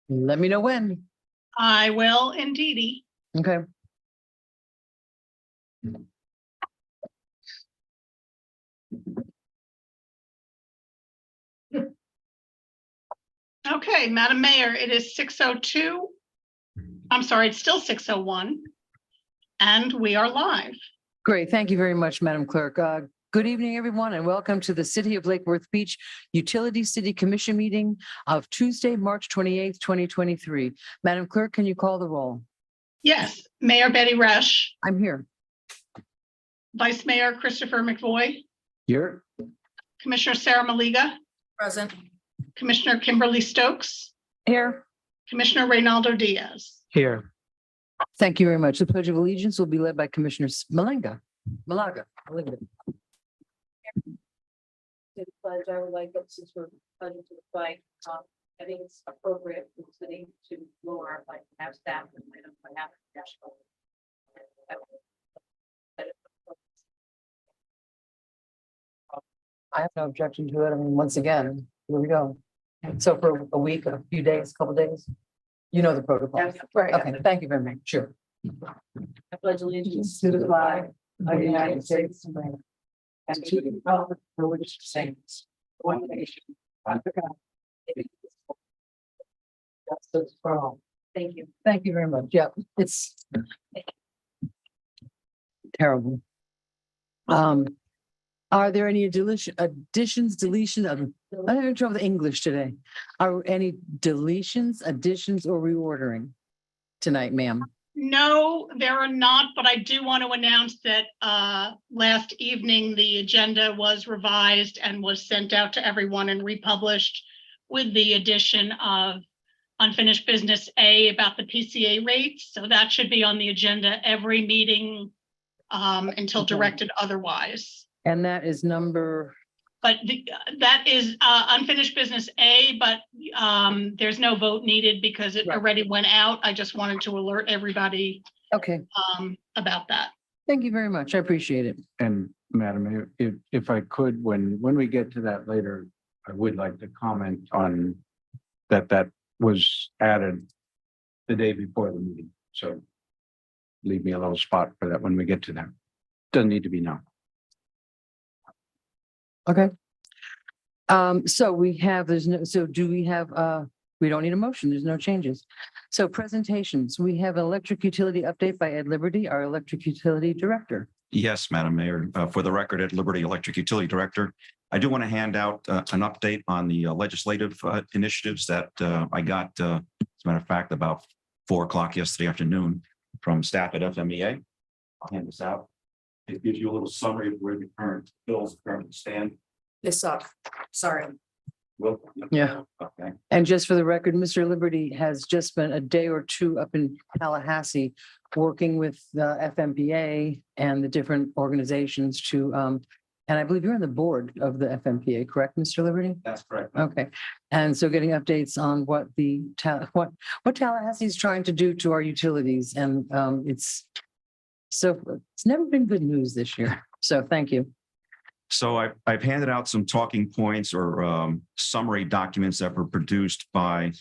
Let me know when. I will indeedy. Okay. Okay, Madam Mayor, it is 6:02. I'm sorry, it's still 6:01. And we are live. Great. Thank you very much, Madam Clerk. Good evening, everyone, and welcome to the City of Lake Worth Beach Utility City Commission meeting of Tuesday, March 28th, 2023. Madam Clerk, can you call the roll? Yes, Mayor Betty Resch, I'm here. Vice Mayor Christopher McVoy, Here. Commissioner Sarah Maliga, Present. Commissioner Kimberly Stokes, Here. Commissioner Reynaldo Diaz. Here. Thank you very much. The Pledge of Allegiance will be led by Commissioner Malaga. To the pledge, I would like, since we're pledging to the flag, I think it's appropriate for the city to lower our flag, have staff and have national. I have no objection to it. I mean, once again, here we go. So for a week, a few days, couple days, you know the protocol. Right. Okay, thank you very much. Sure. I pledge allegiance To the flag of the United States of America and to the republic for which it stands, one nation, under God. Justice for all. Thank you. Thank you very much. Yeah, it's terrible. Are there any additions, deletions? I'm having trouble with English today. Are any deletions, additions, or reordering tonight, ma'am? No, there are not, but I do want to announce that last evening, the agenda was revised and was sent out to everyone and republished with the addition of unfinished business A about the PCA rates. So that should be on the agenda every meeting until Okay. directed otherwise. And that is number, But that is unfinished business A, but there's no vote needed because it Right. already went out. I just wanted to alert everybody okay, about that. thank you very much. I appreciate it. And Madam Mayor, if I could, when we get to that later, I would like to comment on that was added the day before the meeting. So leave me a little spot for that when we get to that. Doesn't need to be now. Okay. So we have, do we have, we don't need a motion, there's no changes. So presentations, we have an electric utility update by Ed Liberty, our electric utility director. Yes, Madam Mayor. For the record, Ed Liberty, Electric Utility Director. I do want to hand out an update on the legislative initiatives that I got, as a matter of fact, about 4 o'clock yesterday afternoon from staff at FMEA. I'll hand this out. It gives you a little summary of where the current bills currently stand. This up. Sorry. Will? Yeah. Okay. And just for the record, Mr. Liberty has just spent a day or two up in Tallahassee working with the FMPA and the different organizations to, and I believe you're on the board of the FMPA, correct, Mr. Liberty? That's correct. Okay, and so getting updates on what the what Tallahassee is trying to do to our utilities, and it's never been good news this year. So thank you. So I've handed out some talking points or summary documents that were produced by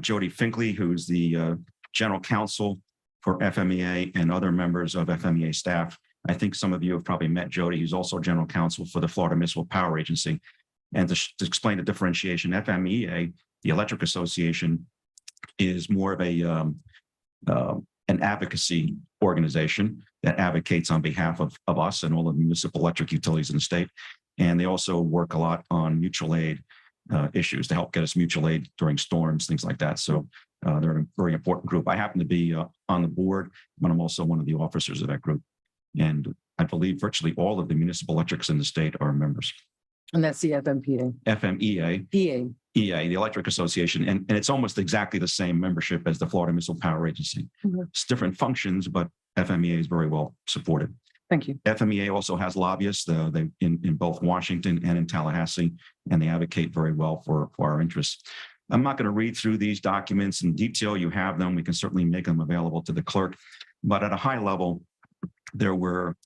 Jody Finkley, who's the general counsel for FMEA and other members of FMEA staff. I think some of you have probably met Jody, who's also general counsel for the Florida Municipal Power Agency. And to explain the differentiation, FMEA, the Electric Association, is more of an advocacy organization that advocates on behalf of us and all the municipal electric utilities in the state. And they also work a lot on mutual aid issues to help get us mutual aid during storms, things like that. So they're a very important group. I happen to be on the board, but I'm also one of the officers of that group. And I believe virtually all of the municipal electrics in the state are members. And that's the FMPA. FMEA. PA. EA, the Electric Association, and it's almost exactly the same membership as the Florida Municipal Power Agency. Mhm. It's different functions, but FMEA is very well supported. Thank you. FMEA also has lobbyists in both Washington and in Tallahassee, and they advocate very well for our interests. I'm not going to read through these documents in detail. You have them. We can certainly make them available to the clerk. But at a high level, there were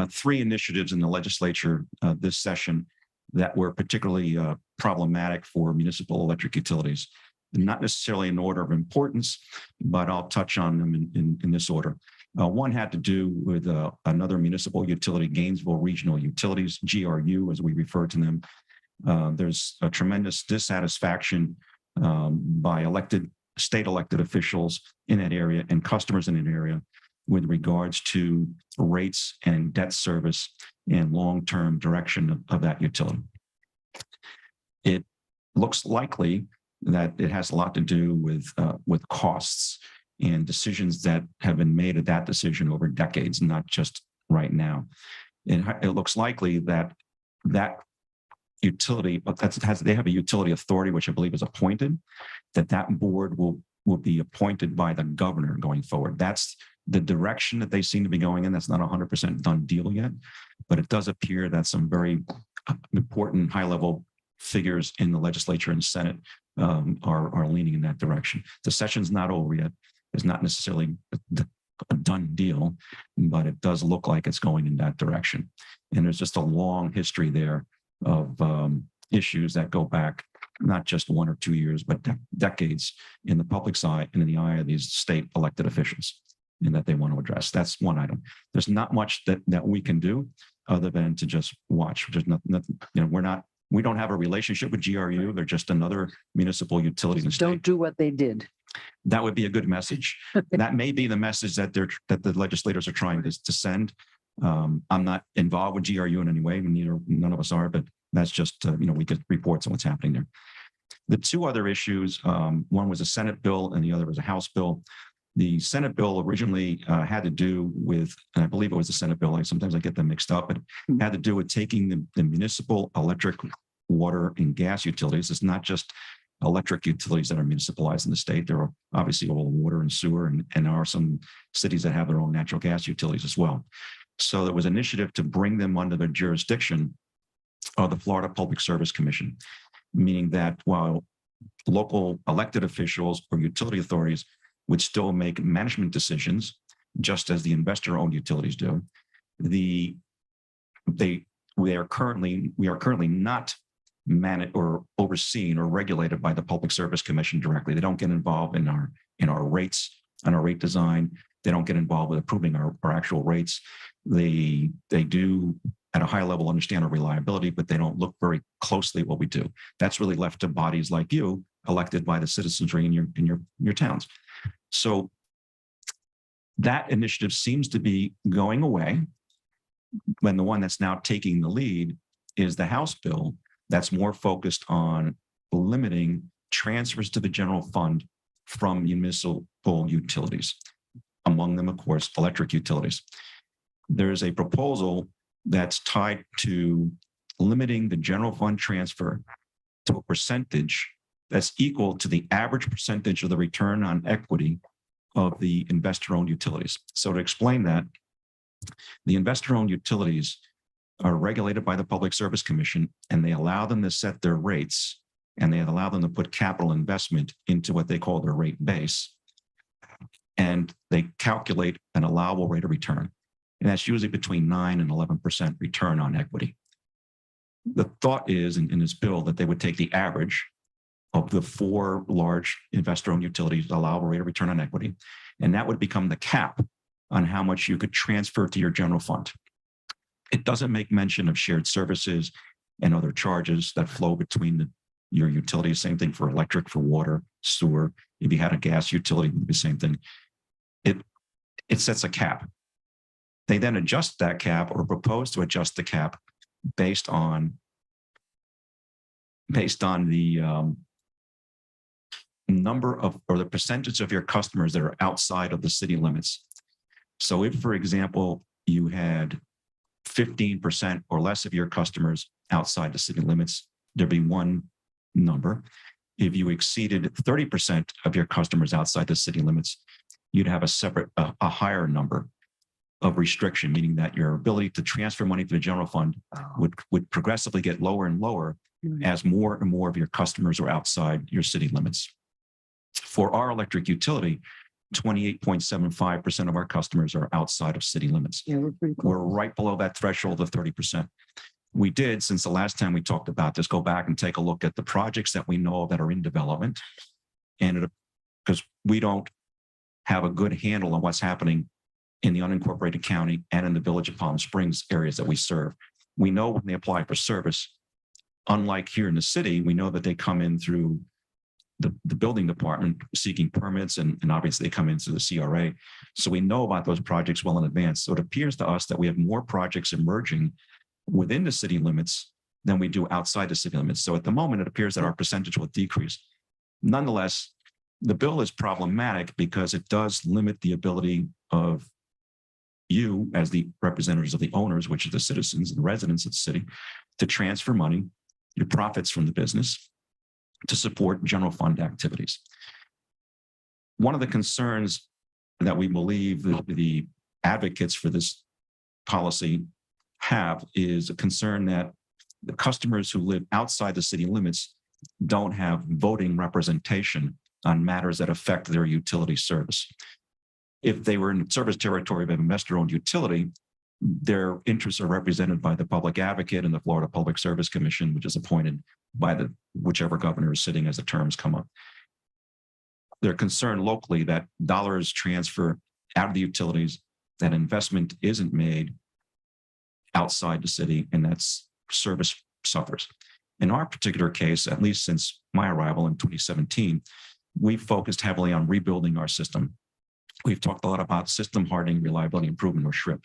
3 initiatives in the legislature this session that were particularly problematic for municipal electric utilities. not necessarily in order of importance, but I'll touch on them in this order. One had to do with another municipal utility, Gainesville Regional Utilities, GRU, as we refer to them. There's a tremendous dissatisfaction by state elected officials in that area and customers in that area with regards to rates and debt service and long-term direction of that utility. It looks likely that it has a lot to do with costs and decisions that have been made at that decision over decades, not just right now. It looks likely that utility, but they have a utility authority, which I believe is appointed, that board will be appointed by the governor going forward. That's the direction that they seem to be going in. That's not 100% done deal yet, but it does appear that some very important high-level figures in the legislature and Senate are leaning in that direction. The session's not over yet. It's not necessarily a done deal, but it does look like it's going in that direction. And there's just a long history there of issues that go back not just 1 or 2 years, but decades in the public side and in the eye of these state elected officials, and that they want to address. That's one item. There's not much that we can do other than to just watch. There's nothing, we don't have a relationship with GRU. They're just another municipal utility in the state. Don't do what they did. That would be a good message. That may be the message that the legislators are trying to send. I'm not involved with GRU in any way. None of us are, but that's just, we get reports on what's happening there. The two other issues, one was a Senate bill and the other was a House bill. The Senate bill originally had to do with, and I believe it was the Senate bill, sometimes I get them mixed up, but it had to do with taking the municipal electric, water, and gas utilities. It's not just electric utilities that are municipalized in the state. There are obviously all water and sewer, and there are some cities that have their own natural gas utilities as well. So there was an initiative to bring them under the jurisdiction of the Florida Public Service Commission, meaning that while local elected officials or utility authorities would still make management decisions, just as the investor-owned utilities do, we are currently not managed or overseen or regulated by the Public Service Commission directly. They don't get involved in our rates and our rate design. They don't get involved with approving our actual rates. They do at a high level understand our reliability, but they don't look very closely at what we do. That's really left to bodies like you, elected by the citizenry in your towns. So that initiative seems to be going away, when the one that's now taking the lead is the House bill that's more focused on limiting transfers to the general fund from municipal utilities, among them, of course, electric utilities. There's a proposal that's tied to limiting the general fund transfer to a percentage that's equal to the average percentage of the return on equity of the investor-owned utilities. So to explain that, the investor-owned utilities are regulated by the Public Service Commission, and they allow them to set their rates, and they allow them to put capital investment into what they call their rate base. And they calculate an allowable rate of return. And that's usually between 9 and 11% return on equity. The thought is in this bill that they would take the average of the 4 large investor-owned utilities allowable rate of return on equity, and that would become the cap on how much you could transfer to your general fund. It doesn't make mention of shared services and other charges that flow between your utilities. Same thing for electric, for water, sewer. If you had a gas utility, the same thing. It sets a cap. They then adjust that cap or propose to adjust the cap based on the number of, or the percentage of your customers that are outside of the city limits. So if, for example, you had 15% or less of your customers outside the city limits, there'd be one number. If you exceeded 30% of your customers outside the city limits, you'd have a higher number of restriction, meaning that your ability to transfer money to the general fund would progressively get lower and lower as more and more of your customers are outside your city limits. For our electric utility, 28.75% of our customers are outside of city limits. Yeah, we're pretty close. We're right below that threshold of 30%. We did, since the last time we talked about this, go back and take a look at the projects that we know that are in development And because we don't have a good handle on what's happening in the unincorporated county and in the Village of Palm Springs areas that we serve. We know when they apply for service, unlike here in the city, we know that they come in through the building department seeking permits, and obviously they come in through the CRA. So we know about those projects well in advance. So it appears to us that we have more projects emerging within the city limits than we do outside the city limits. So at the moment, it appears that our percentage will decrease. Nonetheless, the bill is problematic because it does limit the ability of you as the representatives of the owners, which are the citizens and residents of the city, to transfer money, your profits from the business, to support general fund activities. One of the concerns that we believe that the advocates for this policy have is a concern that the customers who live outside the city limits don't have voting representation on matters that affect their utility service. If they were in service territory of an investor-owned utility, their interests are represented by the public advocate and the Florida Public Service Commission, which is appointed by whichever governor is sitting as the terms come up. They're concerned locally that dollars transfer out of the utilities, that investment isn't made outside the city, and that's service suffers. In our particular case, at least since my arrival in 2017, we've focused heavily on rebuilding our system. We've talked a lot about system hardening, reliability improvement, or SHRIP.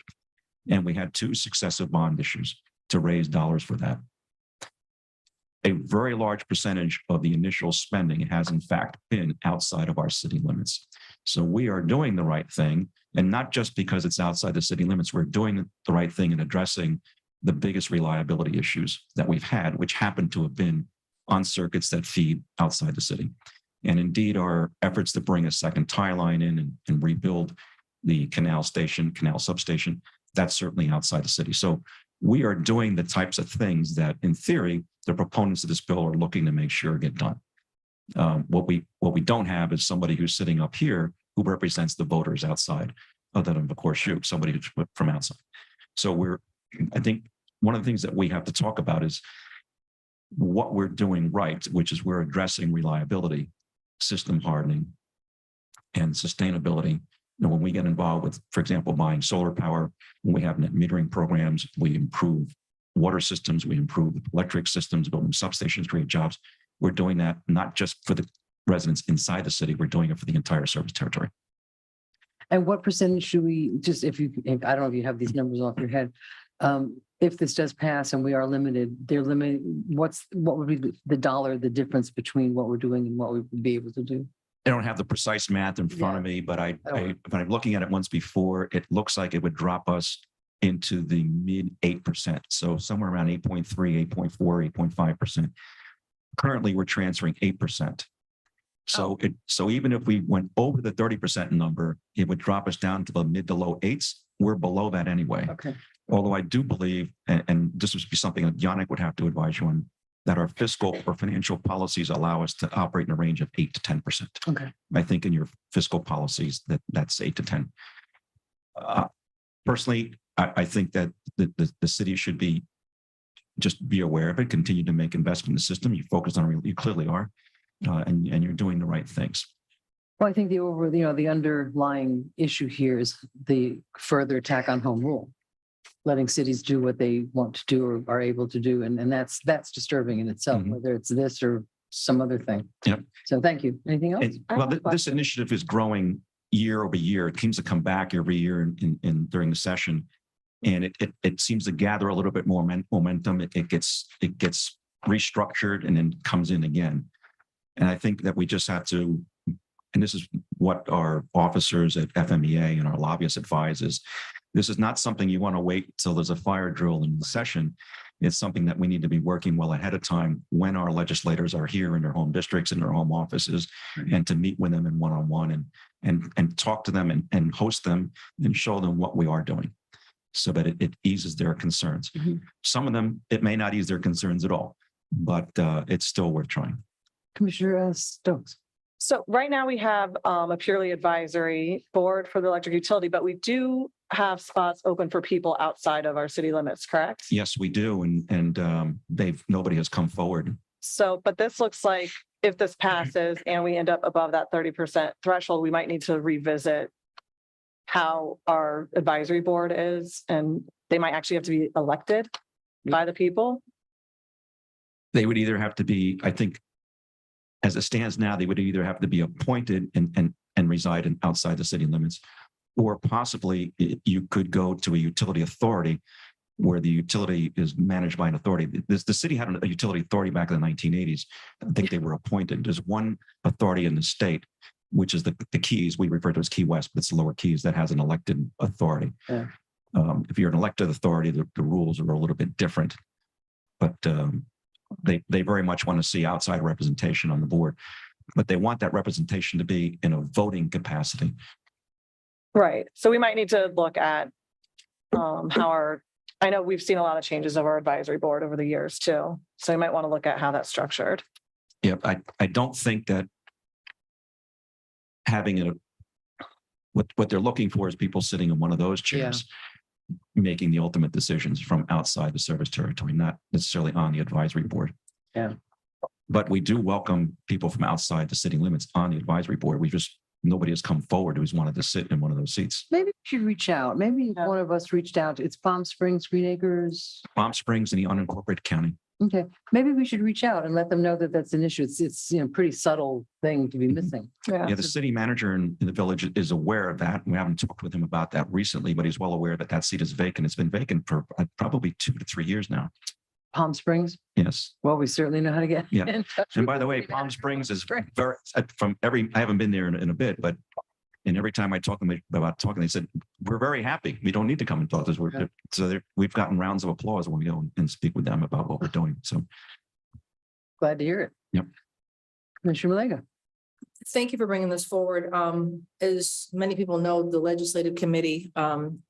And we had 2 successive bond issues to raise dollars for that. A very large percentage of the initial spending has in fact been outside of our city limits. So we are doing the right thing, and not just because it's outside the city limits, we're doing the right thing in addressing the biggest reliability issues that we've had, which happen to have been on circuits that feed outside the city. And indeed, our efforts to bring a second tie line in and rebuild the canal substation, that's certainly outside the city. So we are doing the types of things that, in theory, the proponents of this bill are looking to make sure get done. What we don't have is somebody who's sitting up here who represents the voters outside, other than, of course, you, somebody who's from outside. So I think one of the things that we have to talk about is what we're doing right, which is we're addressing reliability, system hardening, and sustainability. When we get involved with, for example, buying solar power, when we have net metering programs, we improve water systems, we improve electric systems, building substations, create jobs. We're doing that not just for the residents inside the city, we're doing it for the entire service territory. And what percentage should we, just if I don't know if you have these numbers off your head, if this does pass and we are limited, they're limited, what would be the difference between what we're doing and what we would be able to do? I don't have the precise math in front of me, but if I'm looking at it once before, it looks like it would drop us into the mid 8%. So somewhere around 8.3, 8.4, 8.5%. Currently, we're transferring 8%. So even if we went over the 30% number, it would drop us down to the mid to low 8s. We're below that anyway. Okay. Although I do believe, and this would be something that Yannick would have to advise you on, that our fiscal or financial policies allow us to operate in a range of 8 to 10%. Okay. I think in your fiscal policies that's 8 to 10. Personally, I think that the city should just be aware of it, continue to make investment in the system. You focus on it, you clearly are, and you're doing the right things. Well, I think the underlying issue here is the further attack on home rule, letting cities do what they want to do or are able to do. And that's disturbing in itself, whether it's this or some other thing. Yep. So thank you. Anything else? Well, this initiative is growing year over year. It seems to come back every year in during the session. And it seems to gather a little bit more momentum. It gets restructured and then comes in again. And I think that we just have to, and this is what our officers at FMEA and our lobbyists advise, is this is not something you want to wait till there's a fire drill in the session. It's something that we need to be working well ahead of time when our legislators are here in their home districts and their home offices, and to meet with them in one-on-one and talk to them and host them and show them what we are doing, so that it eases their concerns. Some of them, it may not ease their concerns at all, but it's still worth trying. Commissioner Stokes. So right now we have a purely advisory board for the electric utility, but we do have spots open for people outside of our city limits, correct? Yes, we do. And nobody has come forward. So, but this looks like if this passes and we end up above that 30% threshold, we might need to revisit how our advisory board is, and they might actually have to be elected by the people. They would either have to be, I think, as it stands now, they would either have to be appointed and reside outside the city limits, or possibly you could go to a utility authority where the utility is managed by an authority. The city had a utility authority back in the 1980s. I think they were appointed. There's one authority in the state, which is the Keys. We refer to as Key West, but it's the Lower Keys that has an elected authority. Yeah. If you're an elected authority, the rules are a little bit different. But they very much want to see outside representation on the board, but they want that representation to be in a voting capacity. Right. So we might need to look at I know we've seen a lot of changes of our advisory board over the years too. So we might want to look at how that's structured. Yeah, I don't think that having what they're looking for is people sitting in one of those chairs, making the ultimate decisions from outside the service territory, not necessarily on the advisory board. Yeah. But we do welcome people from outside the city limits on the advisory board. Nobody has come forward who's wanted to sit in one of those seats. Maybe we should reach out. Maybe Yeah. one of us reached out. It's Palm Springs, Green Acres. Palm Springs in the unincorporated county. Okay, maybe we should reach out and let them know that that's an issue. It's pretty subtle thing to be missing. Yeah, the city manager in the village is aware of that. We haven't talked with him about that recently, but he's well aware that that seat is vacant. It's been vacant for probably 2 to 3 years now. Palm Springs, Yes. well, we certainly know how to get. Yeah. in touch And with by the way, city Palm manager. Springs is Great. very, I haven't been there in a bit, but and every time I talk to them about talking, they said, we're very happy. We don't need to come and talk to us. Yeah. So we've gotten rounds of applause when we go and speak with them about what we're doing. So Glad to hear it. Yep. Commissioner Malega. Thank you for bringing this forward. As many people know, the legislative committee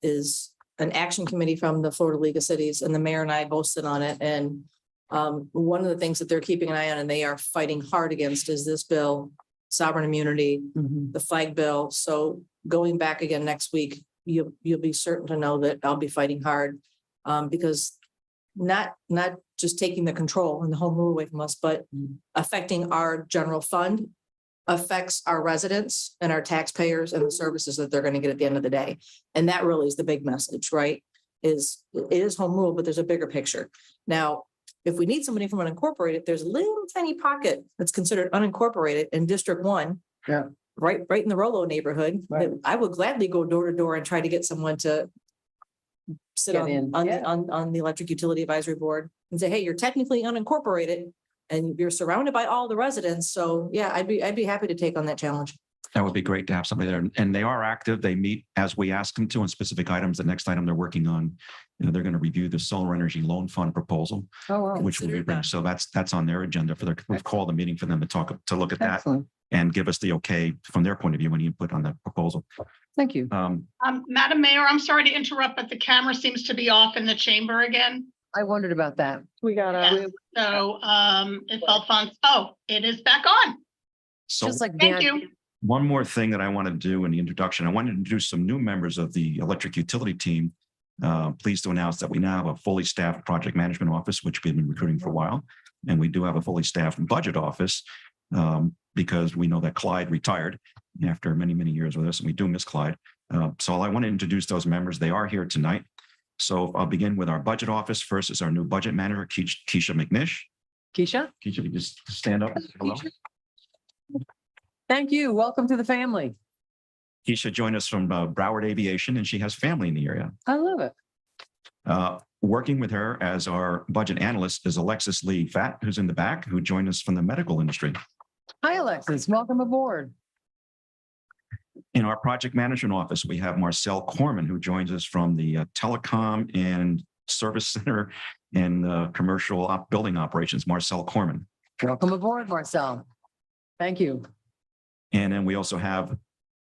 is an action committee from the Florida League of Cities, and the mayor and I both sit on it. And one of the things that they're keeping an eye on and they are fighting hard against is this bill, sovereign immunity, the flag bill. So going back again next week, you'll be certain to know that I'll be fighting hard because not just taking the control and the home rule away from us, but affecting our general fund affects our residents and our taxpayers and the services that they're going to get at the end of the day. And that really is the big message, right? It is home rule, but there's a bigger picture. Now, if we need somebody from unincorporated, there's a little tiny pocket that's considered unincorporated in District 1. Yeah. Right in the Rolo neighborhood. Right. That I would gladly go door to door and try to get someone to sit Get in. Yeah. on the Electric Utility Advisory Board and say, hey, you're technically unincorporated and you're surrounded by all the residents. So yeah, I'd be happy to take on that challenge. that would be great to have somebody there. And they are active. They meet as we ask them to on specific items. The next item they're working on, they're going to review the solar energy loan fund proposal, Oh, wow. which will be, Consider that. so that's on their agenda for their, we've called a meeting for them to look at that Excellent. and give us the okay from their point of view, any input on that proposal. Thank you. Madam Mayor, I'm sorry to interrupt, but the camera seems to be off in the chamber again. I wondered about that. We gotta, So if Alphonse, it is back on. So Just like Thank Dan. you. one more thing that I want to do in the introduction, I wanted to introduce some new members of the electric utility team. Pleased to announce that we now have a fully staffed project management office, which we've been recruiting for a while. And we do have a fully staffed budget office because we know that Clyde retired after many, many years with us, and we do miss Clyde. So I want to introduce those members. They are here tonight. So I'll begin with our budget office. First is our new budget manager, Keisha McNish. Keisha? Keisha, you just stand up. Hello. Keisha? Thank you. Welcome to the family. Keisha joined us from Broward Aviation, and she has family in the area. I love it. Working with her as our budget analyst is Alexis Lee Fatt, who's in the back, who joined us from the medical industry. Hi, Alexis. Welcome aboard. In our project management office, we have Marcel Corman, who joins us from the telecom and service center and commercial building operations, Marcel Corman. Welcome aboard, Marcel. Thank you. And then we also have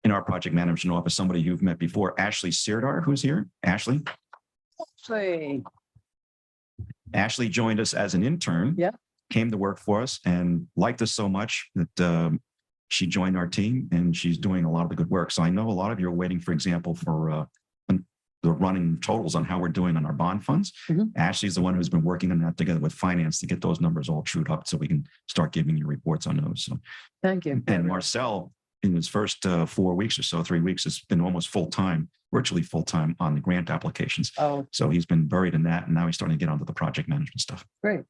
in our project management office, somebody you've met before, Ashley Sirdar, who's here. Ashley joined us as an intern. Yeah. Came to work for us and liked us so much that she joined our team and she's doing a lot of the good work. So I know a lot of you are waiting, for example, for the running totals on how we're doing on our bond funds. Mhm. Ashley's the one who's been working on that together with finance to get those numbers all trued up so we can start giving you reports on those. So, Thank you. and Marcel, in his first 4 weeks or so, 3 weeks, has been almost full-time, virtually full-time on the grant applications. Oh, So he's been buried in that, and now he's starting to get onto the project management stuff. great.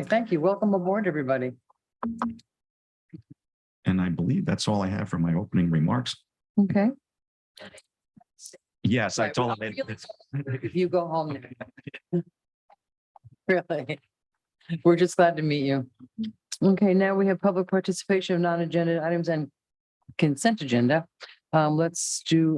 Thank you. Welcome aboard, everybody. And I believe that's all I have for my opening remarks. Okay. Yes, I Right, told well, him. If you go home now. Really. We're just glad to meet you. Okay, now we have public participation of non-agenda items and consent agenda. Let's do,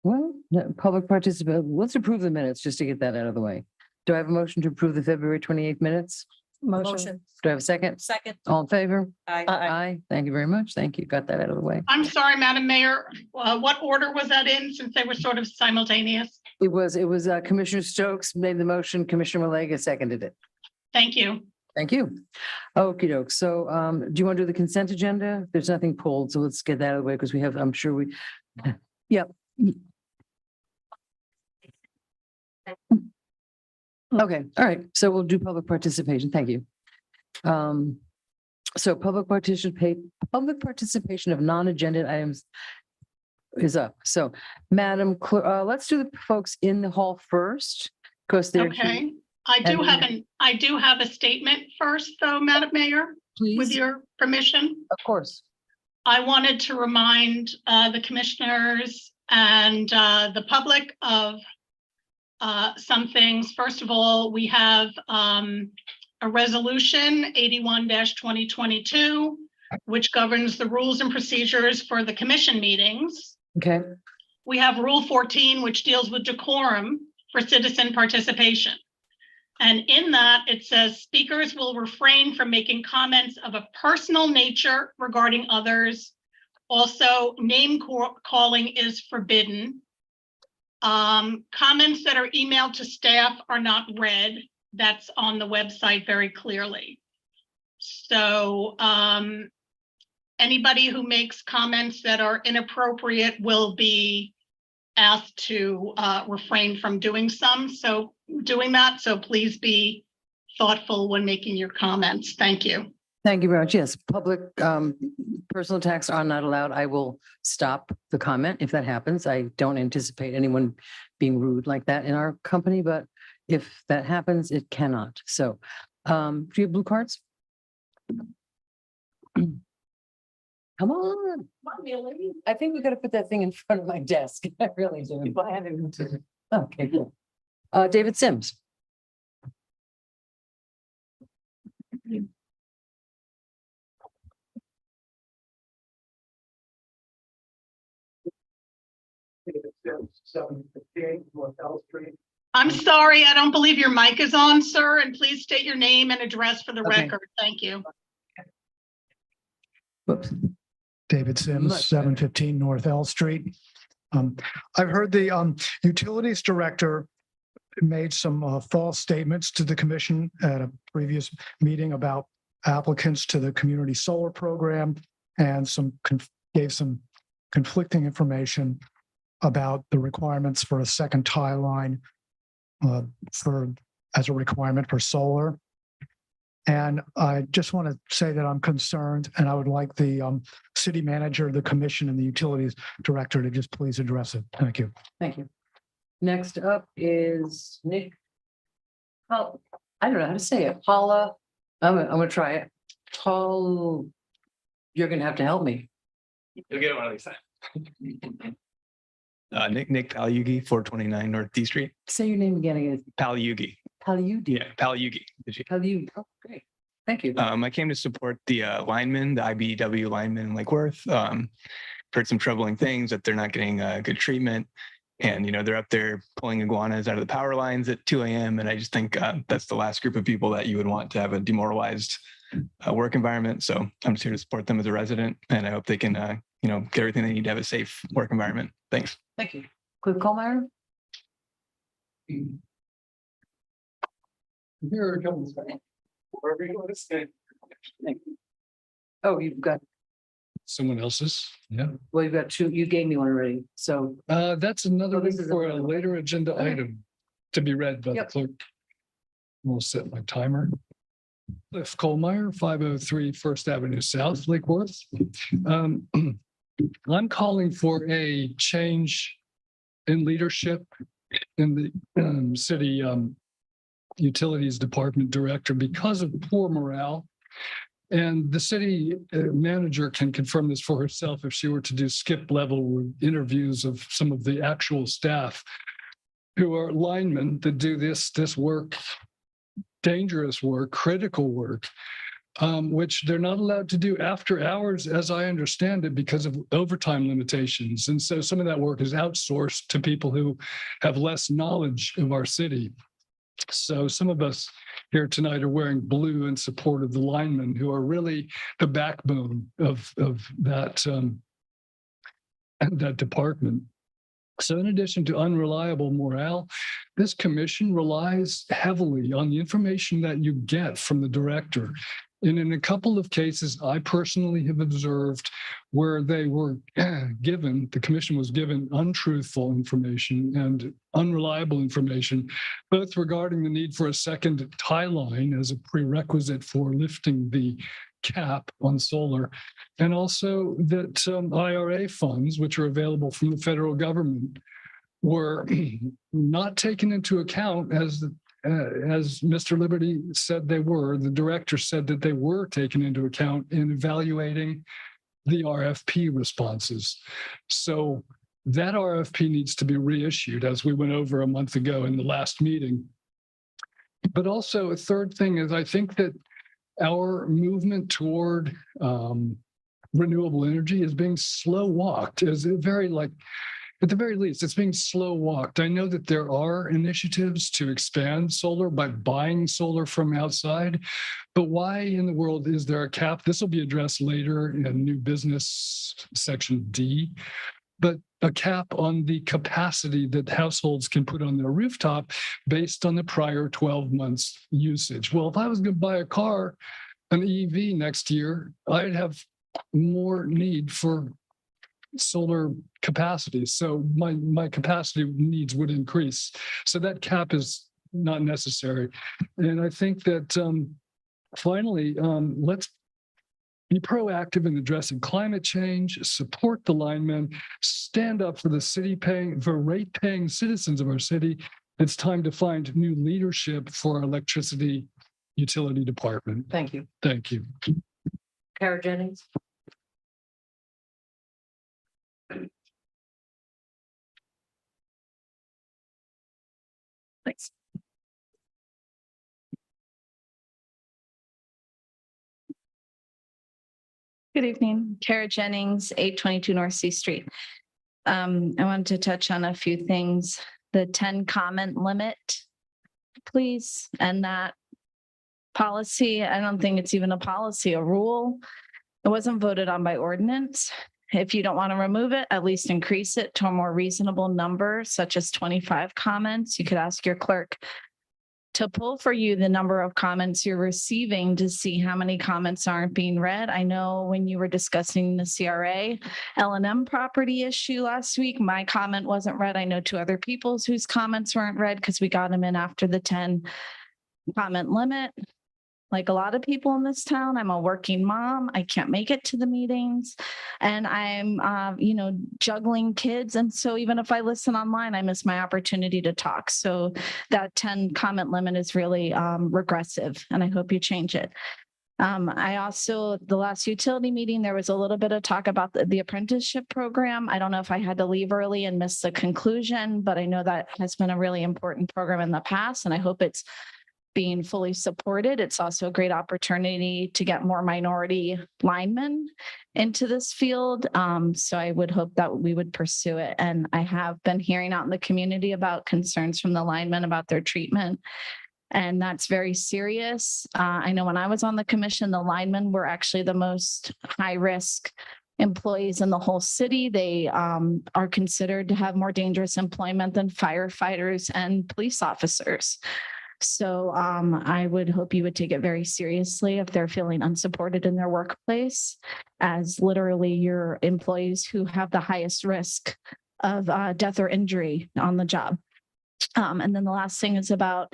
well, no, public participate, let's approve the minutes just to get that out of the way. Do I have a motion to approve the February 28th minutes? Motion. Do I have a second? Second. All in favor? Aye. Aye. Thank you very much. Thank you. Got that out of the way. I'm sorry, Madam Mayor, what order was that in since they were sort of simultaneous? It was Commissioner Stokes made the motion, Commissioner Malega seconded it. Thank you. Thank you. Okey doke. So do you want to do the consent agenda? There's nothing pulled, so let's get that out of the way because we have, I'm sure we, yep. Okay, all right. So we'll do public participation. Thank you. So public participation of non-agenda items is up. So Madam Clerk, let's do the folks in the hall first, because they're here. Okay, I do have a statement first, though, Madam Mayor, with Please, your permission. of course. I wanted to remind the commissioners and the public of some things. First of all, we have a resolution 81-2022, which governs the rules and procedures for the commission meetings. Okay, We have Rule 14, which deals with decorum for citizen participation. And in that, it says speakers will refrain from making comments of a personal nature regarding others. Also, name calling is forbidden. Comments that are emailed to staff are not read. That's on the website very clearly. So anybody who makes comments that are inappropriate will be asked to refrain from doing that. So please be thoughtful when making your comments. Thank you. thank you very much. Yes, public personal attacks are not allowed. I will stop the comment if that happens. I don't anticipate anyone being rude like that in our company, but if that happens, it cannot. So do you have blue cards? Come on. I think we got to put that thing in front of my desk. I really do. Okay, cool. David Sims. I'm sorry, I don't believe your mic is on, sir, and please state your name and address for the Okay. record. Thank you. Whoops. David Sims, Much better. 715 North L Street. I've heard the utilities director made some false statements to the commission at a previous meeting about applicants to the community solar program and gave some conflicting information about the requirements for a second tie line as a requirement for solar. And I just want to say that I'm concerned, and I would like the city manager, the commission, and the utilities director to just please address it. Thank you. Thank you. Next up is Nick. Oh, I don't know how to say it. Paula. I'm gonna try it. You're gonna have to help me. You'll get it one of these times. Nick Palyugi, 429 North D Street. Say your name again. Palyugi. Palyudi. Yeah, Palyugi. Did you? Palyudi. Oh, great. Thank you. I came to support the linemen, the IBEW linemen in Lake Worth. Heard some troubling things that they're not getting good treatment. And, they're up there pulling iguanas out of the power lines at 2 a.m. And I just think that's the last group of people that you would want to have a demoralized work environment. So I'm just here to support them as a resident. And I hope they can, get everything they need to have a safe work environment. Thanks. Thank you. Cliff Colmeyer. Here comes. Wherever you want to stay. Thank you. Oh, you've got. Someone else's, yeah. Well, you've got two, you gave me one already, so. That's another Oh, one this is for a another one. later agenda Okay. item to be read by the Yep. clerk. We'll set my timer. Cliff Colmeyer, 503 First Avenue South, Lake Worth. Um, I'm calling for a change in leadership in the city utilities department director because of poor morale. And the city manager can confirm this for herself if she were to do skip level interviews of some of the actual staff who are linemen that do this work, dangerous work, critical work, which they're not allowed to do after hours, as I understand it, because of overtime limitations. And so some of that work is outsourced to people who have less knowledge of our city. So some of us here tonight are wearing blue in support of the linemen who are really the backbone of that, that department. So in addition to unreliable morale, this commission relies heavily on the information that you get from the director. And in a couple of cases, I personally have observed where they were given, the commission was given untruthful information and unreliable information, both regarding the need for a second tie line as a prerequisite for lifting the cap on solar, and also that IRA funds, which are available from the federal government, were not taken into account as Mr. Liberty said they were. The director said that they were taken into account in evaluating the RFP responses. So that RFP needs to be reissued, as we went over a month ago in the last meeting. But also a third thing is I think that our movement toward renewable energy is being slow walked, at the very least, it's being slow walked. I know that there are initiatives to expand solar by buying solar from outside, but why in the world is there a cap? This will be addressed later in new business section D, but a cap on the capacity that households can put on their rooftop based on the prior 12 months usage. Well, if I was going to buy a car, an EV next year, I'd have more need for solar capacity. So my capacity needs would increase. So that cap is not necessary. And I think that finally, let's be proactive in addressing climate change, support the linemen, stand up for the rate-paying citizens of our city. It's time to find new leadership for our electricity utility department. Thank you. Thank you. Kara Jennings. Thanks. Good evening, Kara Jennings, 822 North C Street. I wanted to touch on a few things. The 10 comment limit, please, and that policy. I don't think it's even a policy, a rule. It wasn't voted on by ordinance. If you don't want to remove it, at least increase it to a more reasonable number, such as 25 comments. You could ask your clerk to pull for you the number of comments you're receiving to see how many comments aren't being read. I know when you were discussing the CRA L&M property issue last week, my comment wasn't read. I know two other people's whose comments weren't read because we got them in after the 10 comment limit. Like a lot of people in this town, I'm a working mom. I can't make it to the meetings and I'm, juggling kids. And so even if I listen online, I miss my opportunity to talk. So that 10 comment limit is really regressive and I hope you change it. The last utility meeting, there was a little bit of talk about the apprenticeship program. I don't know if I had to leave early and miss the conclusion, but I know that has been a really important program in the past and I hope it's being fully supported. It's also a great opportunity to get more minority linemen into this field. So I would hope that we would pursue it. And I have been hearing out in the community about concerns from the linemen about their treatment. And that's very serious. I know when I was on the commission, the linemen were actually the most high risk employees in the whole city. They are considered to have more dangerous employment than firefighters and police officers. So I would hope you would take it very seriously if they're feeling unsupported in their workplace, as literally your employees who have the highest risk of death or injury on the job. And then the last thing is about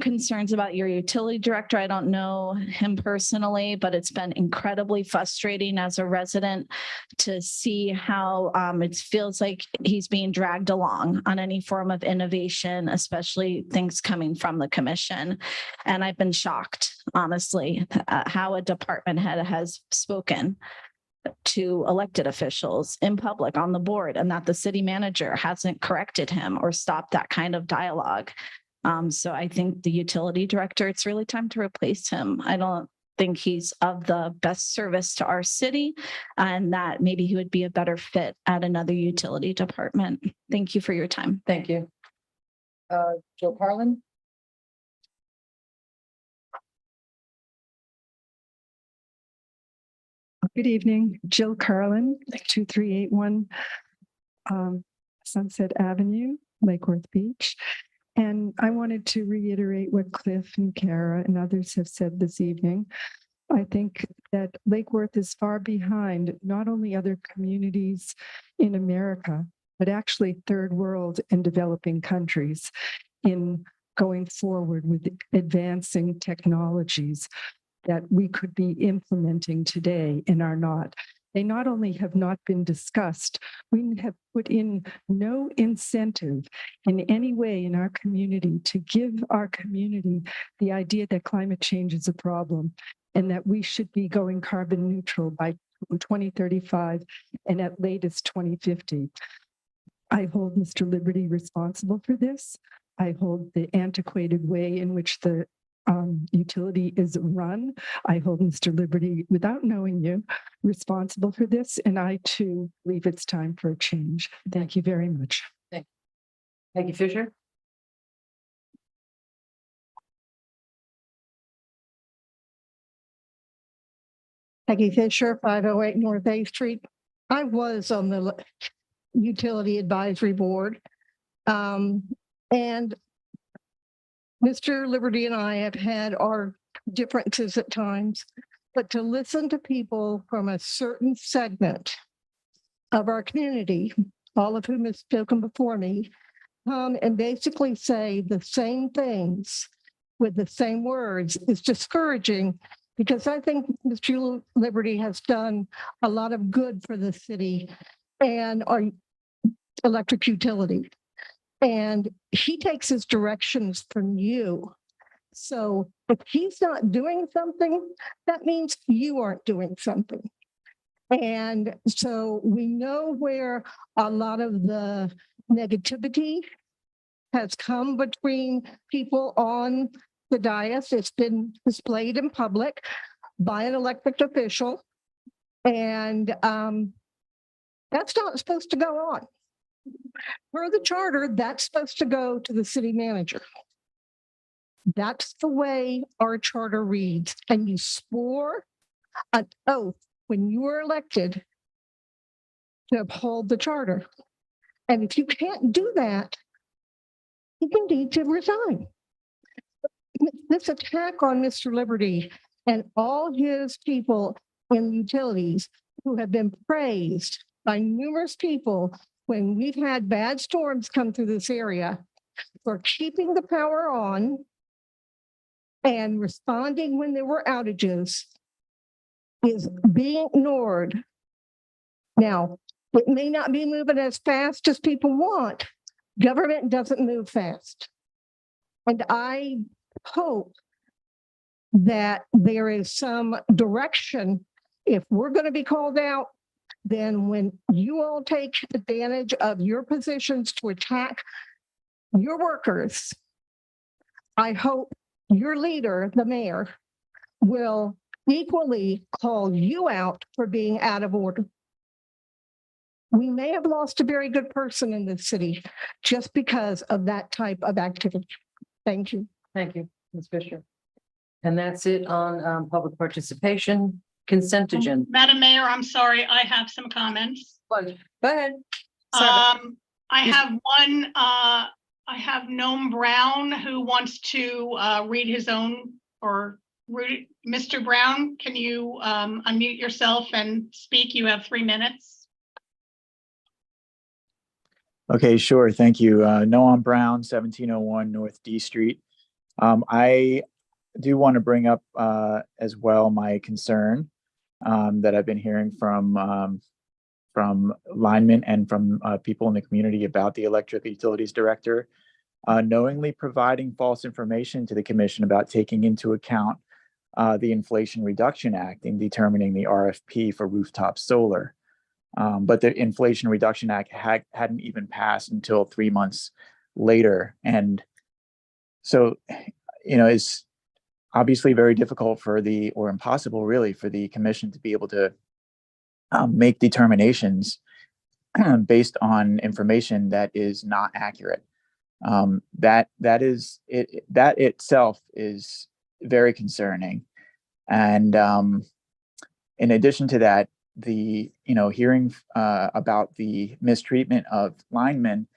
concerns about your utility director. I don't know him personally, but it's been incredibly frustrating as a resident to see how it feels like he's being dragged along on any form of innovation, especially things coming from the commission. And I've been shocked, honestly, at how a department head has spoken to elected officials in public on the board, and that the city manager hasn't corrected him or stopped that kind of dialogue. So I think the utility director, it's really time to replace him. I don't think he's of the best service to our city, and that maybe he would be a better fit at another utility department. Thank you for your time. Thank you. Joe Carlin? Good evening, Jill Carlin, 2381 Sunset Avenue, Lake Worth Beach. And I wanted to reiterate what Cliff and Kara and others have said this evening. I think that Lake Worth is far behind not only other communities in America, but actually third world and developing countries in going forward with advancing technologies that we could be implementing today and are not. They not only have not been discussed, we have put in no incentive in any way in our community to give our community the idea that climate change is a problem and that we should be going carbon neutral by 2035 and at latest 2050. I hold Mr. Liberty responsible for this. I hold the antiquated way in which the utility is run. I hold Mr. Liberty, without knowing you, responsible for this, and I too believe it's time for a change. Thank you very much. Peggy Fisher? Peggy Fisher, 508 North 8th Street. I was on the Utility Advisory Board. And Mr. Liberty and I have had our differences at times, but to listen to people from a certain segment of our community, all of whom have spoken before me, and basically say the same things with the same words is discouraging, because I think Mr. Liberty has done a lot of good for the city and our electric utility. And he takes his directions from you. So if he's not doing something, that means you aren't doing something. And so we know where a lot of the negativity has come between people on the dais. It's been displayed in public by an elected official. And that's not supposed to go on. Per the charter, that's supposed to go to the city manager. That's the way our charter reads. And you swore an oath when you were elected to uphold the charter. And if you can't do that, you need to resign. This attack on Mr. Liberty and all his people in utilities who have been praised by numerous people when we've had bad storms come through this area for keeping the power on and responding when there were outages is being ignored. Now, it may not be moving as fast as people want. Government doesn't move fast. And I hope that there is some direction. If we're going to be called out, then when you all take advantage of your positions to attack your workers, I hope your leader, the mayor, will equally call you out for being out of order. We may have lost a very good person in this city just because of that type of activity. Thank you. Thank you, Ms. Fisher. And that's it on public participation, consent agenda. Madam Mayor, I'm sorry, I have some comments. Go ahead. I have one I have Noam Brown who wants to read his own, Mr. Brown, can you unmute yourself and speak? You have 3 minutes. Okay, sure. Thank you. Noam Brown, 1701 North D Street. I do want to bring up as well my concern that I've been hearing from linemen and from people in the community about the electric utilities director knowingly providing false information to the commission about taking into account the Inflation Reduction Act in determining the RFP for rooftop solar. But the Inflation Reduction Act hadn't even passed until 3 months later. And so, it's obviously very difficult or impossible really for the commission to be able to make determinations based on information that is not accurate. That itself is very concerning. And in addition to that, the hearing about the mistreatment of linemen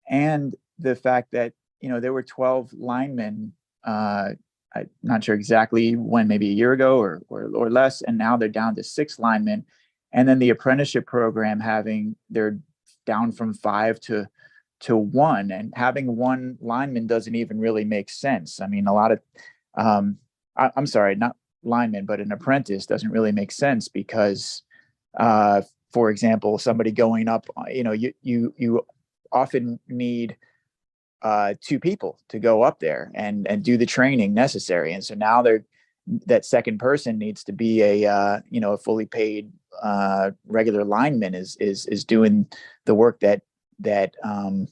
and the fact that there were 12 linemen, I'm not sure exactly when, maybe a year ago or less, and now they're down to 6 linemen. And then the apprenticeship program they're down from 5 to 1, and having 1 lineman doesn't even really make sense. I mean, a lot of I'm sorry, not lineman, but an apprentice doesn't really make sense because, for example, somebody going up, you often need 2 people to go up there and do the training necessary. And so now that second person needs to be a fully paid regular lineman is doing the work that to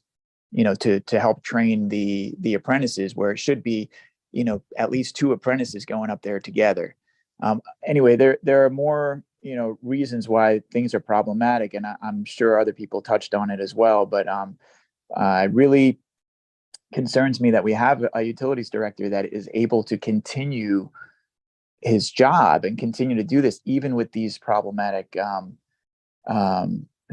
help train the apprentices, where it should be at least 2 apprentices going up there together. Anyway, there are more reasons why things are problematic, and I'm sure other people touched on it as well. But it really concerns me that we have a utilities director that is able to continue his job and continue to do this even with these problematic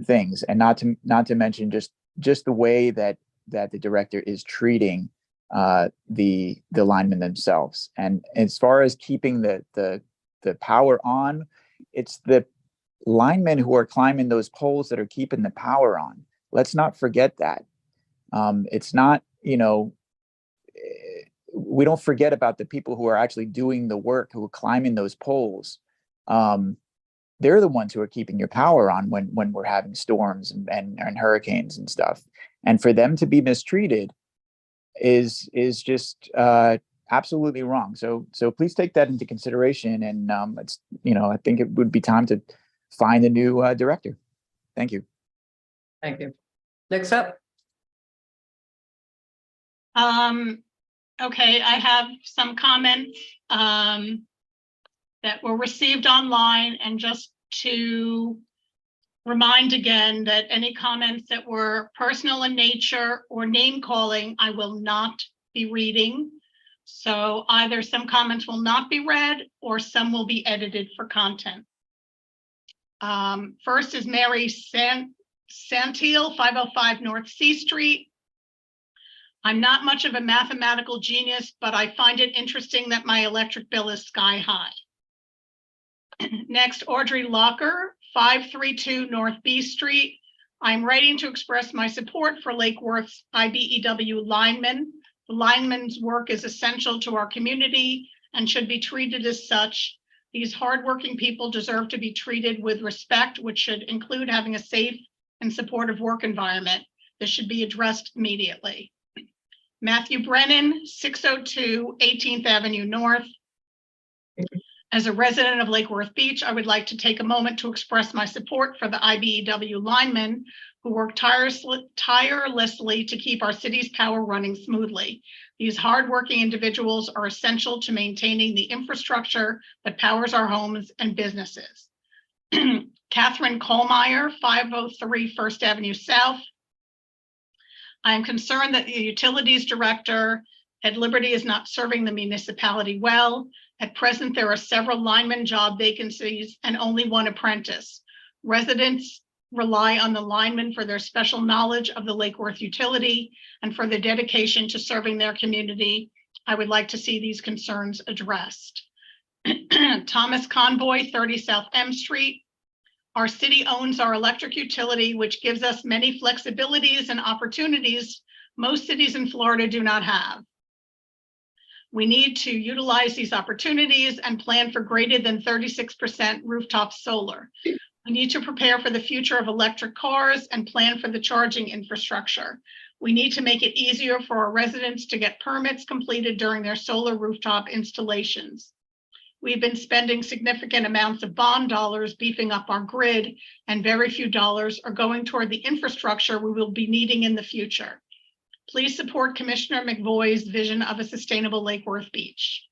things, and not to mention just the way that the director is treating the linemen themselves. And as far as keeping the power on, it's the linemen who are climbing those poles that are keeping the power on. Let's not forget that. It's not, we don't forget about the people who are actually doing the work, who are climbing those poles. They're the ones who are keeping your power on when we're having storms and hurricanes and stuff. And for them to be mistreated is just absolutely wrong. So please take that into consideration. And it's I think it would be time to find a new director. Thank you. Thank you. Next up. Okay, I have some comments that were received online, and just to remind again that any comments that were personal in nature or name calling, I will not be reading. So either some comments will not be read or some will be edited for content. First is Mary Santil, 505 North C Street. I'm not much of a mathematical genius, but I find it interesting that my electric bill is sky high. Next, Audrey Locker, 532 North B Street. I'm writing to express my support for Lake Worth's IBEW linemen. The linemen's work is essential to our community and should be treated as such. These hardworking people deserve to be treated with respect, which should include having a safe and supportive work environment. This should be addressed immediately. Matthew Brennan, 602 18th Avenue North. As a resident of Lake Worth Beach, I would like to take a moment to express my support for the IBEW linemen who work tirelessly to keep our city's power running smoothly. These hardworking individuals are essential to maintaining the infrastructure that powers our homes and businesses. Catherine Kohlmeyer, 503 First Avenue South. I am concerned that the utilities director at Liberty is not serving the municipality well. At present, there are several lineman job vacancies and only 1 apprentice. Residents rely on the linemen for their special knowledge of the Lake Worth utility and for their dedication to serving their community. I would like to see these concerns addressed. Thomas Conboy, 30 South M Street. Our city owns our electric utility, which gives us many flexibilities and opportunities most cities in Florida do not have. We need to utilize these opportunities and plan for greater than 36% rooftop solar. We need to prepare for the future of electric cars and plan for the charging infrastructure. We need to make it easier for our residents to get permits completed during their solar rooftop installations. We've been spending significant amounts of bond dollars beefing up our grid, and very few dollars are going toward the infrastructure we will be needing in the future. Please support Commissioner McVoy's vision of a sustainable Lake Worth Beach.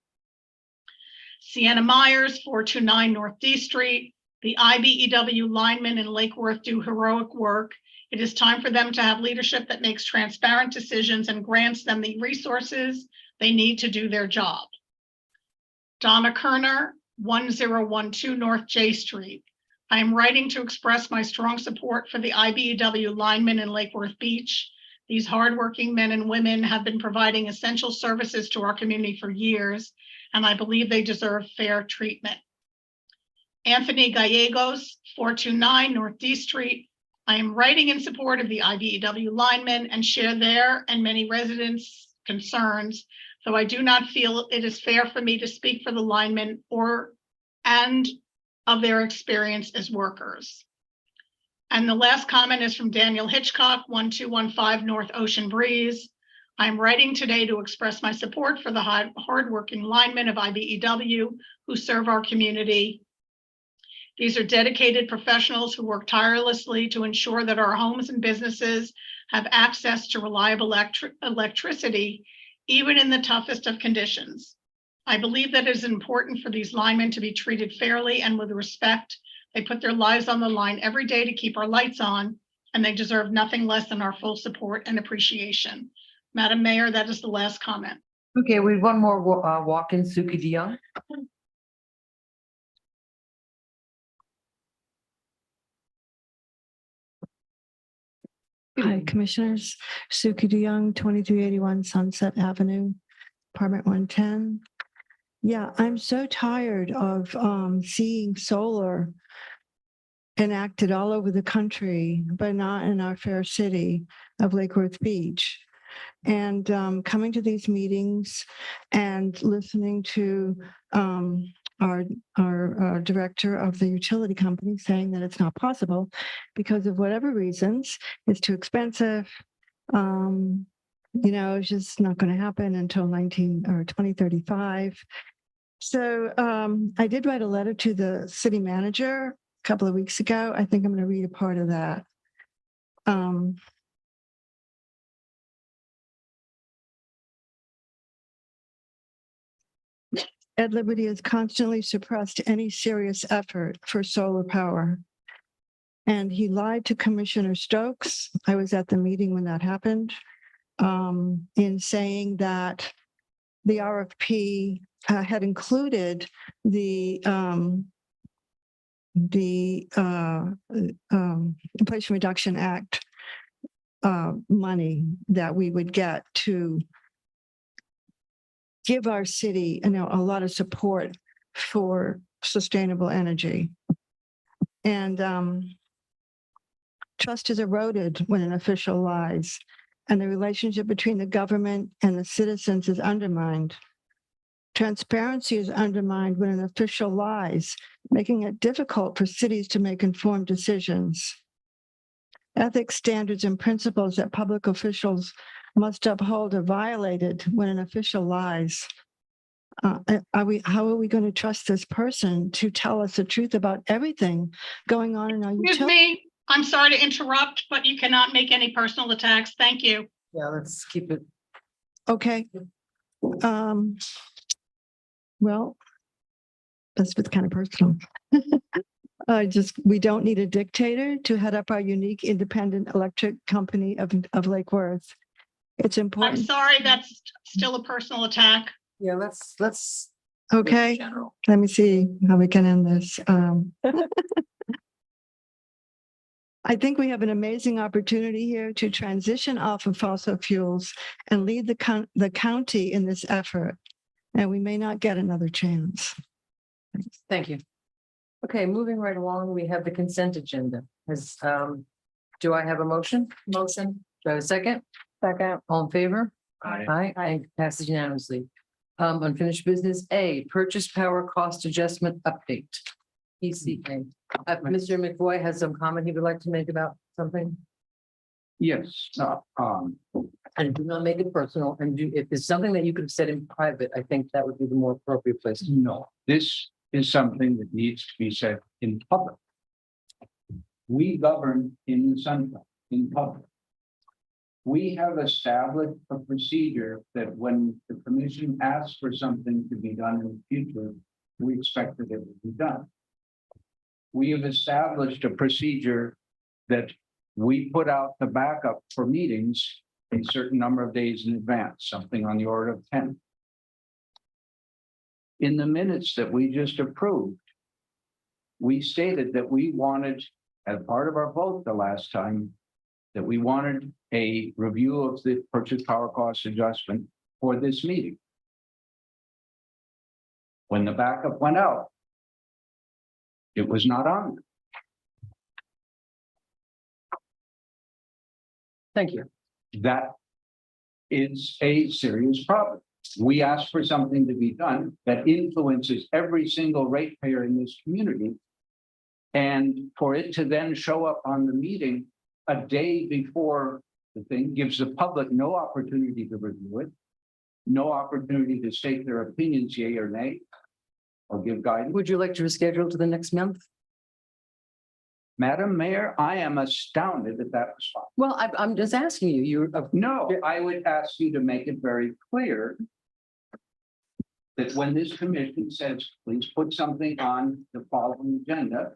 Sienna Myers, 429 North D Street. The IBEW linemen in Lake Worth do heroic work. It is time for them to have leadership that makes transparent decisions and grants them the resources they need to do their job. Donna Kerner, 1012 North J Street. I am writing to express my strong support for the IBEW linemen in Lake Worth Beach. These hardworking men and women have been providing essential services to our community for years, and I believe they deserve fair treatment. Anthony Gallegos, 429 North D Street. I am writing in support of the IBEW linemen and share their and many residents' concerns, though I do not feel it is fair for me to speak for the linemen and of their experience as workers. And the last comment is from Daniel Hitchcock, 1215 North Ocean Breeze. I'm writing today to express my support for the hardworking linemen of IBEW who serve our community. These are dedicated professionals who work tirelessly to ensure that our homes and businesses have access to reliable electricity, even in the toughest of conditions. I believe that it is important for these linemen to be treated fairly and with respect. They put their lives on the line every day to keep our lights on, and they deserve nothing less than our full support and appreciation. Madam Mayor, that is the last comment. Okay, we have one more walk-in, Suki DeYoung. Hi, Commissioners. Suki DeYoung, 2381 Sunset Avenue, Apartment 110. Yeah, I'm so tired of seeing solar enacted all over the country, but not in our fair city of Lake Worth Beach. And coming to these meetings and listening to our director of the utility company saying that it's not possible because of whatever reasons, it's too expensive. It's just not going to happen until 2035. So I did write a letter to the city manager a couple of weeks ago. I think I'm going to read a part of that. Ed Liberty has constantly suppressed any serious effort for solar power. And he lied to Commissioner Stokes. I was at the meeting when that happened, in saying that the RFP had included the Inflation Reduction Act money that we would get to give our city, a lot of support for sustainable energy. And trust is eroded when an official lies, and the relationship between the government and the citizens is undermined. Transparency is undermined when an official lies, making it difficult for cities to make informed decisions. Ethics standards and principles that public officials must uphold are violated when an official lies. How are we going to trust this person to tell us the truth about everything going on in our Excuse utility? me, I'm sorry to interrupt, but you cannot make any personal attacks. Thank you. Yeah, let's keep it. Okay. Well, that's kind of personal. We don't need a dictator to head up our unique independent electric company of Lake Worth. It's I'm important. sorry, that's still a personal attack. Yeah, let's. Okay, General. let me see how we can end this. I think we have an amazing opportunity here to transition off of fossil fuels and lead the county in this effort. And we may not get another chance. Thank you. Okay, moving right along, we have the consent agenda. Do I have a motion? Motion. Do I have a second? Second. All in favor? Aye. Aye. Passes unanimously. Unfinished business A, purchase power cost adjustment update. PCA. Mr. McVoy has some comment he would like to make about something. Yes, And do not make it personal. And if it's something that you could have said in private, I think that would be the more appropriate place. no, this is something that needs to be said in public. We govern in the sunshine, in public. We have established a procedure that when the commission asks for something to be done in the future, we expect that it will be done. We have established a procedure that we put out the backup for meetings a certain number of days in advance, something on the order of 10. In the minutes that we just approved, we stated that we wanted, as part of our vote the last time, that we wanted a review of the purchase power cost adjustment for this meeting. When the backup went out, it was not on. Thank you. That is a serious problem. We asked for something to be done that influences every single ratepayer in this community. And for it to then show up on the meeting a day before the thing gives the public no opportunity to review it, no opportunity to state their opinions, yea or nay, or give guidance. Would you like to reschedule to the next month? Madam Mayor, I am astounded at that response. Well, I'm just asking you, No, I would ask you to make it very clear that when this commission says, please put something on the following agenda,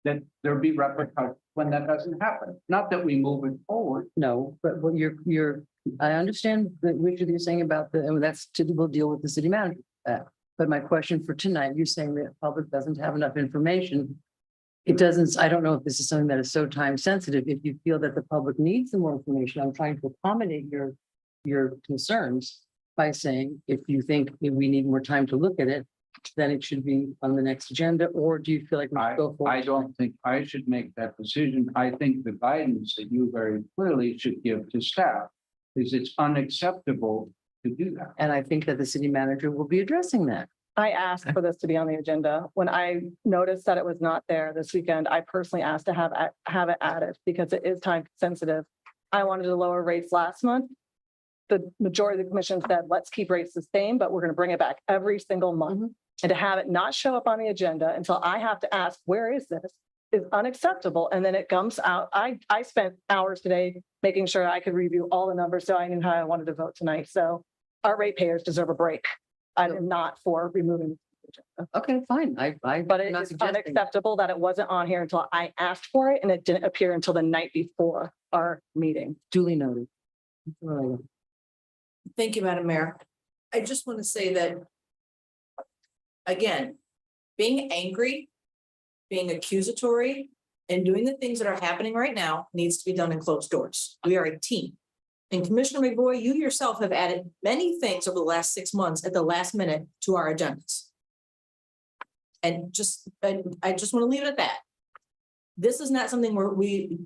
that there be repercussions when that doesn't happen. Not that we move it forward. no, but what I understand that what you're saying about and that's we'll deal with the city manager. But my question for tonight, you're saying that the public doesn't have enough information. It doesn't, I don't know if this is something that is so time sensitive. If you feel that the public needs some more information, I'm trying to accommodate your concerns by saying, if you think we need more time to look at it, then it should be on the next agenda, or do you feel like we should go forward? I don't think I should make that decision. I think the guidance that you very clearly should give to staff is it's unacceptable to do that. And I think that the city manager will be addressing that. I asked for this to be on the agenda. When I noticed that it was not there this weekend, I personally asked to have it added because it is time sensitive. I wanted to lower rates last month. The majority of the commission said, let's keep rates the same, but we're going to bring it back every single month. And to have it not show up on the agenda until I have to ask, where is this, is unacceptable. And then it comes out. I spent hours today making sure I could review all the numbers so I knew how I wanted to vote tonight. So our ratepayers deserve a break. I am not for removing. Okay, fine. But it is unacceptable that it wasn't on here until I asked for it and it didn't appear until the night before our meeting. Duly noted. Thank you, Madam Mayor. I just want to say that, again, being angry, being accusatory, and doing the things that are happening right now needs to be done in closed doors. We are a team. And Commissioner McVoy, you yourself have added many things over the last 6 months at the last minute to our agendas. And I just want to leave it at that. This is not something where we're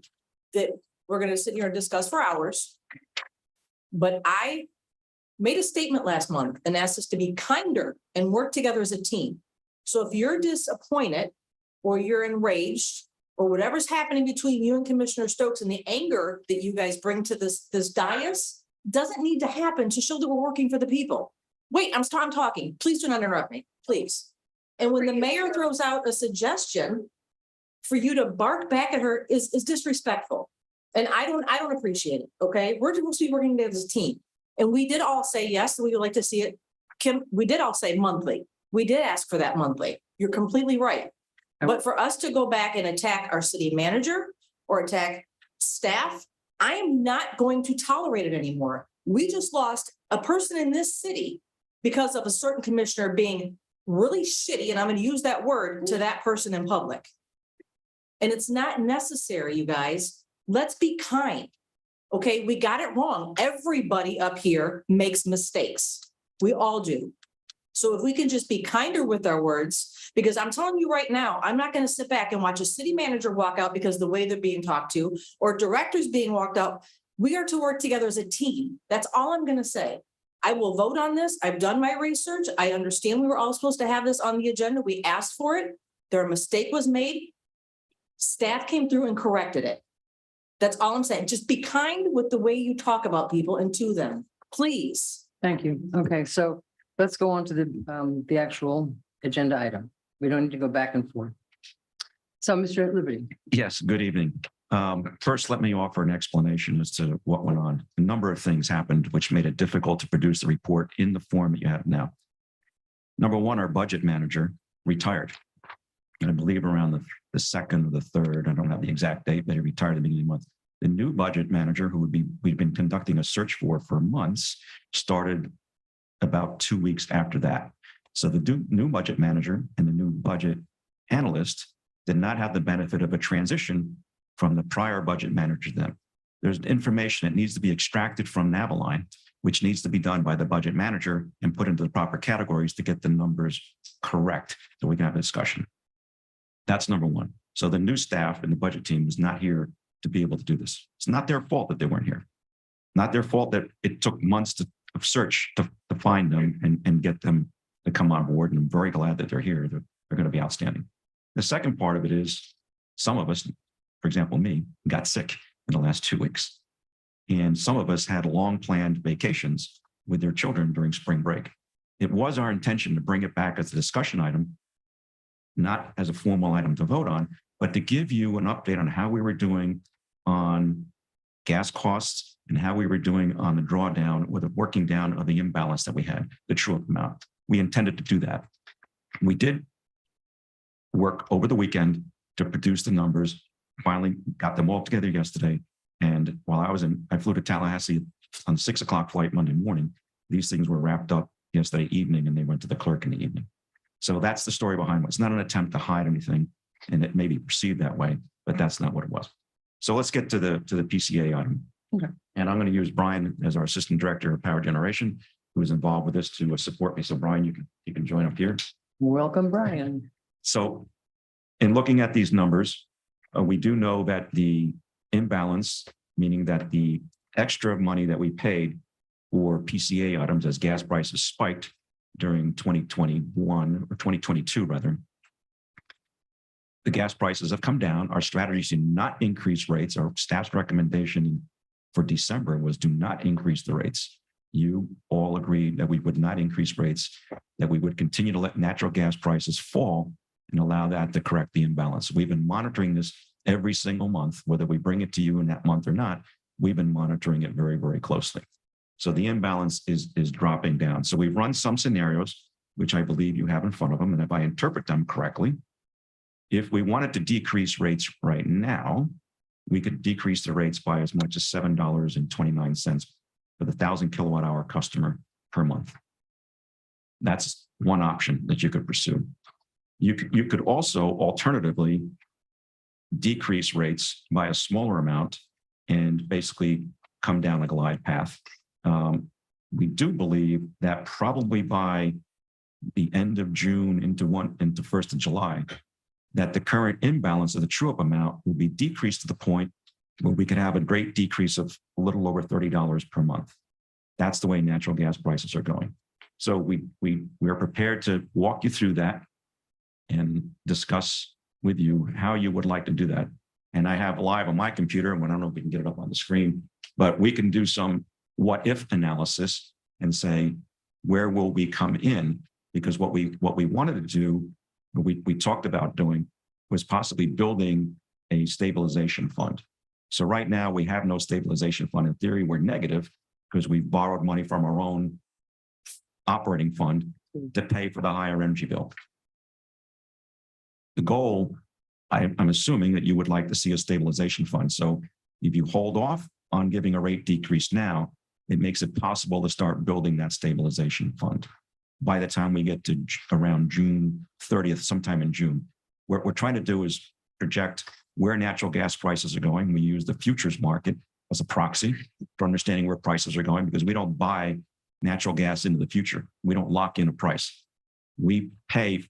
going to sit here and discuss for hours. But I made a statement last month and asked us to be kinder and work together as a team. So if you're disappointed or you're enraged or whatever's happening between you and Commissioner Stokes and the anger that you guys bring to this dais doesn't need to happen to show that we're working for the people. Wait, I'm talking. Please do not interrupt me, please. And when the mayor throws out a suggestion for you to bark back at her is disrespectful. And I don't appreciate it. Okay. We're supposed to be working together as a team. And we did all say, yes, we would like to see it. Kim, we did all say monthly. We did ask for that monthly. You're completely right. But for us to go back and attack our city manager or attack staff, I am not going to tolerate it anymore. We just lost a person in this city because of a certain commissioner being really shitty, and I'm going to use that word, to that person in public. And it's not necessary, you guys. Let's be kind. Okay, we got it wrong. Everybody up here makes mistakes. We all do. So if we can just be kinder with our words, because I'm telling you right now, I'm not going to sit back and watch a city manager walk out because the way they're being talked to, or directors being walked out. We are to work together as a team. That's all I'm going to say. I will vote on this. I've done my research. I understand we were all supposed to have this on the agenda. We asked for it. Their mistake was made. Staff came through and corrected it. That's all I'm saying. Just be kind with the way you talk about people and to them, please. Thank you. Okay, so let's go on to the actual agenda item. We don't need to go back and forth. So, Mr. Liberty. Yes, good evening. First, let me offer an explanation as to what went on. A number of things happened which made it difficult to produce the report in the form that you have now. Number one, our budget manager retired. And I believe around the second or the third, I don't have the exact date, but he retired at the beginning of the month. The new budget manager, who we've been conducting a search for months, started about 2 weeks after that. So the new budget manager and the new budget analyst did not have the benefit of a transition from the prior budget manager to them. There's information that needs to be extracted from Navaline, which needs to be done by the budget manager and put into the proper categories to get the numbers correct so we can have a discussion. That's number one. So the new staff and the budget team is not here to be able to do this. It's not their fault that they weren't here. Not their fault that it took months of search to find them and get them to come on board. And I'm very glad that they're here. They're going to be outstanding. The second part of it is some of us, for example, me, got sick in the last 2 weeks. And some of us had long planned vacations with their children during spring break. It was our intention to bring it back as a discussion item, not as a formal item to vote on, but to give you an update on how we were doing on gas costs and how we were doing on the drawdown with the working down of the imbalance that we had, the true amount. We intended to do that. We did work over the weekend to produce the numbers, finally got them all together yesterday. And while I flew to Tallahassee on 6 o'clock flight Monday morning. These things were wrapped up yesterday evening and they went to the clerk in the evening. So that's the story behind it. It's not an attempt to hide anything, and it may be perceived that way, but that's not what it was. So let's get to the PCA item. Okay. And I'm going to use Brian as our Assistant Director of Power Generation, who is involved with this to support me. So Brian, you can join up here. Welcome, Brian. So in looking at these numbers, we do know that the imbalance, meaning that the extra money that we paid for PCA items as gas prices spiked during 2021 or 2022 rather, the gas prices have come down. Our strategy is to not increase rates. Our staff's recommendation for December was do not increase the rates. You all agreed that we would not increase rates, that we would continue to let natural gas prices fall and allow that to correct the imbalance. We've been monitoring this every single month, whether we bring it to you in that month or not. We've been monitoring it very, very closely. So the imbalance is dropping down. So we've run some scenarios, which I believe you have in front of them. And if I interpret them correctly, if we wanted to decrease rates right now, we could decrease the rates by as much as $7.29 for the 1,000 kilowatt hour customer per month. That's one option that you could pursue. You could also alternatively decrease rates by a smaller amount and basically come down a glide path. We do believe that probably by the end of June into 1st of July, that the current imbalance of the true-up amount will be decreased to the point where we could have a great decrease of a little over $30 per month. That's the way natural gas prices are going. So we are prepared to walk you through that and discuss with you how you would like to do that. And I have live on my computer, and I don't know if we can get it up on the screen, but we can do some what if analysis and say, where will we come in? Because what we wanted to do, we talked about doing, was possibly building a stabilization fund. So right now we have no stabilization fund. In theory, we're negative because we've borrowed money from our own operating fund to pay for the higher energy bill. The goal, I'm assuming that you would like to see a stabilization fund. So if you hold off on giving a rate decrease now, it makes it possible to start building that stabilization fund. By the time we get to around June 30th, sometime in June, what we're trying to do is project where natural gas prices are going. We use the futures market as a proxy for understanding where prices are going because we don't buy natural gas into the future. We don't lock in a price. We pay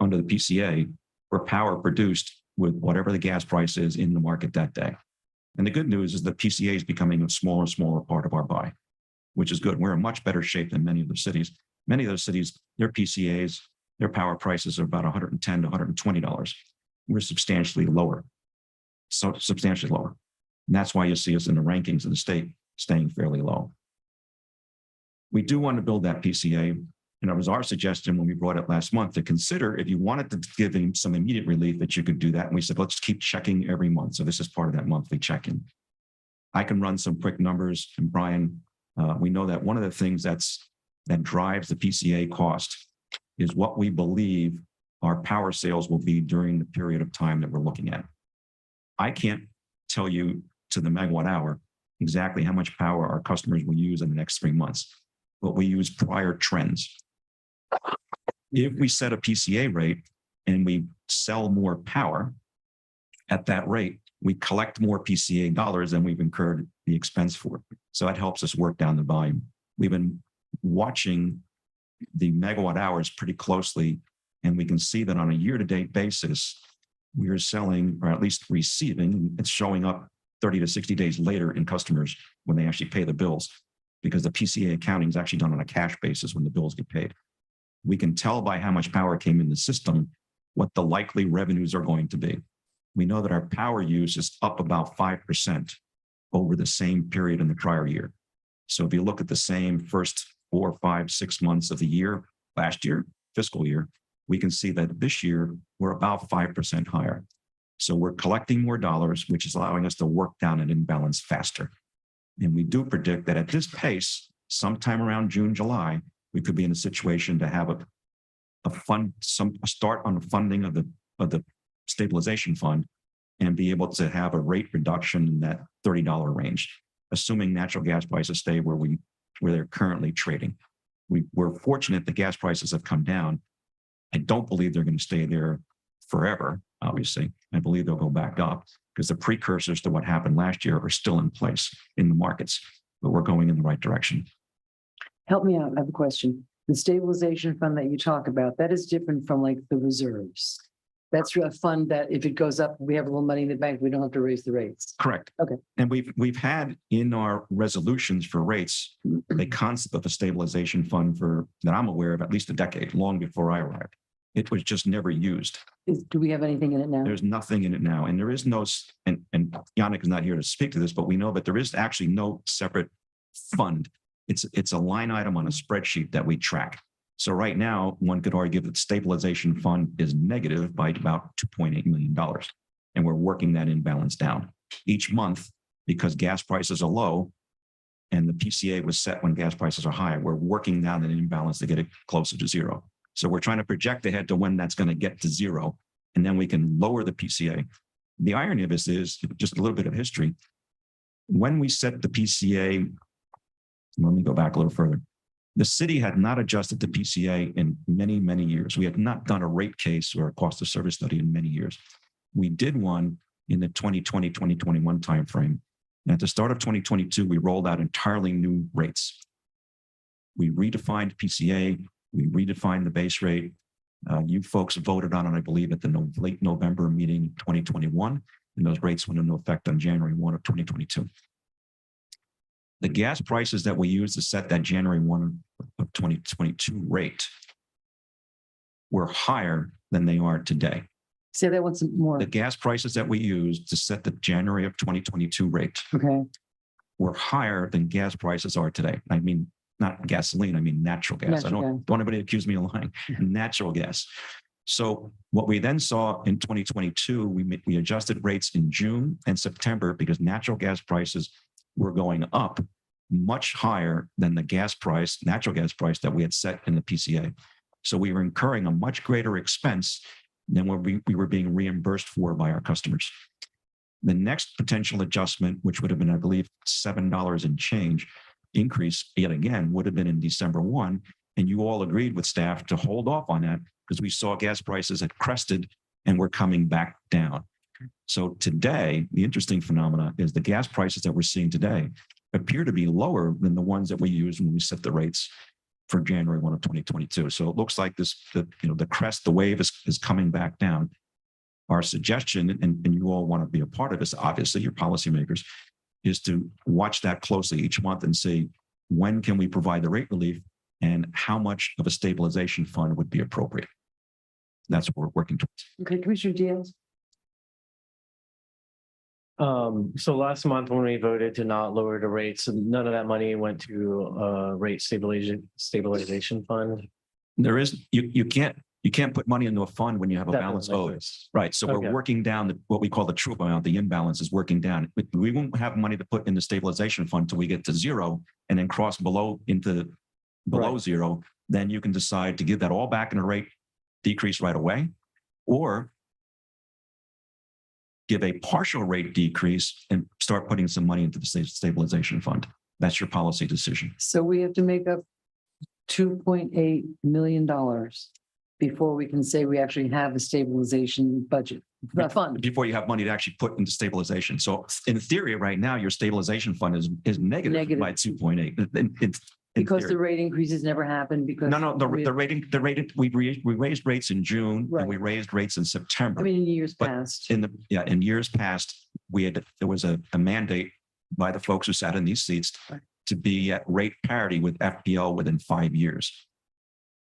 under the PCA for power produced with whatever the gas price is in the market that day. And the good news is the PCA is becoming a smaller and smaller part of our buy, which is good. We're in much better shape than many of the cities. Many of those cities, their PCAs, their power prices are about $110 to $120. We're substantially lower. So substantially lower. And that's why you see us in the rankings of the state staying fairly low. We do want to build that PCA. And it was our suggestion when we brought it last month to consider if you wanted to give him some immediate relief that you could do that. And we said, let's keep checking every month. So this is part of that monthly check-in. I can run some quick numbers. And Brian, we know that one of the things that drives the PCA cost is what we believe our power sales will be during the period of time that we're looking at. I can't tell you to the megawatt hour exactly how much power our customers will use in the next 3 months, but we use prior trends. If we set a PCA rate and we sell more power at that rate, we collect more PCA dollars than we've incurred the expense for. So that helps us work down the volume. We've been watching the megawatt hours pretty closely, and we can see that on a year-to-date basis, we are selling, or at least receiving, it's showing up 30 to 60 days later in customers when they actually pay the bills, because the PCA accounting is actually done on a cash basis when the bills get paid. We can tell by how much power came in the system what the likely revenues are going to be. We know that our power use is up about 5% over the same period in the prior year. So if you look at the same first 4, 5, 6 months of the year, last year, fiscal year, we can see that this year we're about 5% higher. So we're collecting more dollars, which is allowing us to work down an imbalance faster. And we do predict that at this pace, sometime around June, July, we could be in a situation to have a start on the funding of the stabilization fund and be able to have a rate reduction in that $30 range, assuming natural gas prices stay where they're currently trading. We're fortunate the gas prices have come down. I don't believe they're going to stay there forever, obviously. I believe they'll go back up because the precursors to what happened last year are still in place in the markets, but we're going in the right direction. Help me out. I have a question. The stabilization fund that you talk about, that is different from like the reserves. That's a fund that if it goes up, we have a little money in the bank, we don't have to raise the rates. Correct. Okay. And we've had in our resolutions for rates, a concept of a stabilization fund that I'm aware of at least a decade, long before I arrived. It was just never used. Do we have anything in it now? There's nothing in it now. And there is no, and Yannick is not here to speak to this, but we know that there is actually no separate fund. It's a line item on a spreadsheet that we track. So right now, one could argue that the stabilization fund is negative by about $2.8 million. And we're working that imbalance down each month because gas prices are low and the PCA was set when gas prices are high. We're working down an imbalance to get it closer to zero. So we're trying to project ahead to when that's going to get to zero, and then we can lower the PCA. The irony of this is just a little bit of history. When we set the PCA, let me go back a little further. The city had not adjusted the PCA in many, many years. We had not done a rate case or a cost of service study in many years. We did one in the 2020, 2021 timeframe. And at the start of 2022, we rolled out entirely new rates. We redefined PCA. We redefined the base rate. You folks voted on it, I believe, at the late November meeting 2021, and those rates went into effect on January 1 of 2022. The gas prices that we used to set that January 1 of 2022 rate were higher than they are today. Say that once more. The gas prices that we used to set the January of 2022 rate were higher than gas prices are today. I mean, not gasoline, I mean natural gas. I don't want anybody to accuse me of lying. Natural gas. So what we then saw in 2022, we adjusted rates in June and September because natural gas prices were going up much higher than the natural gas price that we had set in the PCA. So we were incurring a much greater expense than what we were being reimbursed for by our customers. The next potential adjustment, which would have been, I believe, $7 and change, increase yet again would have been in December 1. And you all agreed with staff to hold off on that because we saw gas prices had crested and were coming back down. So today, the interesting phenomena is the gas prices that we're seeing today appear to be lower than the ones that we used when we set the rates for January 1 of 2022. So it looks like the crest, the wave is coming back down. Our suggestion, and you all want to be a part of this, obviously, your policymakers, is to watch that closely each month and see when can we provide the rate relief and how much of a stabilization fund would be appropriate. That's what we're working towards. Okay, Commissioner Diaz? So last month when we voted to not lower the rates, none of that money went to rate stabilization fund. There is, you can't put money into a fund when you have a balance owed. Right. So Okay. we're working down what we call the true amount, the imbalance is working down. We won't have money to put in the stabilization fund till we get to zero and then cross below Right. zero. Then you can decide to give that all back in a rate decrease right away, or give a partial rate decrease and start putting some money into the stabilization fund. That's your policy decision. So we have to make up $2.8 million before we can say we actually have a stabilization budget, the fund. Before you have money to actually put into stabilization. So in theory, right now, your stabilization fund is negative by 2.8. Because the rate increases never happened because. No, the rating, we raised rates in June and we raised rates in September. I mean, in years But past. in years past, there was a mandate by the folks who sat in these seats to be at rate parity with FPL within 5 years.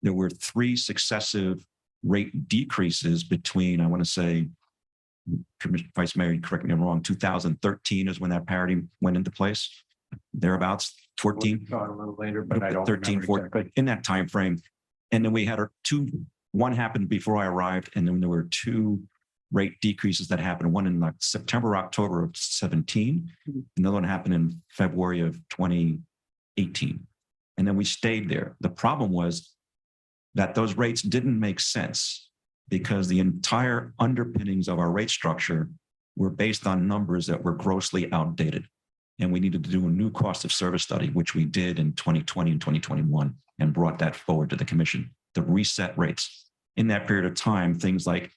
There were 3 successive rate decreases between, I want to say, Vice Mayor, correct me if I'm wrong, 2013 is when that parity went into place. Thereabouts 14, A little later, but I don't 13, remember 14, exactly. in that time frame. And then we had one happened before I arrived, and then there were 2 rate decreases that happened. One in like September, October of 17. Another one happened in February of 2018. And then we stayed there. The problem was that those rates didn't make sense because the entire underpinnings of our rate structure were based on numbers that were grossly outdated. And we needed to do a new cost of service study, which we did in 2020 and 2021, and brought that forward to the commission to reset rates. In that period of time, things like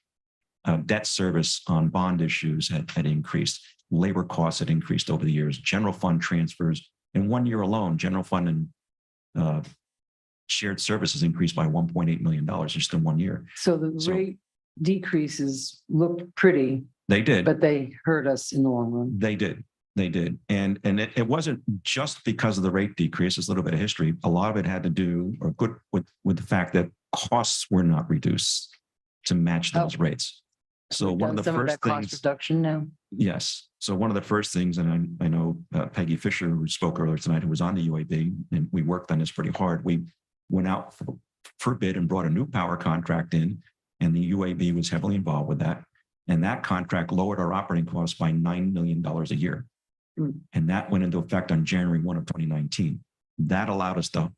debt service on bond issues had increased. Labor costs had increased over the years. General fund transfers in 1 year alone, general fund and shared services increased by $1.8 million just in 1 year. So the rate decreases looked pretty, They did. but they hurt us in the long run. They did. And it wasn't just because of the rate decrease. It's a little bit of history. A lot of it had to do with the fact that costs were not reduced to match those rates. So one of the Some of first that cost things, reduction now. yes. So one of the first things, and I know Peggy Fisher, who spoke earlier tonight, who was on the UAB, and we worked on this pretty hard. We went out for bid and brought a new power contract in, and the UAB was heavily involved with that. And that contract lowered our operating costs by $9 million a year. And that went into effect on January 1 of 2019. That allowed us to,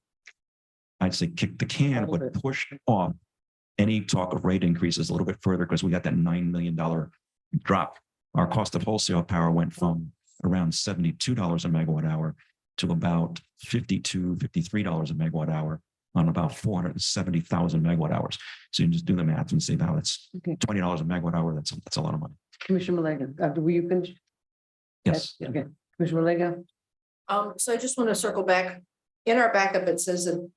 I'd say, kick the can, but push off any talk of rate increases a little bit further because we got that $9 million drop. Our cost of wholesale power went from around $72 a megawatt hour to about $52, $53 a megawatt hour on about 470,000 megawatt hours. So you can just do the math and say, now that's Okay. $20 a megawatt hour. That's a lot of money. Commissioner Malega, will you finish? Yes. Okay, Commissioner Malega? So I just want to circle back. In our backup, it says that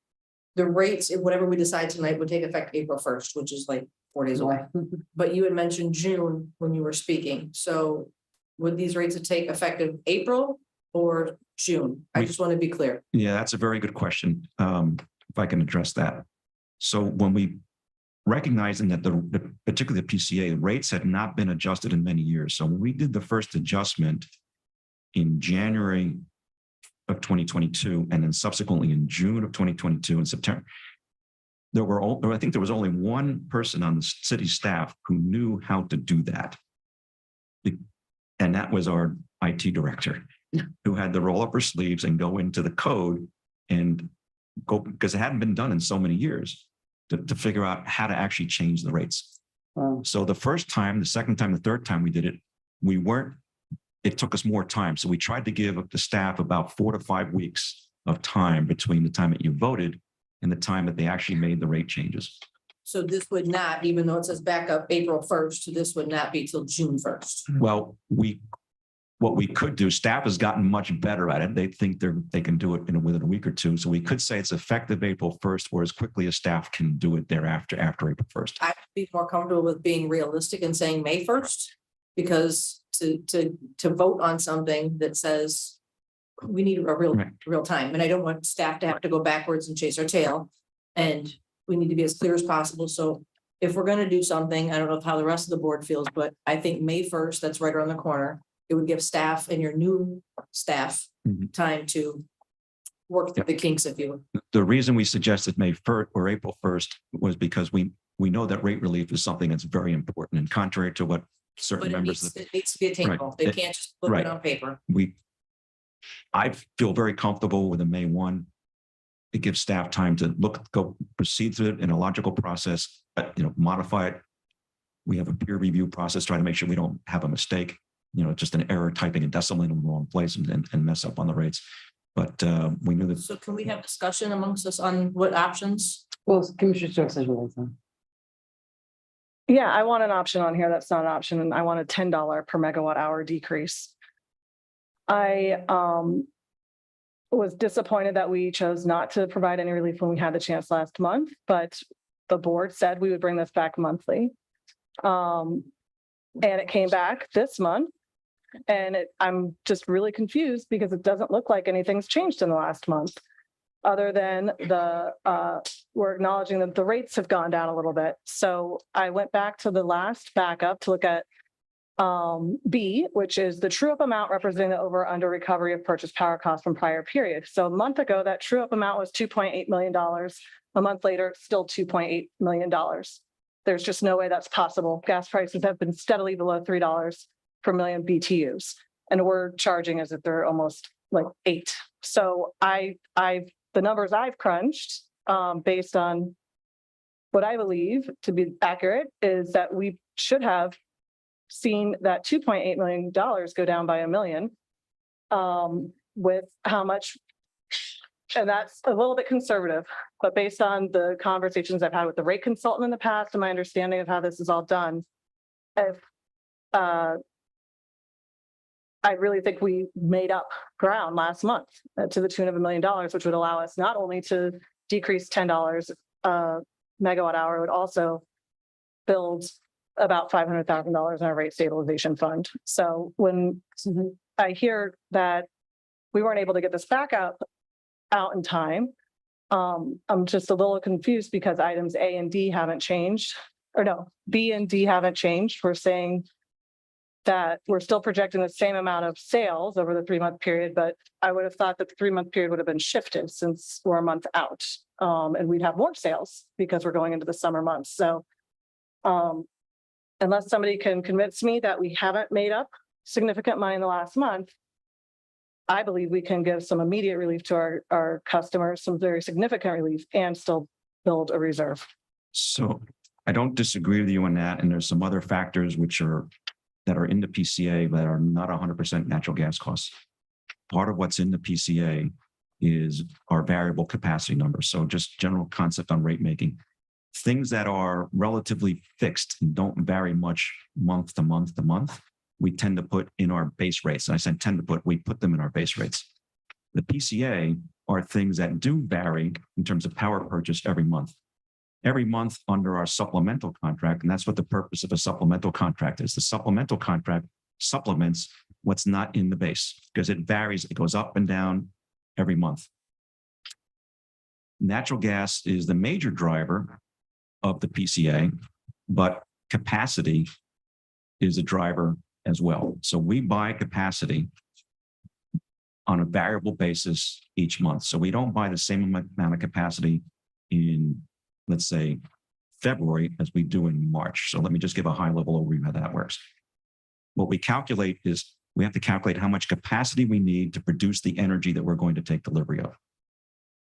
the rates, whatever we decide tonight, would take effect April 1st, which is like 4 days away. But you had mentioned June when you were speaking. So would these rates take effective April or June? I just want to be clear. Yeah, that's a very good question. If I can address that. So when we recognizing that particularly the PCA rates had not been adjusted in many years. So when we did the first adjustment in January of 2022, and then subsequently in June of 2022 and September, I think there was only one person on the city staff who knew how to do that. And that was our IT director, who had to roll up her sleeves and go into the code and go, because it hadn't been done in so many years, to figure out how to actually change the rates. Wow. So the first time, the second time, the third time we did it, it took us more time. So we tried to give the staff about 4 to 5 weeks of time between the time that you voted and the time that they actually made the rate changes. So this would not, even though it says backup April 1st, this would not be till June 1st. Well, what we could do, staff has gotten much better at it. They think they can do it within a week or two. So we could say it's effective April 1st, or as quickly as staff can do it thereafter, after April 1st. I'd be more comfortable with being realistic and saying May 1st, because to vote on something that says we need a Right. real time, and I don't want staff to have to go backwards and chase our tail. And we need to be as clear as possible. So if we're gonna do something, I don't know how the rest of the board feels, but I think May 1st, that's right around the corner. It would give staff and your new staff Mhm. time to work through the kinks, if you will. The reason we suggested May 1st or April 1st was because we know that rate relief is something that's very important, and contrary to what certain But members of it needs to be attainable. They It- can't just put right. it on paper. I feel very comfortable with the May 1. It gives staff time to proceed through it in a logical process, modify it. We have a peer review process, trying to make sure we don't have a mistake, just an error typing a decimal in the wrong place and mess up on the rates. But we knew that. So can we have discussion amongst us on what options? Well, Commissioner Stokes has one thing. Yeah, I want an option on here that's not an option, and I want a $10 per megawatt hour decrease. I was disappointed that we chose not to provide any relief when we had the chance last month, but the board said we would bring this back monthly. And it came back this month. And I'm just really confused because it doesn't look like anything's changed in the last month. Other than we're acknowledging that the rates have gone down a little bit. So I went back to the last backup to look at B, which is the true up amount representing the over or under recovery of purchase power costs from prior period. So a month ago, that true up amount was $2.8 million. A month later, it's still $2.8 million. There's just no way that's possible. Gas prices have been steadily below $3 per million BTUs. And we're charging as if they're almost like 8. So the numbers I've crunched, based on what I believe to be accurate, is that we should have seen that $2.8 million go down by $1 million, with how much, and that's a little bit conservative, but based on the conversations I've had with the rate consultant in the past and my understanding of how this is all done, if I really think we made up ground last month to the tune of $1 million, which would allow us not only to decrease $10 megawatt hour, it would also build about $500,000 in our rate stabilization fund. So when I hear that we weren't able to get this back up out in time, I'm just a little confused because items A and D haven't changed, or no, B and D haven't changed. We're saying that we're still projecting the same amount of sales over the 3-month period, but I would have thought that the 3-month period would have been shifted since we're a month out, and we'd have more sales because we're going into the summer months. So unless somebody can convince me that we haven't made up significant money in the last month, I believe we can give some immediate relief to our customers, some very significant relief, and still build a reserve. So I don't disagree with you on that. And there's some other factors that are in the PCA that are not 100% natural gas costs. Part of what's in the PCA is our variable capacity numbers. So just general concept on rate making. Things that are relatively fixed and don't vary much month to month to month, we tend to put in our base rates. And I said tend to put, we put them in our base rates. The PCA are things that do vary in terms of power purchase every month. Every month under our supplemental contract, and that's what the purpose of a supplemental contract is. The supplemental contract supplements what's not in the base because it varies, it goes up and down every month. Natural gas is the major driver of the PCA, but capacity is a driver as well. So we buy capacity on a variable basis each month. So we don't buy the same amount of capacity in, let's say, February as we do in March. So let me just give a high level overview of how that works. What we calculate is we have to calculate how much capacity we need to produce the energy that we're going to take delivery of.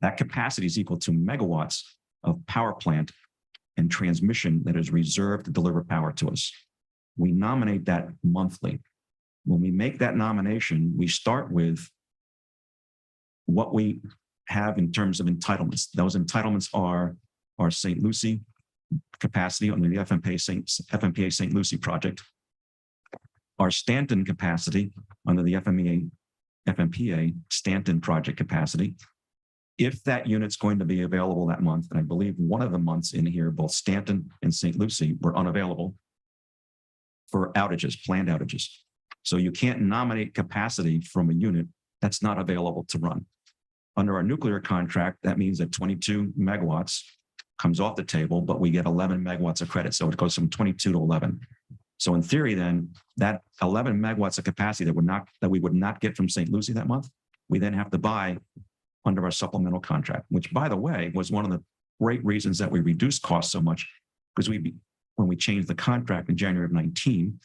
That capacity is equal to megawatts of power plant and transmission that is reserved to deliver power to us. We nominate that monthly. When we make that nomination, we start with what we have in terms of entitlements. Those entitlements are our St. Lucie capacity under the FMPA St. Lucie project. Our Stanton capacity under the FMPA Stanton project capacity. If that unit's going to be available that month, and I believe one of the months in here, both Stanton and St. Lucie were unavailable for outages, planned outages. So you can't nominate capacity from a unit that's not available to run. Under our nuclear contract, that means that 22 megawatts comes off the table, but we get 11 megawatts of credit. So it goes from 22 to 11. So in theory, then that 11 megawatts of capacity that we would not get from St. Lucie that month, we then have to buy under our supplemental contract, which, by the way, was one of the great reasons that we reduced costs so much, because when we changed the contract in January of 19,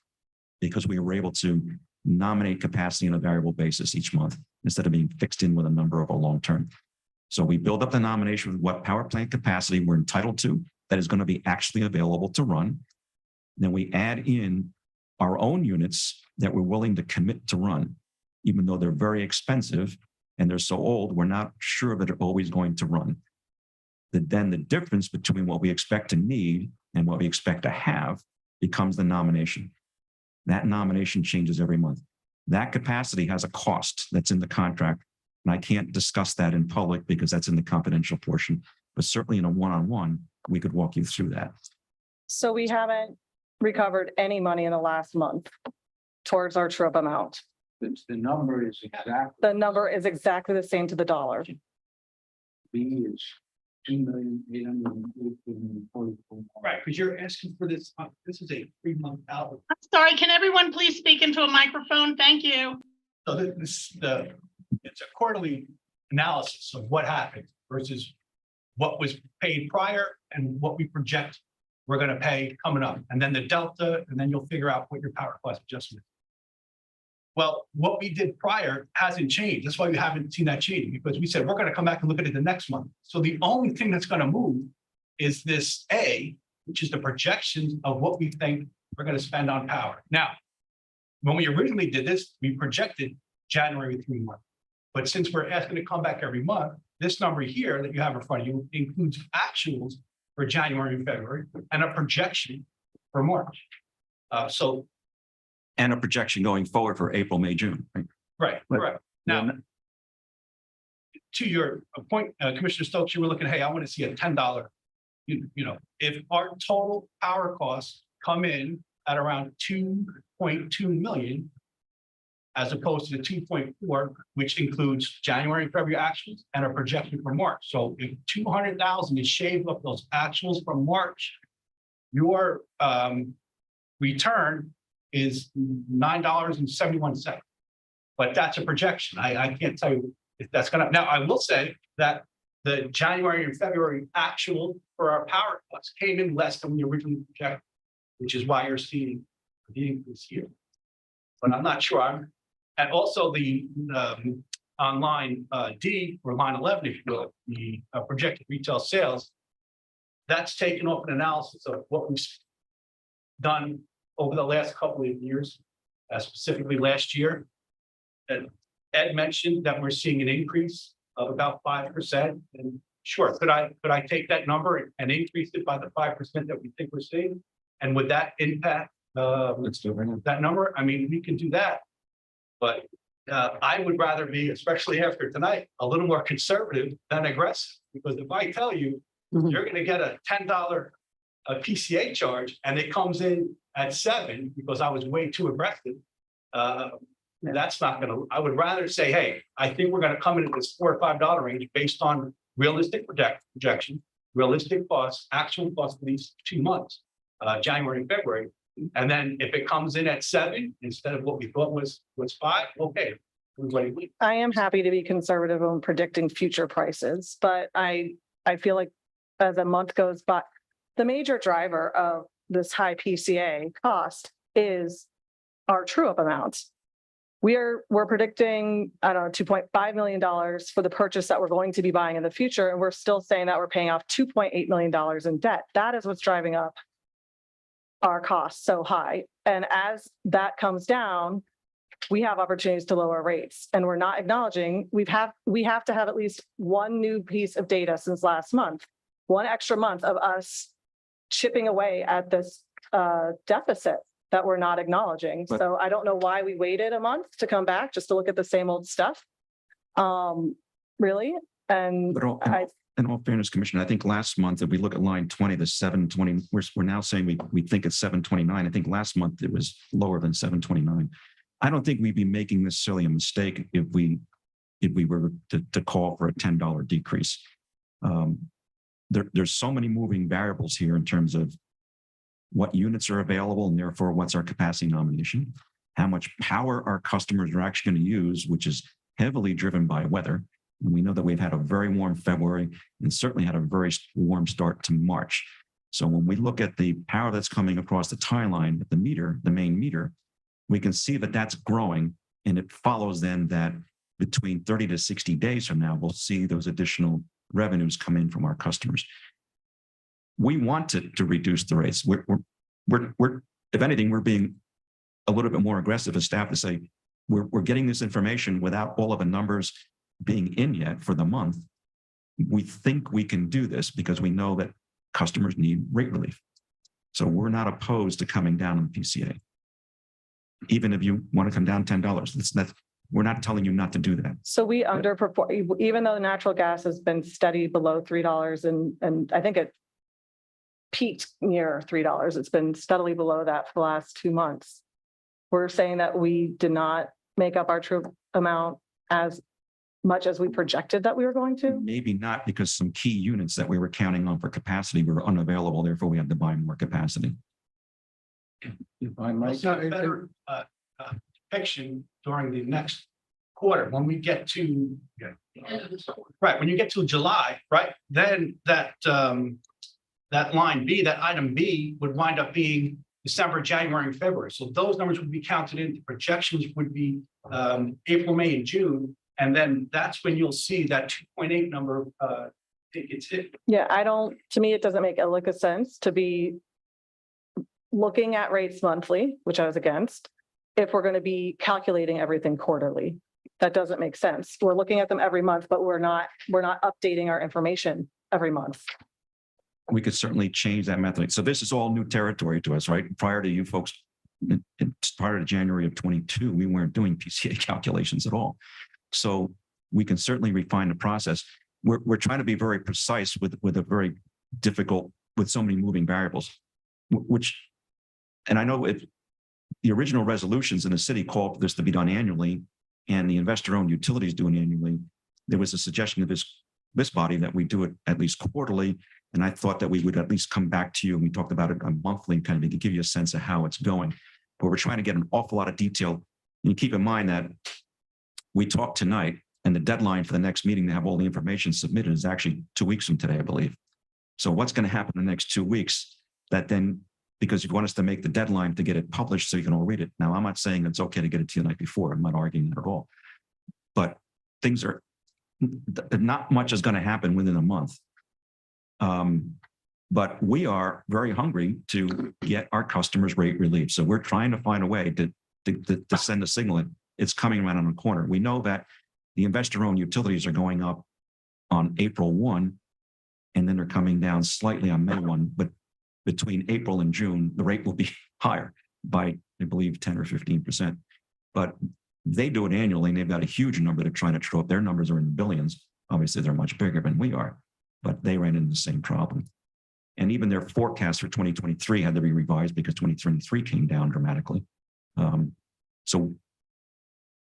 because we were able to nominate capacity on a variable basis each month instead of being fixed in with a number over long term. So we build up the nomination with what power plant capacity we're entitled to that is going to be actually available to run. Then we add in our own units that we're willing to commit to run, even though they're very expensive and they're so old, we're not sure that they're always going to run. Then the difference between what we expect to need and what we expect to have becomes the nomination. That nomination changes every month. That capacity has a cost that's in the contract. And I can't discuss that in public because that's in the confidential portion, but certainly in a one-on-one, we could walk you through that. So we haven't recovered any money in the last month towards our true-up amount. The number is exactly. The number is exactly the same to the dollar. B is 2,844,000. Right, because you're asking for this, this is a 3-month out. I'm sorry, can everyone please speak into a microphone? Thank you. So it's a quarterly analysis of what happened versus what was paid prior and what we project we're going to pay coming up. And then the delta, and then you'll figure out what your power cost adjustment is. Well, what we did prior hasn't changed. That's why we haven't seen that change, because we said we're going to come back and look at it the next month. So the only thing that's going to move is this A, which is the projections of what we think we're going to spend on power. Now, when we originally did this, we projected January 3 months. But since we're asking to come back every month, this number here that you have in front of you includes actuals for January and February and a projection for March. And a projection going forward for April, May, June, right? Right, correct. Now, to your point, Commissioner Stokes, you were looking, hey, I want to see a $10. You know, if our total power costs come in at around 2.2 million, as opposed to the 2.4, which includes January and February actuals and a projection for March. So if 200,000 is shaved up those actuals from March, your return is $9.71. But that's a projection. I can't tell you if that's gonna. Now, I will say that the January and February actual for our power costs came in less than we originally projected, which is why you're seeing the increase here. But I'm not sure. And also the on line D, or line 11, if you will, the projected retail sales, that's taken off an analysis of what we've done over the last couple of years, specifically last year. And Ed mentioned that we're seeing an increase of about 5%. And sure, could I take that number and increase it by the 5% that we think we're seeing? And would that impact that number? I mean, we can do that. But I would rather be, especially after tonight, a little more conservative than aggressive. Because if I tell you, you're going to get a $10 PCA charge and it comes in at $7 because I was way too aggressive, that's not going to, I would rather say, hey, I think we're going to come into this $4 or $5 range based on realistic projection, realistic costs, actual costs for these 2 months, January and February. And then if it comes in at 7 instead of what we thought was 5, okay. I am happy to be conservative on predicting future prices, but I feel like as a month goes by, the major driver of this high PCA cost is our true-up amounts. We're predicting, I don't know, $2.5 million for the purchase that we're going to be buying in the future, and we're still saying that we're paying off $2.8 million in debt. That is what's driving up our costs so high. And as that comes down, we have opportunities to lower rates, and we're not acknowledging we have to have at least one new piece of data since last month, one extra month of us chipping away at this deficit that we're not acknowledging. But- So I don't know why we waited a month to come back just to look at the same old stuff. Really? And But I, in all fairness, Commissioner, I think last month, if we look at line 20, the 720, we're now saying we think it's 729. I think last month it was lower than 729. I don't think we'd be making necessarily a mistake if we were to call for a $10 decrease. There's so many moving variables here in terms of what units are available and therefore what's our capacity nomination, how much power our customers are actually going to use, which is heavily driven by weather. And we know that we've had a very warm February and certainly had a very warm start to March. So when we look at the power that's coming across the tie line at the meter, the main meter, we can see that that's growing, and it follows then that between 30 to 60 days from now, we'll see those additional revenues come in from our customers. We want to reduce the rates. We're if anything, we're being a little bit more aggressive as staff to say, we're getting this information without all of the numbers being in yet for the month. We think we can do this because we know that customers need rate relief. So we're not opposed to coming down on PCA. Even if you want to come down $10, we're not telling you not to do that. so we underperform, even though natural gas has been steady below $3 and I think it peaked near $3. It's been steadily below that for the last 2 months. We're saying that we did not make up our true amount as much as we projected that we were going to. Maybe not, because some key units that we were counting on for capacity were unavailable. Therefore, we had to buy more capacity. If I might. It's not a better depiction during the next quarter, when we get to. Right, when you get to July, right, then that line B, that item B would wind up being December, January, and February. So those numbers would be counted in. The projections would be April, May, and June. And then that's when you'll see that 2.8 number. It's hit. Yeah, to me, it doesn't make a lick of sense to be looking at rates monthly, which I was against, if we're going to be calculating everything quarterly. That doesn't make sense. We're looking at them every month, but we're not updating our information every month. We could certainly change that method. So this is all new territory to us, right? Prior to you folks, prior to January of 22, we weren't doing PCA calculations at all. So we can certainly refine the process. We're trying to be very precise with a very difficult, with so many moving variables, which, and I know the original resolutions in the city called for this to be done annually, and the investor-owned utilities do it annually. There was a suggestion of this body that we do it at least quarterly. And I thought that we would at least come back to you, and we talked about it on monthly, kind of to give you a sense of how it's going. But we're trying to get an awful lot of detail. And keep in mind that we talked tonight, and the deadline for the next meeting to have all the information submitted is actually 2 weeks from today, I believe. So what's going to happen in the next 2 weeks that then, because you want us to make the deadline to get it published so you can all read it. Now, I'm not saying it's okay to get it to you the night before. I'm not arguing that at all. But things are, not much is going to happen within a month. But we are very hungry to get our customers rate relief. So we're trying to find a way to send a signal. It's coming right on the corner. We know that the investor-owned utilities are going up on April 1, and then they're coming down slightly on May 1. But between April and June, the rate will be higher by, I believe, 10 or 15%. But they do it annually, and they've got a huge number they're trying to throw up. Their numbers are in the billions. Obviously, they're much bigger than we are, but they ran into the same problem. And even their forecast for 2023 had to be revised because 2023 came down dramatically. So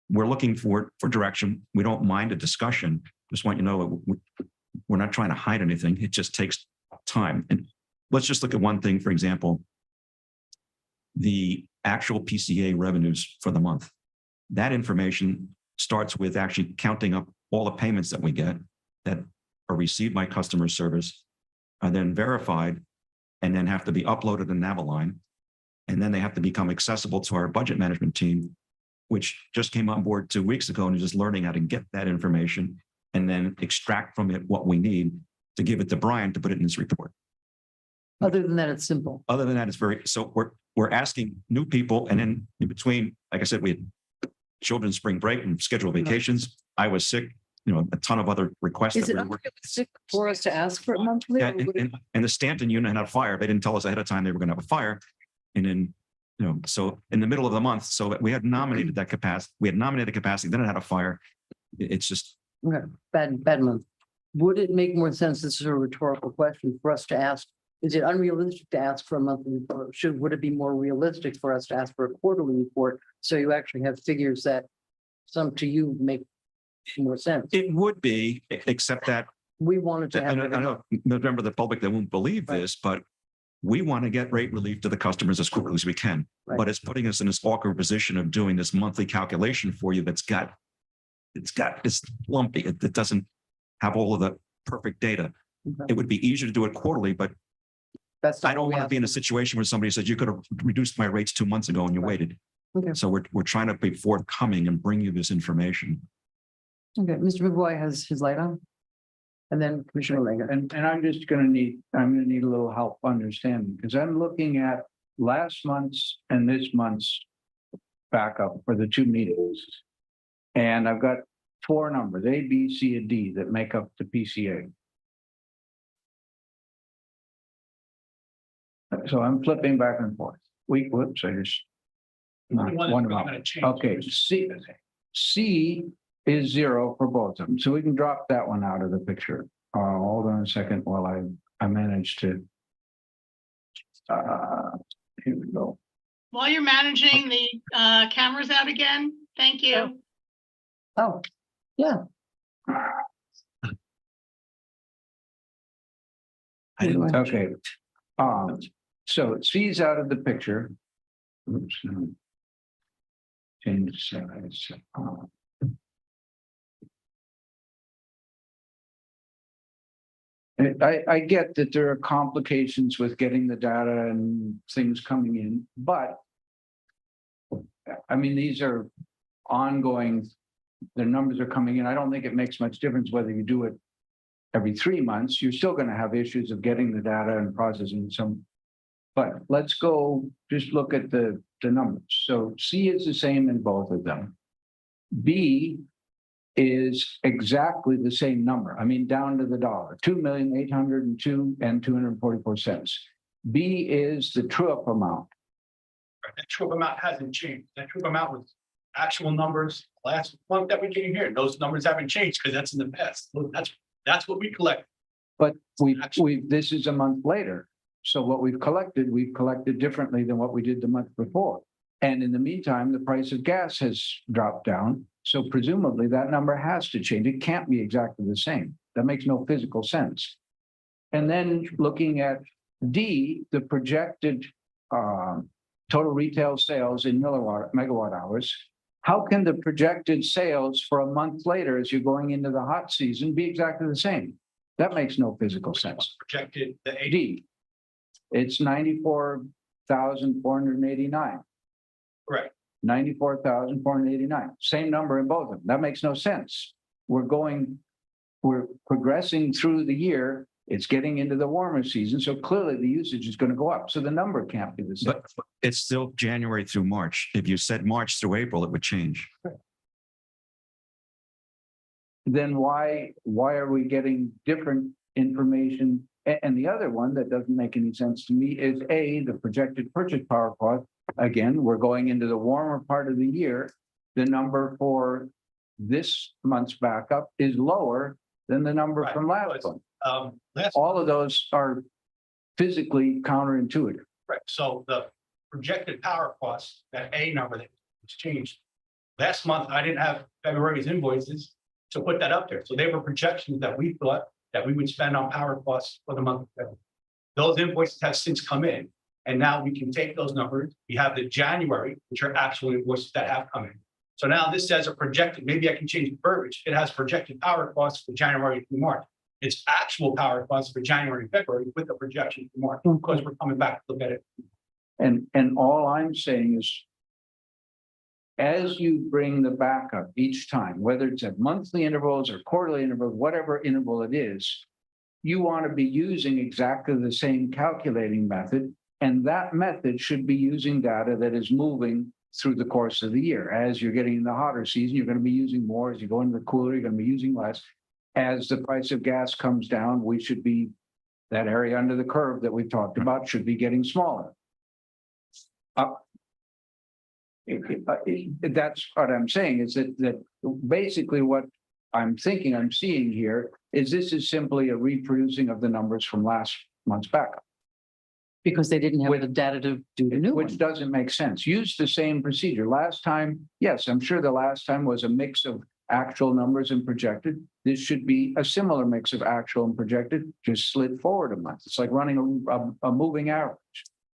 we're looking for direction. We don't mind a discussion. Just want you to know we're not trying to hide anything. It just takes time. And let's just look at one thing, for example, the actual PCA revenues for the month. That information starts with actually counting up all the payments that we get that are received by customer service, are then verified, and then have to be uploaded in Naviline. And then they have to become accessible to our budget management team, which just came on board 2 weeks ago and is just learning how to get that information and then extract from it what we need to give it to Brian to put it in his report. Other than that, it's simple. Other than that, it's very, so we're asking new people, and then in between, like I said, we had children's spring break and scheduled vacations. I was sick. a ton of other requests. Is that it we're working- unrealistic for us to ask for it monthly? Yeah, or would it- and the Stanton unit had a fire. They didn't tell us ahead of time they were going to have a fire. And then, so in the middle of the month, so we had nominated that capacity, then it had a fire. It's just, Okay, bad month. Would it make more sense, this is a rhetorical question, for us to ask, is it unrealistic to ask for a monthly report? Would it be more realistic for us to ask for a quarterly report? So you actually have figures that some to you make more sense. it would be, except that We wanted to I have. know, I know, member of the public that won't believe Right. this, but we want to get rate relief to the customers as quickly as we can. Right. But it's putting us in this awkward position of doing this monthly calculation for you it's lumpy. It doesn't have all of the perfect data. Okay. It would be easier to do it quarterly, but That's not I don't what we want to asked be in a for. situation where somebody says you could have reduced my rates 2 months ago and you waited. Okay. So we're trying to be forthcoming and bring you this information. Okay, Mr. McVoy has his light on. And then Commissioner Rager. And I'm gonna need a little help understanding, because I'm looking at last month's and this month's backup for the two meetings. And I've got 4 numbers, A, B, C, and D, that make up the PCA. So I'm flipping back and forth. Whoops, I just. One One is of gonna them. change. Okay, C is 0 for both of them, so we can drop that one out of the picture. Hold on a second while I manage to. Here we go. While you're managing the cameras out again, thank you. Oh, yeah. I didn't touch Okay. So C's out of the picture. Oops. No. Change size. I get that there are complications with getting the data and things coming in, but I mean, these are ongoing, the numbers are coming in. I don't think it makes much difference whether you do it every 3 months. You're still going to have issues of getting the data and processing some. But let's go, just look at the numbers. So C is the same in both of them. B is exactly the same number. I mean, down to the dollar, 2,802,244 cents. B is the true-up amount. That true amount hasn't changed. That true amount was actual numbers last month that we came here. Those numbers haven't changed because that's in the past. That's what we collect. But this is a month later. So what we've collected differently than what we did the month before. And in the meantime, the price of gas has dropped down. So presumably that number has to change. It can't be exactly the same. That makes no physical sense. And then looking at D, the projected total retail sales in megawatt hours. How can the projected sales for a month later, as you're going into the hot season, be exactly the same? That makes no physical sense. Projected the AD. D, it's 94,489. Correct. 94,489, same number in both of them. That makes no sense. We're progressing through the year. It's getting into the warmer season. So clearly the usage is going to go up. So the number can't be the same. But it's still January through March. If you said March through April, it would change. Then why are we getting different information? And the other one that doesn't make any sense to me is A, the projected purchase power cost. Again, we're going into the warmer part of the year. The number for this month's backup is lower than the number Right. from last one. Last All of those are physically counterintuitive. Right, so the projected power costs, that A number that was changed. Last month, I didn't have February's invoices to put that up there, so they were projections that we thought that we would spend on power costs for the month of February. Those invoices have since come in, and now we can take those numbers. We have the January, which are actual invoices that have come in. So now this says a projected, maybe I can change the verbiage. It has projected power costs for January through March. It's actual power costs for January and February with the projection for March, because we're coming back to look at it. And all I'm saying is, as you bring the backup each time, whether it's at monthly intervals or quarterly intervals, whatever interval it is, you want to be using exactly the same calculating method. And that method should be using data that is moving through the course of the year. As you're getting in the hotter season, you're going to be using more. As you go into the cooler, you're going to be using less. As the price of gas comes down, we should be, that area under the curve that we've talked about should be getting smaller. That's what I'm saying is that basically what I'm thinking I'm seeing here is this is simply a reproducing of the numbers from last month's backup. Because they didn't have the data to do the new one. Which doesn't make sense. Use the same procedure. Last time, yes, I'm sure the last time was a mix of actual numbers and projected. This should be a similar mix of actual and projected, just slid forward a month. It's like running a moving average.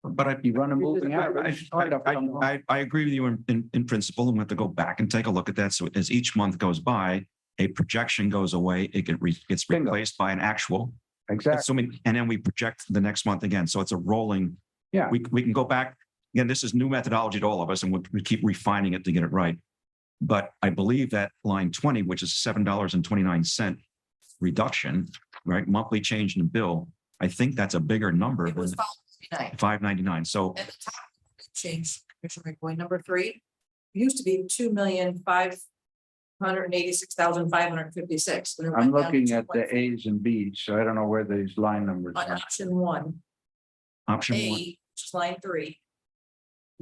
But You run a moving average. I agree with you in principle, and we have to go back and take a look at that. So as each month goes by, a projection goes away, gets Bingo. replaced by an actual. Exactly. And then we project the next month again. So it's a rolling. Yeah. We can go back. Again, this is new methodology to all of us, and we keep refining it to get it right. But I believe that line 20, which is $7.29 reduction, right? Monthly change in the bill. I think that's a bigger number It was than $5.99. So At the top, change, Commissioner McBoy, number 3, used to be 2,586,556. I'm looking at the A's and B's, so I don't know where these line numbers On are. option 1, option A, one, which is line 3.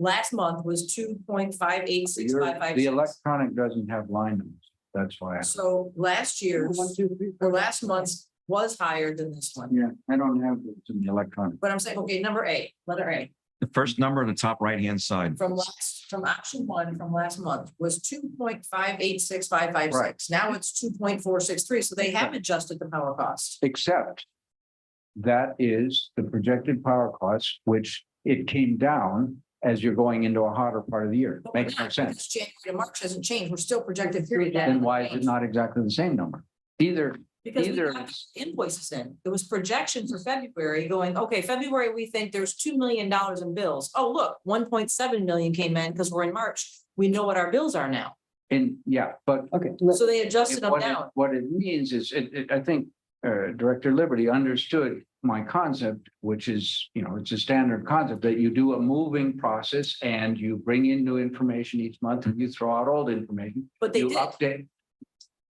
Last month was The 2.586,556. electronic doesn't have line numbers. That's why. So last year's, or last month's was higher than this one. Yeah, I don't have it in the electronic. But I'm saying, okay, number A, letter A, the first number on the top right-hand side. from option 1 from last month was 2.586556. Now it's 2.463. So they have adjusted the power cost. Except that is the projected power costs, which it came down as you're going into a hotter part of the year. But we're Makes no not, sense. because January to March hasn't changed. We're still projected period. Then why is it not exactly the same number? Either Because we either got invoices in. It was projection for February going, okay, February, we think there's $2 million in bills. Oh, look, 1.7 million came in because we're in March. We know what our bills are now. yeah, but Okay. So they adjusted them down. what it means is, I think Director Liberty understood my concept, which is, it's a standard concept that you do a moving process and you bring in new information each month and you throw out old information. But they You did.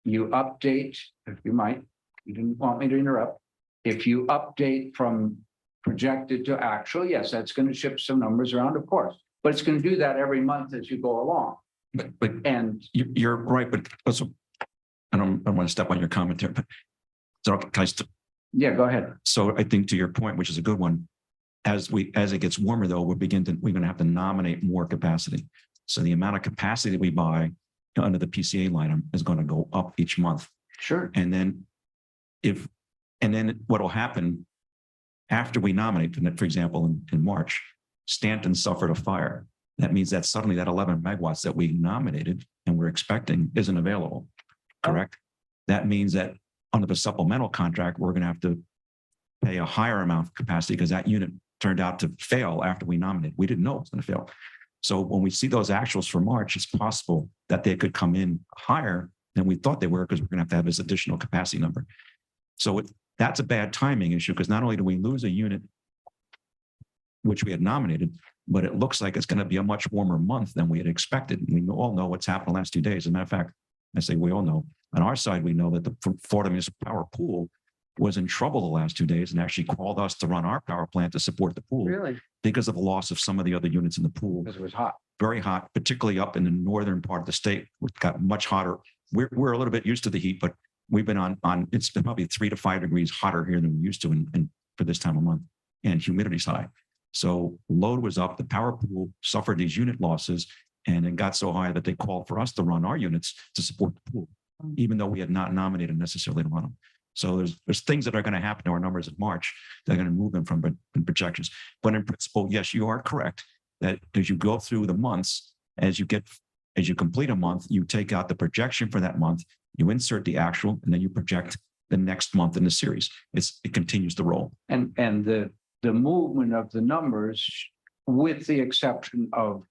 You update, if you might, you didn't want me to interrupt. If you update from projected to actual, yes, that's going to shift some numbers around, of course. But it's going to do that every month as you go along. But And you're right, but also, I don't want to step on your comment there, but so can I yeah, go ahead. So I think to your point, which is a good one, as it gets warmer though, we're going to have to nominate more capacity. So the amount of capacity that we buy under the PCA line item is going to go up each month. Sure. And then what will happen after we nominate, for example, in March, Stanton suffered a fire. That means that suddenly that 11 megawatts that we nominated and we're expecting isn't available, correct? That means that under the supplemental contract, we're going to have to pay a higher amount of capacity because that unit turned out to fail after we nominated. We didn't know it was going to fail. So when we see those actuals for March, it's possible that they could come in higher than we thought they were because we're going to have this additional capacity number. So that's a bad timing issue because not only do we lose a unit, which we had nominated, but it looks like it's going to be a much warmer month than we had expected. We all know what's happened the last 2 days. As a matter of fact, I say we all know. On our side, we know that the Florida Municipal Power Pool was in trouble the last 2 days and actually called us to run our power plant to support the pool Really? because of the loss of some of the other units in the pool. Because it was hot. Very hot, particularly up in the northern part of the state. It got much hotter. We're a little bit used to the heat, but we've been on it's been probably 3 to 5 degrees hotter here than we used to in for this time of month, and humidity's high. So load was up, the power pool suffered these unit losses, and it got so high that they called for us to run our units to support the pool, even though we had not nominated necessarily to run them. So there's things that are going to happen to our numbers in March that are going to move them from projections. But in principle, yes, you are correct that as you go through the months, as you complete a month, you take out the projection for that month, you insert the actual, and then you project the next month in the series. It continues to roll. And the movement of the numbers, with the exception of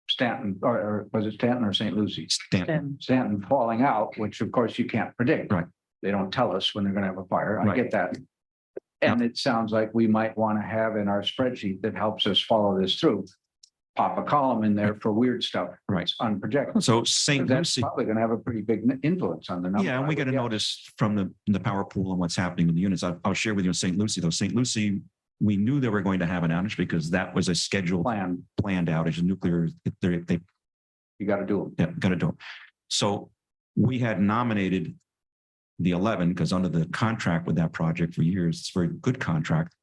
Stanton, or was it Stanton or St. Lucie? Stanton falling out, which of course you can't predict. Right. They don't tell us when they're going to have a fire. I Right. get that. And it sounds like we might want to have in our spreadsheet that helps us follow this through pop a column in there for weird stuff. Right. It's unprojected. So St. That's Lucie. probably gonna have a pretty big influence on the number. Yeah, and I we would get a guess. notice from the power pool and what's happening with the units. I'll share with you in St. Lucie, though. St. Lucie, we knew they were going to have an outage because that was a scheduled, Plan, planned outage. Nuclear, they you gotta do them. yeah, got to do it. So we had nominated the 11 because under the contract with that project for years, it's a very good contract.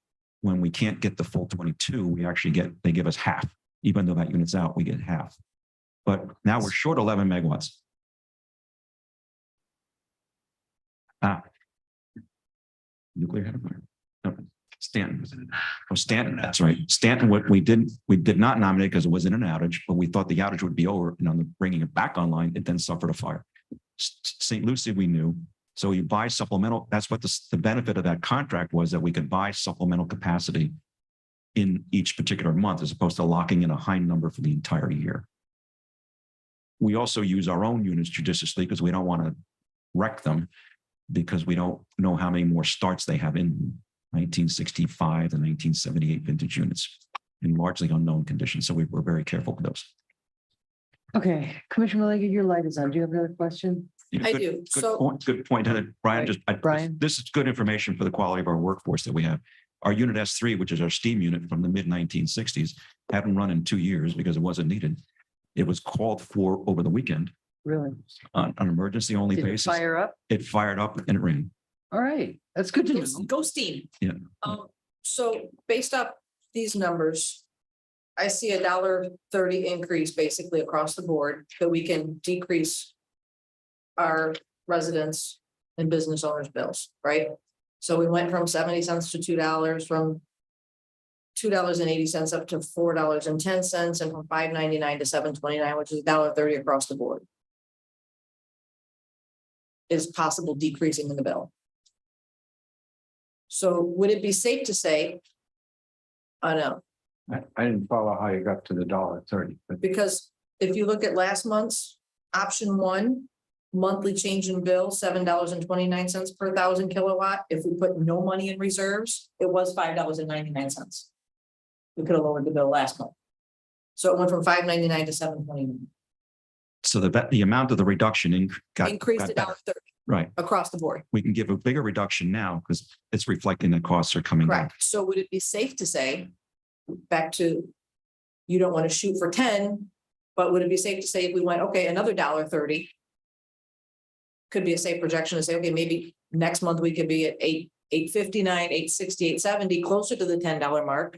When we can't get the full 22, we actually they give us half. Even though that unit's out, we get half. But now we're short 11 megawatts. Nuclear had a fire. No, Stanton was in it. Oh, Stanton, that's right. Stanton, what we did not nominate because it was in an outage, but we thought the outage would be over, and on the bringing it back online, it then suffered a fire. St. Lucie, we knew. So you buy supplemental, that's what the benefit of that contract was, that we could buy supplemental capacity in each particular month, as opposed to locking in a high number for the entire year. We also use our own units judiciously because we don't want to wreck them, because we don't know how many more starts they have in 1965 and 1978 vintage units in largely unknown conditions. So we're very careful with those. Okay, Commissioner Malega, your light is on. Do you have another question? Yeah, I good- do. Good So point, good point. Brian, Brian? this is good information for the quality of our workforce that we have. Our unit S3, which is our steam unit from the mid 1960s, hadn't run in 2 years because it wasn't needed. It was called for over the weekend Really? on an emergency only Did it basis. fire up? It fired up and it ran. All right, that's good to know. go steam. Yeah. So based off these numbers, I see $1.30 increase basically across the board that we can decrease our residents and business owners' bills, right? So we went from 70 cents to $2, from $2.80 up to $4.10, and from $5.99 to $7.29, which is $1.30 across the board. Is possible decreasing in the bill. So would it be safe to say? I know, I didn't follow how you got to the $1.30, but because if you look at last month's option one, monthly change in bill, $7.29 per 1,000 kilowatt. If we put no money in reserves, it was $5.99. We could have lowered the bill last month. So it went from $5.99 to $7.29, So the amount of the reduction increased got to better. $1.30 Right. across the board. We can give a bigger reduction now because it's reflecting that costs are coming down. Correct. So would it be safe to say, back to, you don't want to shoot for 10, but would it be safe to say if we went, okay, another $1.30? Could be a safe projection to say, okay, maybe next month we could be at $8.59, $8.60, $8.70, closer to the $10 mark.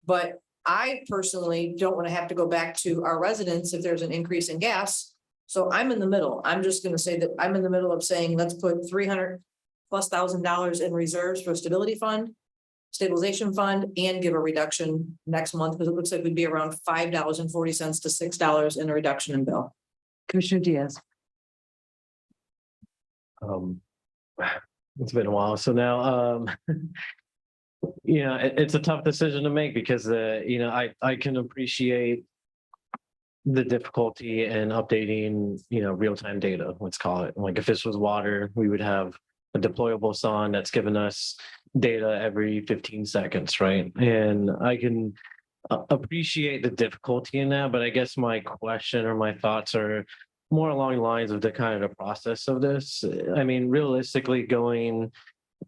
But I personally don't want to have to go back to our residents if there's an increase in gas. So I'm in the middle. I'm just going to say that I'm in the middle of saying, let's put $300,000+ in reserves for a stabilization fund, and give a reduction next month, because it looks like we'd be around $5.40 to $6 in a reduction in bill. Commissioner Diaz. It's been a while. So now, it's a tough decision to make because, I can appreciate the difficulty in updating, real-time data, let's call it. Like if this was water, we would have a deployable SON that's given us data every 15 seconds, right? And I can appreciate the difficulty in that, but I guess my question or my thoughts are more along the lines of the kind of the process of this. I mean, realistically, going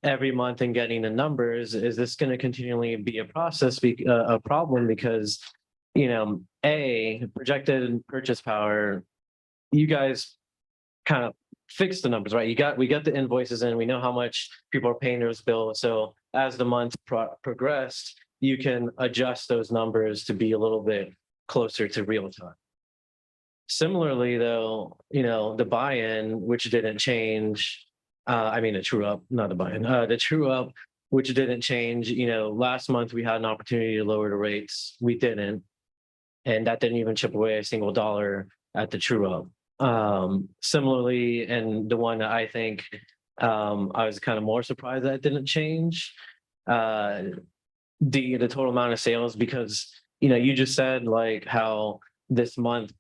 every month and getting the numbers, is this going to continually be a problem? Because, projected purchase power, you guys kind of fix the numbers, right? We got the invoices in, we know how much people are paying those bills. So as the month progressed, you can adjust those numbers to be a little bit closer to real time. Similarly, though, the buy-in, which didn't change, the true up, not the buy-in, the true up, which didn't change, last month we had an opportunity to lower the rates. We didn't. And that didn't even chip away a single dollar at the true up. Similarly, and the one that I think I was kind of more surprised that it didn't change, the total amount of sales, because, you just said like how this month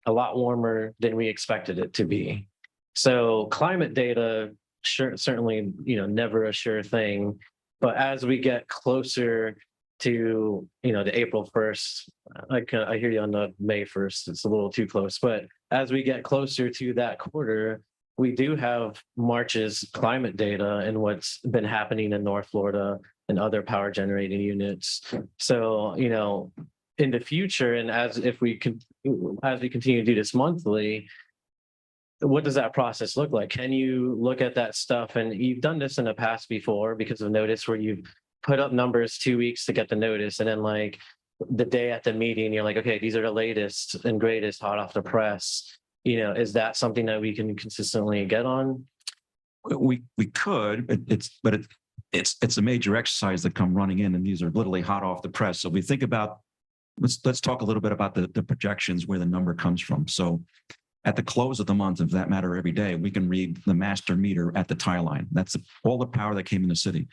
a lot warmer than we expected it to be. So climate data, certainly, never a sure thing. But as we get closer to, the April 1st. I hear you on the May 1st. It's a little too close, but as we get closer to that quarter, we do have March's climate data and what's been happening in North Florida and other power generating units. So, in the future, and as we continue to do this monthly, what does that process look like? Can you look at that stuff? And you've done this in the past before because of notice, where you've put up numbers 2 weeks to get the notice, and then like the day at the meeting, you're like, okay, these are the latest and greatest hot off the press. Is that something that we can consistently get on? We could, but it's a major exercise that come running in, and these are literally hot off the press. So we think about, let's talk a little bit about the projections, where the number comes from. So at the close of the month, if that matter, every day, we can read the master meter at the tie line. That's all the power that came in the city.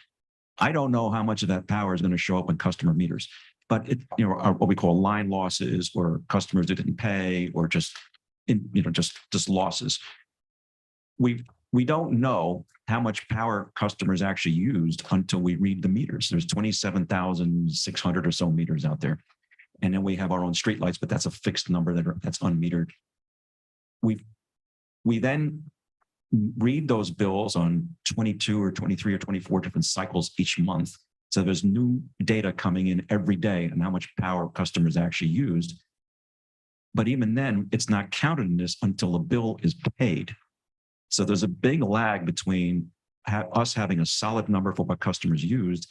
I don't know how much of that power is going to show up in customer meters, but are what we call line losses, or customers that didn't pay, or just losses. We don't know how much power customers actually used until we read the meters. There's 27,600 or so meters out there. And then we have our own streetlights, but that's a fixed number that's unmetered. We then read those bills on 22 or 23 or 24 different cycles each month. So there's new data coming in every day on how much power customers actually used. But even then, it's not counted in this until the bill is paid. So there's a big lag between us having a solid number for what customers used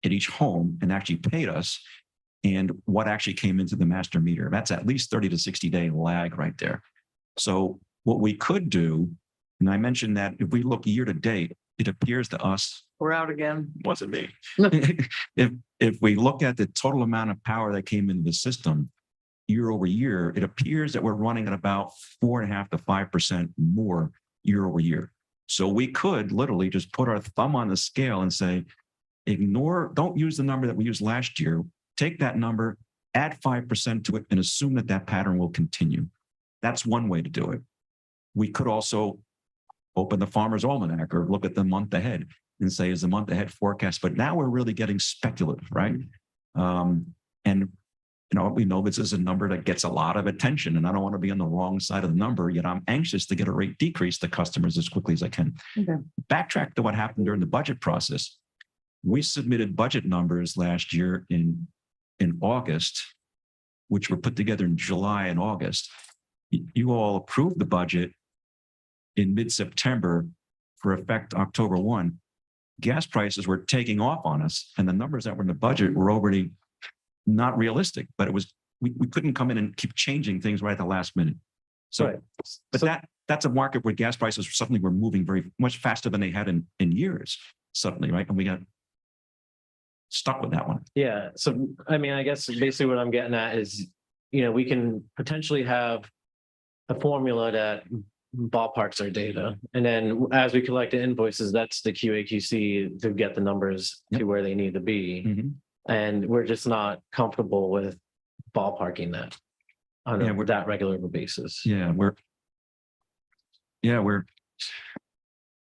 at each home and actually paid us, and what actually came into the master meter. That's at least 30 to 60 day lag right there. So what we could do, and I mentioned that if we look year to date, it appears to us, We're out again. wasn't me. If we look at the total amount of power that came into the system year over year, it appears that we're running at about 4.5% to 5% more year over year. So we could literally just put our thumb on the scale and say, don't use the number that we used last year. Take that number, add 5% to it, and assume that pattern will continue. That's one way to do it. We could also open the Farmer's Almanac or look at the month ahead and say, is the month ahead forecast? But now we're really getting speculative, right? And we know this is a number that gets a lot of attention, and I don't want to be on the wrong side of the number, yet I'm anxious to get a rate decrease to customers as quickly as I can. Okay. Backtrack to what happened during the budget process. We submitted budget numbers last year in August, which were put together in July and August. You all approved the budget in mid-September for effect October 1. Gas prices were taking off on us, and the numbers that were in the budget were already not realistic, but we couldn't come in and keep changing things right at the last minute. So, Right. but that's a market where gas prices suddenly were moving very much faster than they had in years suddenly, right? And we got stuck with that one. Yeah. So, I mean, I guess basically what I'm getting at is, we can potentially have a formula that ballparks our data. And then as we collect the invoices, that's the QAQC to get the numbers to where they need to be. Mm-hmm. And we're just not comfortable with ballparking that on that regular basis. Yeah,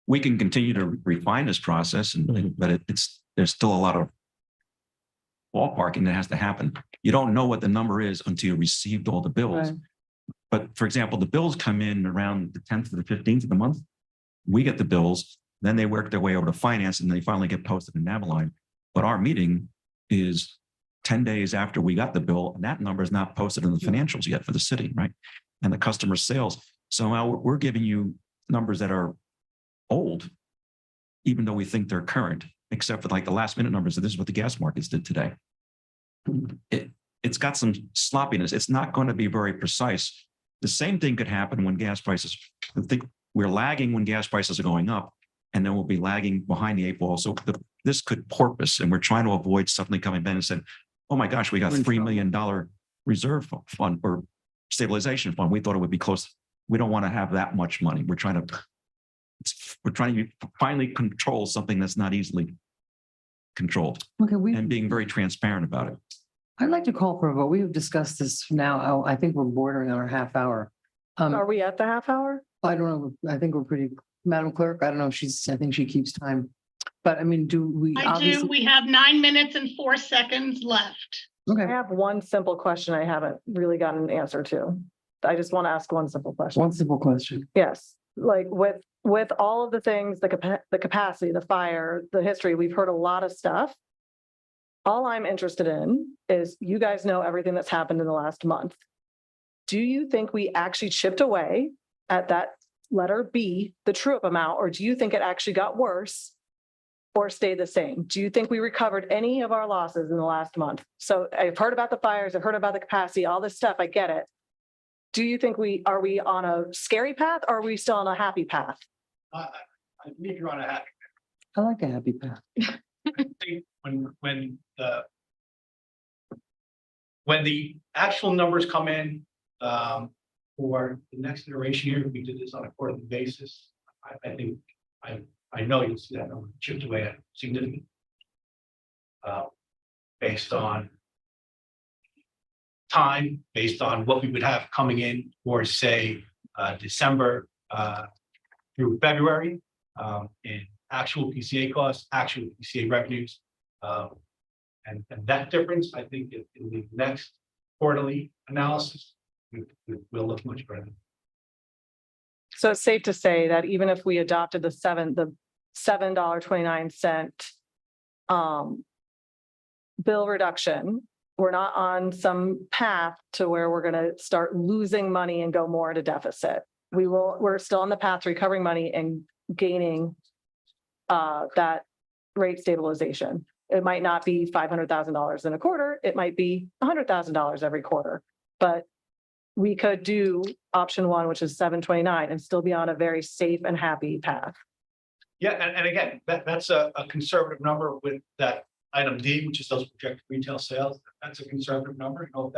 we can continue to refine this process, but there's still a lot of ballparking that has to happen. You don't know what the number is until you received all the bills. Right. But for example, the bills come in around the 10th to the 15th of the month. We get the bills, then they work their way over to finance, and they finally get posted in Navaline. But our meeting is 10 days after we got the bill, and that number is not posted in the financials yet for the city, right? And the customer sales. So now we're giving you numbers that are old, even though we think they're current, except for like the last minute numbers. This is what the gas markets did today. It's got some sloppiness. It's not going to be very precise. The same thing could happen when gas prices, I think we're lagging when gas prices are going up, and then we'll be lagging behind the eight ball. So this could porpoise, and we're trying to avoid suddenly coming back and saying, oh my gosh, we got $3 million reserve fund or stabilization fund. We thought it would be close. We don't want to have that much money. We're trying to finally control something that's not easily controlled, Okay, and being very transparent about it. I'd like to call for a vote. We've discussed this now. I think we're bordering on our half hour. Are we at the half hour? I don't know. I think we're pretty, Madam Clerk, I don't know if I think she keeps time. But I mean, do we I do. obviously? We have 9 minutes and 4 seconds left. I Okay, have one simple question I haven't really gotten an answer to. I just want to ask one simple question. one simple question. Yes, like with all of the things, the capacity, the fire, the history, we've heard a lot of stuff. All I'm interested in is you guys know everything that's happened in the last month. Do you think we actually chipped away at that letter B, the true up amount, or do you think it actually got worse or stayed the same? Do you think we recovered any of our losses in the last month? So I've heard about the fires, I've heard about the capacity, all this stuff, I get it. Do you think are we on a scary path or are we still on a happy path? I believe you're on a happy. I like a happy path. I think when the actual numbers come in, for the next iteration here, we did this on a quarterly basis. I think, I know you'll see that number chipped away at significantly. Based on time, based on what we would have coming in for, say, December through February, in actual PCA costs, actual PCA revenues. And that difference, I think, in the next quarterly analysis, will look much better. So it's safe to say that even if we adopted the $7.29 bill reduction, we're not on some path to where we're going to start losing money and go more into deficit. We're still on the path to recovering money and gaining that rate stabilization. It might not be $500,000 in a quarter. It might be $100,000 every quarter, but we could do option one, which is 729, and still be on a very safe and happy path. Yeah, and again, that's a conservative number with that item D, which is those projected retail sales. That's a conservative number. You know,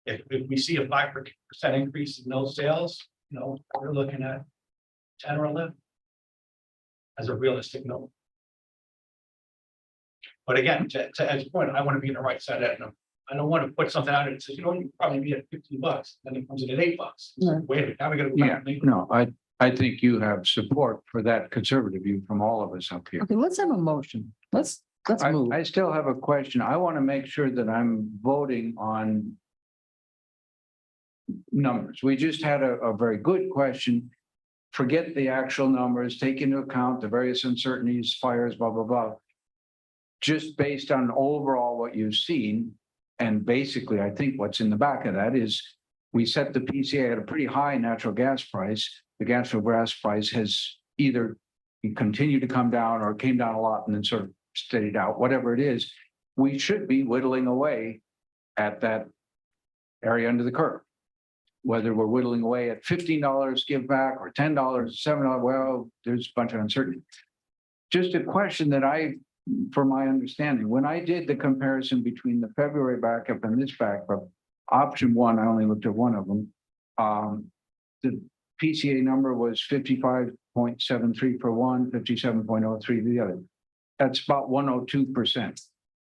if we see a 5% increase in those sales, you know, we're looking at 10 or 11 as a realistic number. But again, to Ed's point, I want to be in the right side of that number. I don't want to put something out that says, you know, you can probably be at $15, then it comes in at $8. Right. Wait a minute, now we got to. Yeah, no, I think you have support for that conservative view from all of us up here. Okay, let's have a motion. Let's move. I still have a question. I want to make sure that I'm voting on numbers. We just had a very good question. Forget the actual numbers, take into account the various uncertainties, fires, blah, blah, blah. Just based on overall what you've seen, and basically, I think what's in the back of that is we set the PCA at a pretty high natural gas price. The natural gas price has either continued to come down or came down a lot and then sort of steadied out, whatever it is. We should be whittling away at that area under the curve. Whether we're whittling away at $15 give back or $10, $7, well, there's a bunch of uncertainty. Just a question that for my understanding, when I did the comparison between the February backup and this backup, option one, I only looked at one of them. The PCA number was 55.73 for one, 57.03 for the other. That's about 102%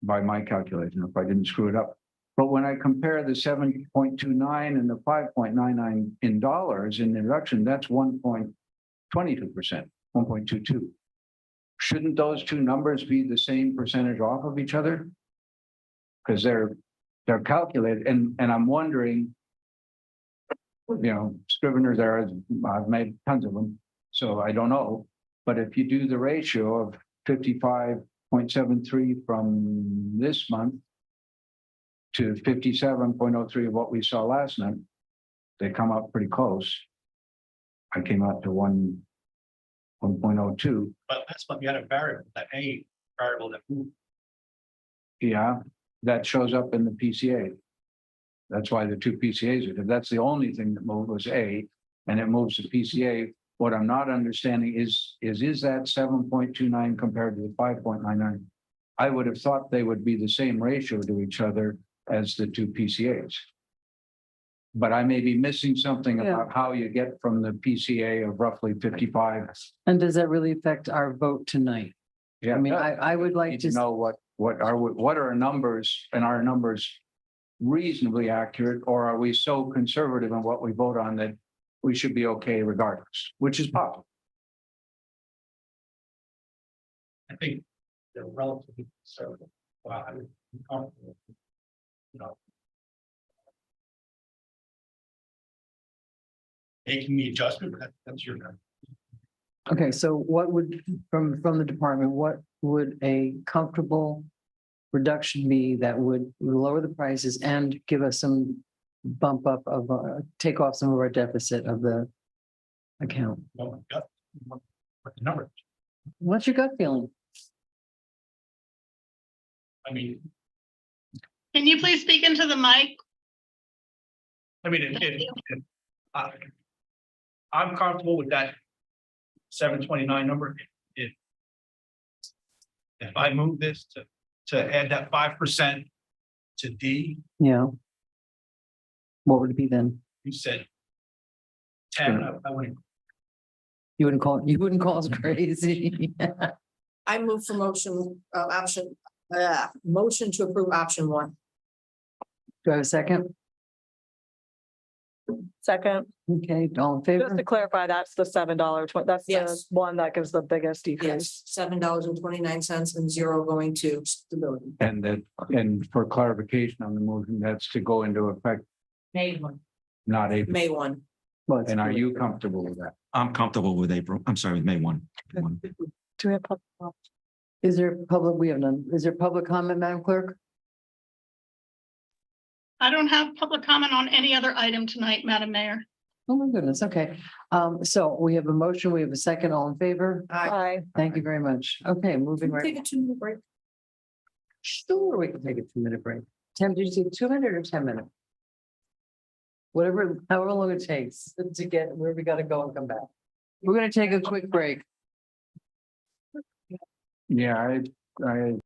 by my calculation, if I didn't screw it up. But when I compare the 7.29 and the 5.99 in dollars in the reduction, that's 1.22%, 1.22. Shouldn't those two numbers be the same percentage off of each other? Because they're calculated, and I'm wondering, you know, Scrivener's errors, I've made tons of them, so I don't know. But if you do the ratio of 55.73 from this month to 57.03 of what we saw last night, they come up pretty close. I came out to 1.02. But that's what we had a variable, that A variable that moved. Yeah, that shows up in the PCA. That's why the two PCAs are, because that's the only thing that moved was A, and it moves the PCA. What I'm not understanding is that 7.29 compared to the 5.99? I would have thought they would be the same ratio to each other as the two PCAs. But I may be missing something about how you get from the PCA of roughly 55. And does that really affect our vote tonight? Yeah, I mean, I would like need to to know what are our numbers, and are our numbers reasonably accurate, or are we so conservative in what we vote on that we should be okay regardless, which is possible. I think they're relatively conservative. Well, I would be comfortable, you know, making the adjustment, but that's your. Okay, so what would, from the department, what would a comfortable reduction be that would lower the prices and give us some bump up of, take off some of our deficit of the account? What the number, What's your gut feeling? I mean, Can you please speak into the mic? I'm comfortable with that 729 number. If I move this to add that 5% to D, Yeah. What would it be then? you said 10, I wouldn't. You wouldn't call us crazy. I move for motion to approve option one. Do I have a second? Second, Okay, all in just favor? to clarify, that's the $7, that's the Yes. one that gives the biggest decrease. Yes, $7.29 and zero going to stability. And that, and for clarification on the motion, that's to go into effect, May one. not April. May one. Well, it's And are good. you comfortable with that? I'm comfortable with April. I'm sorry, with May 1. Do we have public comment? Is there public, we have none. Is there public comment, Madam Clerk? I don't have public comment on any other item tonight, Madam Mayor. Oh, my goodness. Okay. So we have a motion. We have a second. All in favor? Aye. Thank you very much. Okay, moving Take right. a 2-minute break. Sure, we can take a 2-minute break. Tim, did you say 2 minute or 10 minute? Whatever, however long it takes to get where we gotta go and come back. We're gonna take a quick break. Yeah, I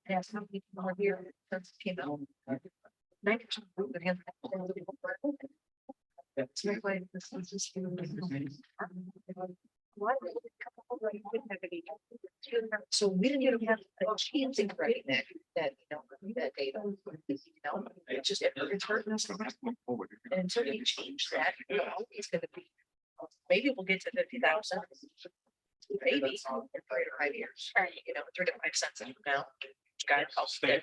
Yeah, some people are here, that's, you know. 90% of the hands- It's very like this is just, so we didn't even have a chance in writing that, you know, that data. You know, it's just, it's hurting us. And until we change that, you know, it's gonna be, maybe we'll get to 50,000. Maybe in 3 to 5 years, or, you know, 3 to 5 cents from now. God, I'll stay,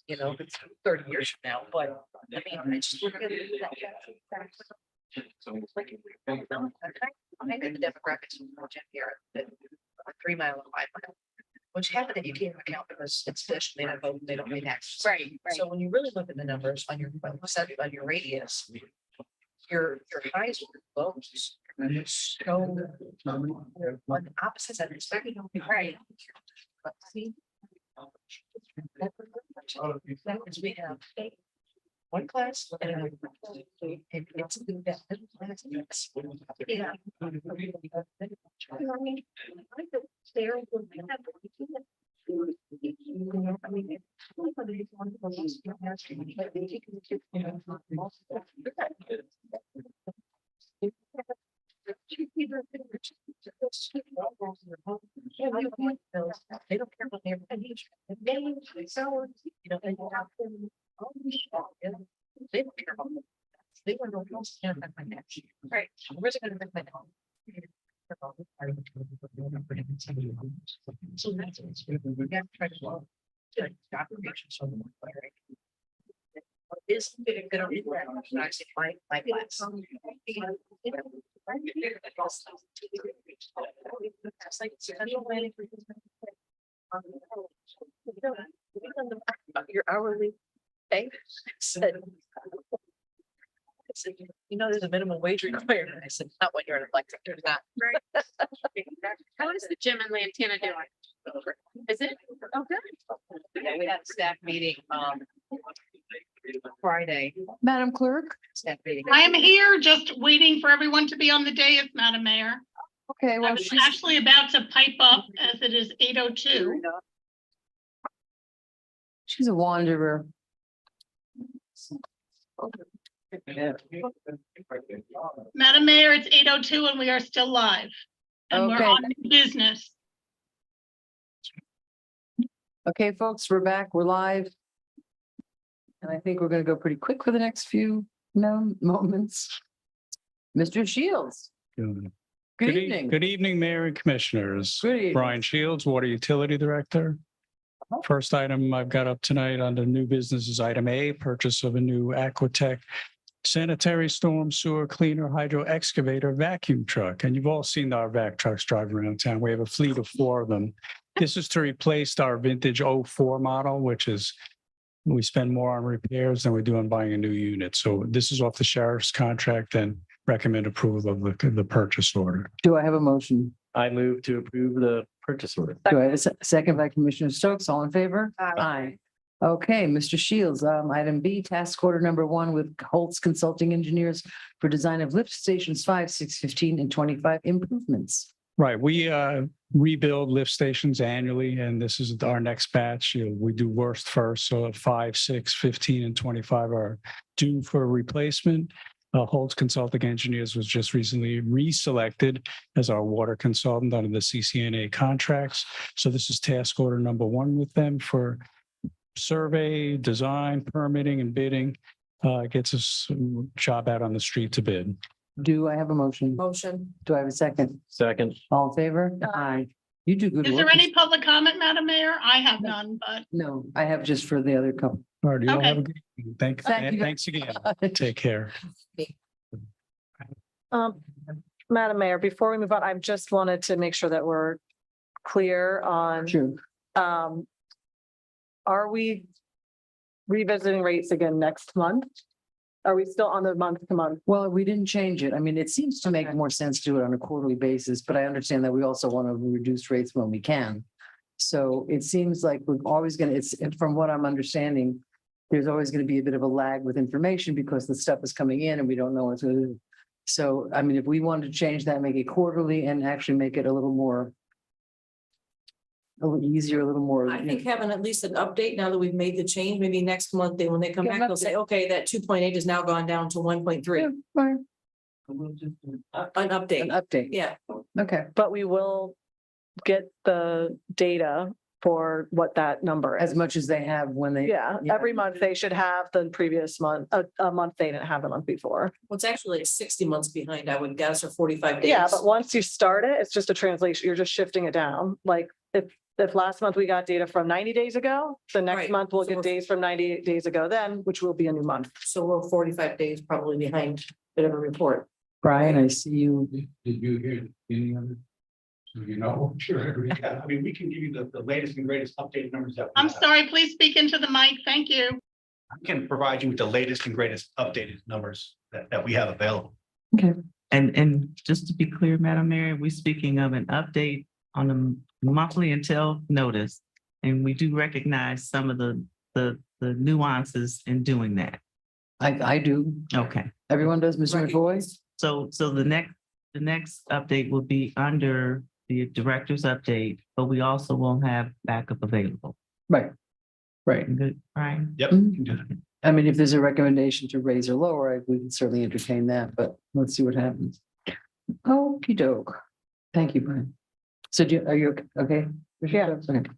you know, it's 30 years from now, but I mean, I just. We're gonna do that. Like, I think the demographics of Jeff here, that 3 mile and 5 mile. Which happen that you can't account because it's fish, they don't vote, they don't pay taxes. Right. So when you really look at the numbers on your, on your radius, your highs or lows. So on the opposite side, it's very, right. But see. That is, we have one class and it's that middle class. Yeah. They don't care what they're. You know, and they don't care about them. They want to know what's going to affect my next. Right. Where's it going to affect my home? So that's it. We have to try to solve. Is it gonna be recognized my class? Your hourly pay. I said, you know, there's a minimum wage requirement. I said, not when you're an elected, there's not. Right. How is the gym in Lantana doing? Is it? Oh, good. Yeah, we had a staff meeting, Friday, Madam Clerk? staff meeting. I am here just waiting for everyone to be on the dais, Madam Mayor. Okay, I well, was she's, actually about to pipe up as it is 8:02. she's a wanderer. Madam Mayor, it's 8:02 and we are still live. And we're Okay. on new business. Okay, folks, we're back. We're live. And I think we're gonna go pretty quick for the next few moments. Mr. Shields, good evening. Good evening, Mayor and Commissioners. Good evening. Brian Shields, Water Utility Director. First item I've got up tonight under new business is item A, purchase of a new Aquatech sanitary storm sewer cleaner hydro excavator vacuum truck. And you've all seen our vac trucks driving around town. We have a fleet of 4 of them. This is to replace our vintage 04 model, which is we spend more on repairs than we do on buying a new unit. So this is off the sheriff's contract and recommend approval of the purchase order. Do I have a motion? I move to approve the purchase order. Do I have a second by Commissioner Stokes? All in favor? Aye. Okay, Mr. Shields, item B, task order number 1 with Holtz Consulting Engineers for design of lift stations 5, 6, 15, and 25 improvements. Right, we rebuild lift stations annually, and this is our next batch. We do worst first, so 5, 6, 15, and 25 are due for replacement. Holtz Consulting Engineers was just recently reselected as our water consultant under the CCNA contracts. So this is task order number 1 with them for survey, design, permitting, and bidding. Gets us job out on the street to bid. Do I have a motion? Motion. Do I have a second? Second. All in favor? Aye. You do good Is work. there any public comment, Madam Mayor? I have none, but No, I have just for the other couple. All right, you all Okay. have a good evening. Thank you. Thanks again. Take care. Madam Mayor, before we move on, I just wanted to make sure that we're clear on, Sure. are we revisiting rates again next month? Are we still on the month to month? Well, we didn't change it. I mean, it seems to make Okay. more sense to do it on a quarterly basis, but I understand that we also want to reduce rates when we can. So it seems like we're always gonna, it's, from what I'm understanding, there's always gonna be a bit of a lag with information because the stuff is coming in and we don't know what's gonna do. So, I mean, if we wanted to change that, make it quarterly and actually make it a little more, a little easier, a little more. I think having at least an update now that we've made the change, maybe next month, when they come Give an back, they'll say, okay, that 2.8 has now gone down to 1.3. Yeah, fine. An An update. update. Yeah. Okay. But we will get the data for what that number is. As much as they have when they. Yeah, every month they should have the previous month, a month they didn't have the month before. Well, it's actually like 60 months behind, I would guess, or 45 days. Yeah, but once you start it, it's just a translation. You're just shifting it down. Like if last month we got data from 90 days ago, the next Right. month we'll So get we're- days from 90 days ago then, which will be a new month. So we're 45 days probably behind whatever report. Brian, I see you. Did you hear any of it? So you know, sure, yeah, I mean, we can give you the latest and greatest updated numbers that. we I'm have. sorry, please speak into the mic. Thank you. I can provide you with the latest and greatest updated numbers that we have available. And just to be clear, Madam Mayor, we're speaking of an update on a monthly until notice. And we do recognize some of the nuances in doing that. I do. Okay, Everyone does, Mr. Right. McVoy? so the next update will be under the director's update, but we also won't have backup available. Right. Right. Good, Brian? Yep. we can do that. I mean, if there's a recommendation to raise or lower, we can certainly entertain that, but let's see what happens. Okey doke. Thank you, Brian. So are you okay? Yeah. Okay.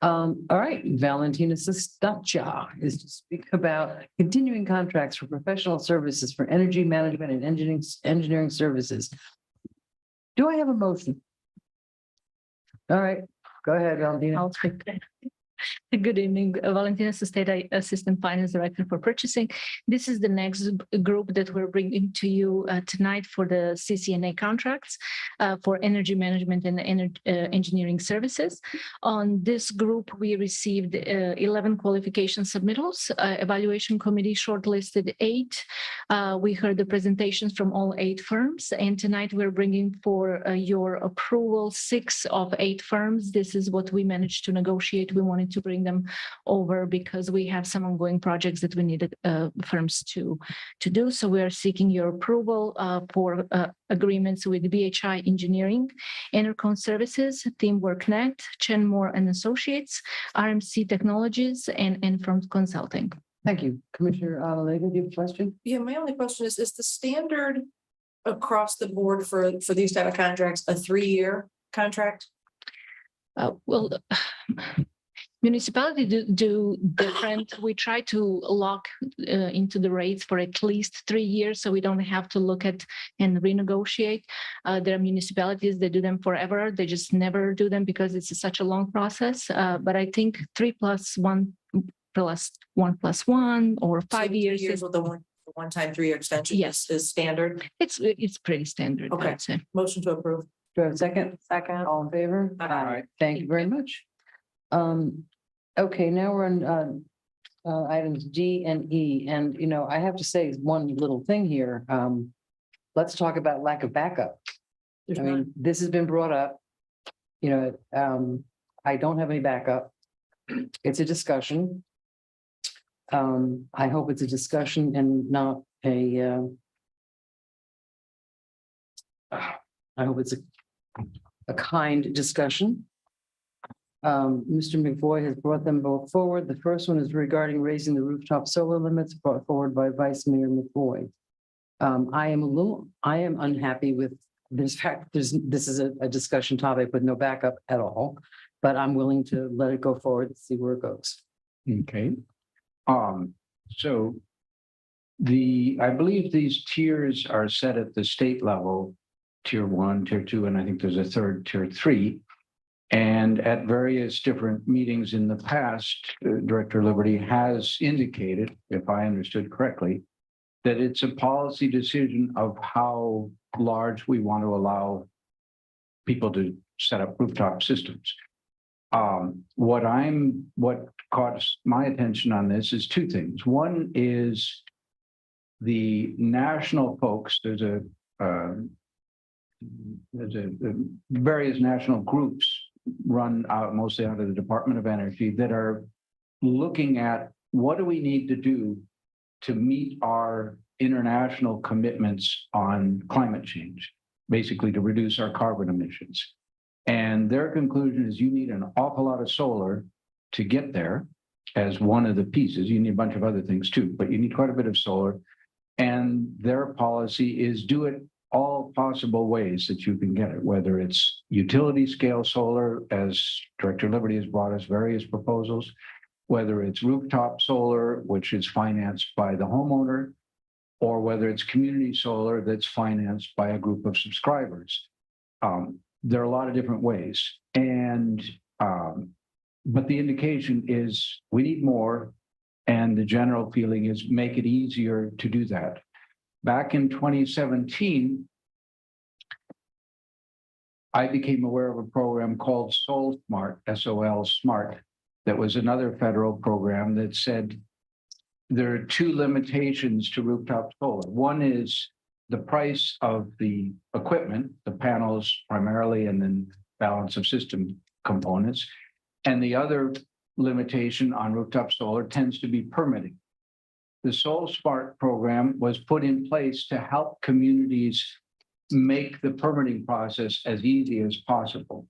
All right, Valentina Sestacha is to speak about continuing contracts for professional services for energy management and engineering services. Do I have a motion? All right, go ahead, Valentina. I'll speak. Good evening, Valentina Sesteta, Assistant Finance Director for Purchasing. This is the next group that we're bringing to you tonight for the CCNA contracts for energy management and engineering services. On this group, we received 11 qualification submittals. Evaluation committee shortlisted 8. We heard the presentations from all 8 firms, and tonight we're bringing for your approval 6 of 8 firms. This is what we managed to negotiate. We wanted to bring them over because we have some ongoing projects that we needed firms to do. So we are seeking your approval for agreements with BHI Engineering, Enercon Services, Teamwork Connect, Chenmore and Associates, RMC Technologies, and Front Consulting. Thank you. Commissioner Adelega, do you have a question? Yeah, my only question is the standard across the board for these type of contracts, a 3-year contract? Well, municipality do different. We try to lock into the rates for at least 3 years, so we don't have to look at and renegotiate. There are municipalities that do them forever. They just never do them because it's such a long process. But I think 3 + 1 + 1 + 1 or 5 So 3 years. years with a one-time 3-year extension. Yes. Is standard. It's pretty standard, Okay. I'd say. Motion to approve. Do I have a second? Second. All in favor? Aye. Thank you very much. Okay, now we're on items D and E, and I have to say one little thing here. Let's talk about lack of backup. I mean, this has been brought up. I don't have any backup. It's a discussion. I hope it's a discussion and not a. I hope it's a kind discussion. Mr. McVoy has brought them both forward. The first one is regarding raising the rooftop solar limits brought forward by Vice Mayor McVoy. I am unhappy with this fact. This is a discussion topic with no backup at all, but I'm willing to let it go forward and see where it goes. Okay. So I believe these tiers are set at the state level, tier 1, tier 2, and I think there's a third, tier 3. And at various different meetings in the past, Director Liberty has indicated, if I understood correctly, that it's a policy decision of how large we want to allow people to set up rooftop systems. What caught my attention on this is 2 things. One is the national folks, there's a various national groups run out mostly out of the Department of Energy that are looking at what do we need to do to meet our international commitments on climate change, basically to reduce our carbon emissions. And their conclusion is you need an awful lot of solar to get there as one of the pieces. You need a bunch of other things too, but you need quite a bit of solar. And their policy is do it all possible ways that you can get it, whether it's utility scale solar, as Director Liberty has brought us various proposals, whether it's rooftop solar, which is financed by the homeowner, or whether it's community solar that's financed by a group of subscribers. There are a lot of different ways. And, but the indication is we need more. And the general feeling is make it easier to do that. Back in 2017, I became aware of a program called Sol Smart, S-O-L Smart, that was another federal program that said there are two limitations to rooftop solar. One is the price of the equipment, the panels primarily, and then balance of system components. And the other limitation on rooftop solar tends to be permitting. The Sol Smart program was put in place to help communities make the permitting process as easy as possible.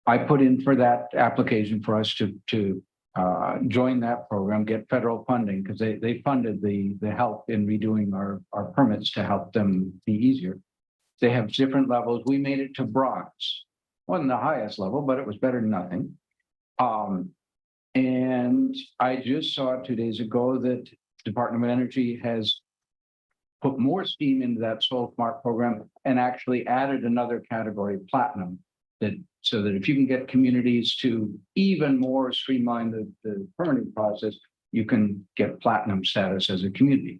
I put in for that application for us to join that program, get federal funding, because they funded the help in redoing our permits to help them be easier. They have different levels. We made it to bronze. Wasn't the highest level, but it was better than nothing. And I just saw 2 days ago that Department of Energy has put more steam into that Sol Smart program and actually added another category, platinum, so that if you can get communities to even more streamline the permitting process, you can get platinum status as a community.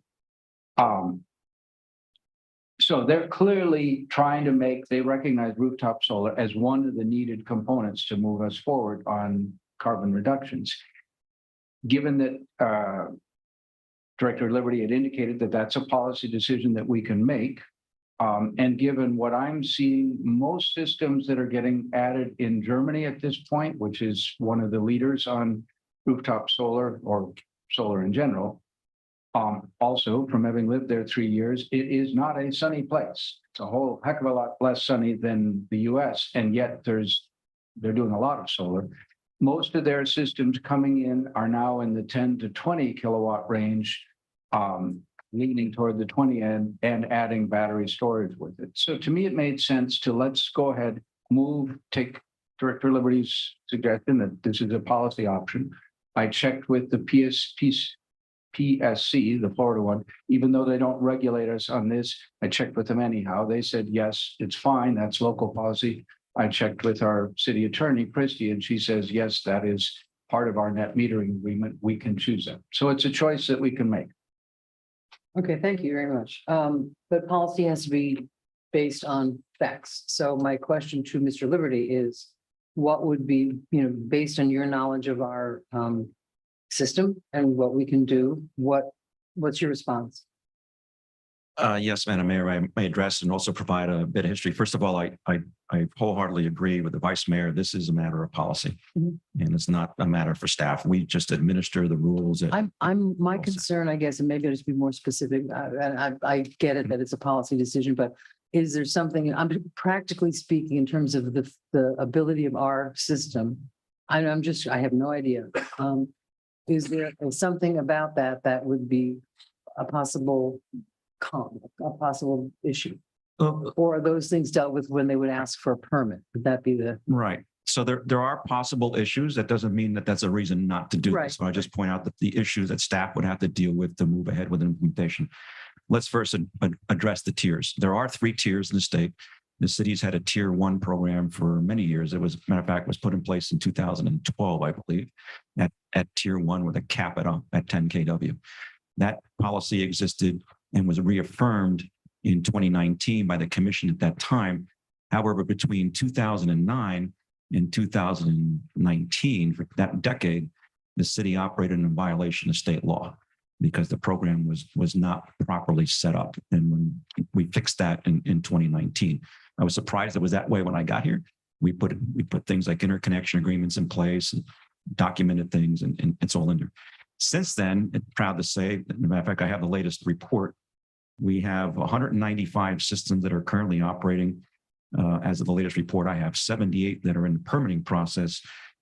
So they're clearly trying to they recognize rooftop solar as one of the needed components to move us forward on carbon reductions. Given that Director Liberty had indicated that that's a policy decision that we can make, and given what I'm seeing, most systems that are getting added in Germany at this point, which is one of the leaders on rooftop solar or solar in general, also from having lived there 3 years, it is not a sunny place. It's a whole heck of a lot less sunny than the US, and yet they're doing a lot of solar. Most of their systems coming in are now in the 10 to 20 kilowatt range, leaning toward the 20 and adding battery storage with it. So to me, it made sense to let's go ahead, take Director Liberty's suggestion that this is a policy option. I checked with the PSC, the Florida one, even though they don't regulate us on this, I checked with them anyhow. They said, yes, it's fine. That's local policy. I checked with our city attorney, Christie, and she says, yes, that is part of our net metering agreement. We can choose that. So it's a choice that we can make. Okay, thank you very much. But policy has to be based on facts. So my question to Mr. Liberty is, what would be, based on your knowledge of our system and what we can do, what's your response? Yes, Madam Mayor, I may address and also provide a bit of history. First of all, I wholeheartedly agree with the Vice Mayor. This is a matter of policy, and it's not a matter for staff. We just administer the rules. My concern, I guess, and maybe I'll just be more specific, and I get it that it's a policy decision, but is there something, I'm practically speaking, in terms of the ability of our system? I have no idea. Is there something about that would be a possible issue? Or are those things dealt with when they would ask for a permit? Would that be the? Right. So there are possible issues. That doesn't mean that that's a reason not to do this. So I just point out that the issues that staff would have to deal with to move ahead with implementation. Let's first address the tiers. There are 3 tiers in the state. The city's had a tier 1 program for many years. It was, matter of fact, was put in place in 2012, I believe, at tier 1 with a cap at 10 kW. That policy existed and was reaffirmed in 2019 by the commission at that time. However, between 2009 and 2019, for that decade, the city operated in violation of state law. because the program was not properly set up. And when we fixed that in 2019, I was surprised it was that way when I got here. We put things like interconnection agreements in place and documented things, and it's all in there. Since then, I'm proud to say, as a matter of fact, I have the latest report. We have 195 systems that are currently operating. As of the latest report, I have 78 that are in the permitting process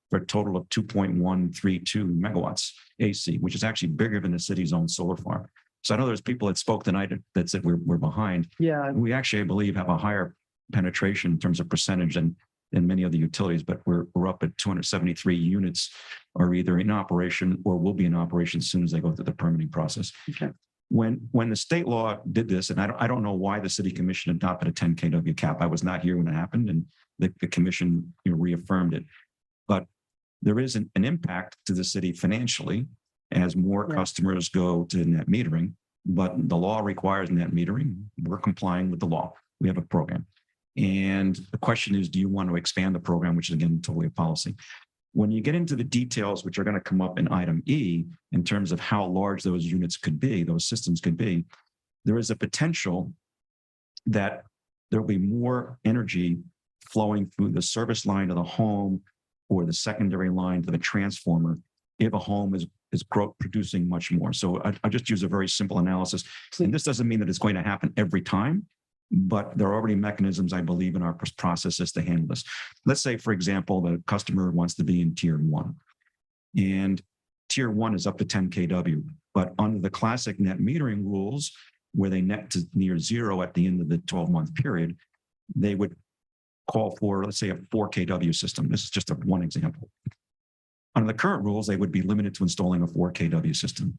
for a total of 2.132 megawatts AC, which is actually bigger than the city's own solar farm. So I know there's people that spoke tonight that said we're behind. Yeah, We actually, I believe, have a higher penetration in terms of percentage than many of the utilities, but we're up at 273 units are either in operation or will be in operation as soon as they go through the permitting process. okay. When the state law did this, and I don't know why the city commission adopted a 10 kW cap. I was not here when it happened, and the commission reaffirmed it. But there is an impact to the city financially as more Yeah. customers go to net metering, but the law requires net metering. We're complying with the law. We have a program. And the question is, do you want to expand the program, which is again, totally a policy. When you get into the details, which are going to come up in item E, in terms of how large those units could be, those systems could be, there is a potential that there'll be more energy flowing through the service line to the home or the secondary line to the transformer if a home is producing much more. So I just use a very simple analysis. And this doesn't mean that it's going to happen every time, but there are already mechanisms, I believe, in our processes to handle this. Let's say, for example, the customer wants to be in tier 1, and tier 1 is up to 10 kW, but under the classic net metering rules, where they net to near zero at the end of the 12-month period, they would call for, let's say, a 4 kW system. This is just one example. Under the current rules, they would be limited to installing a 4 kW system.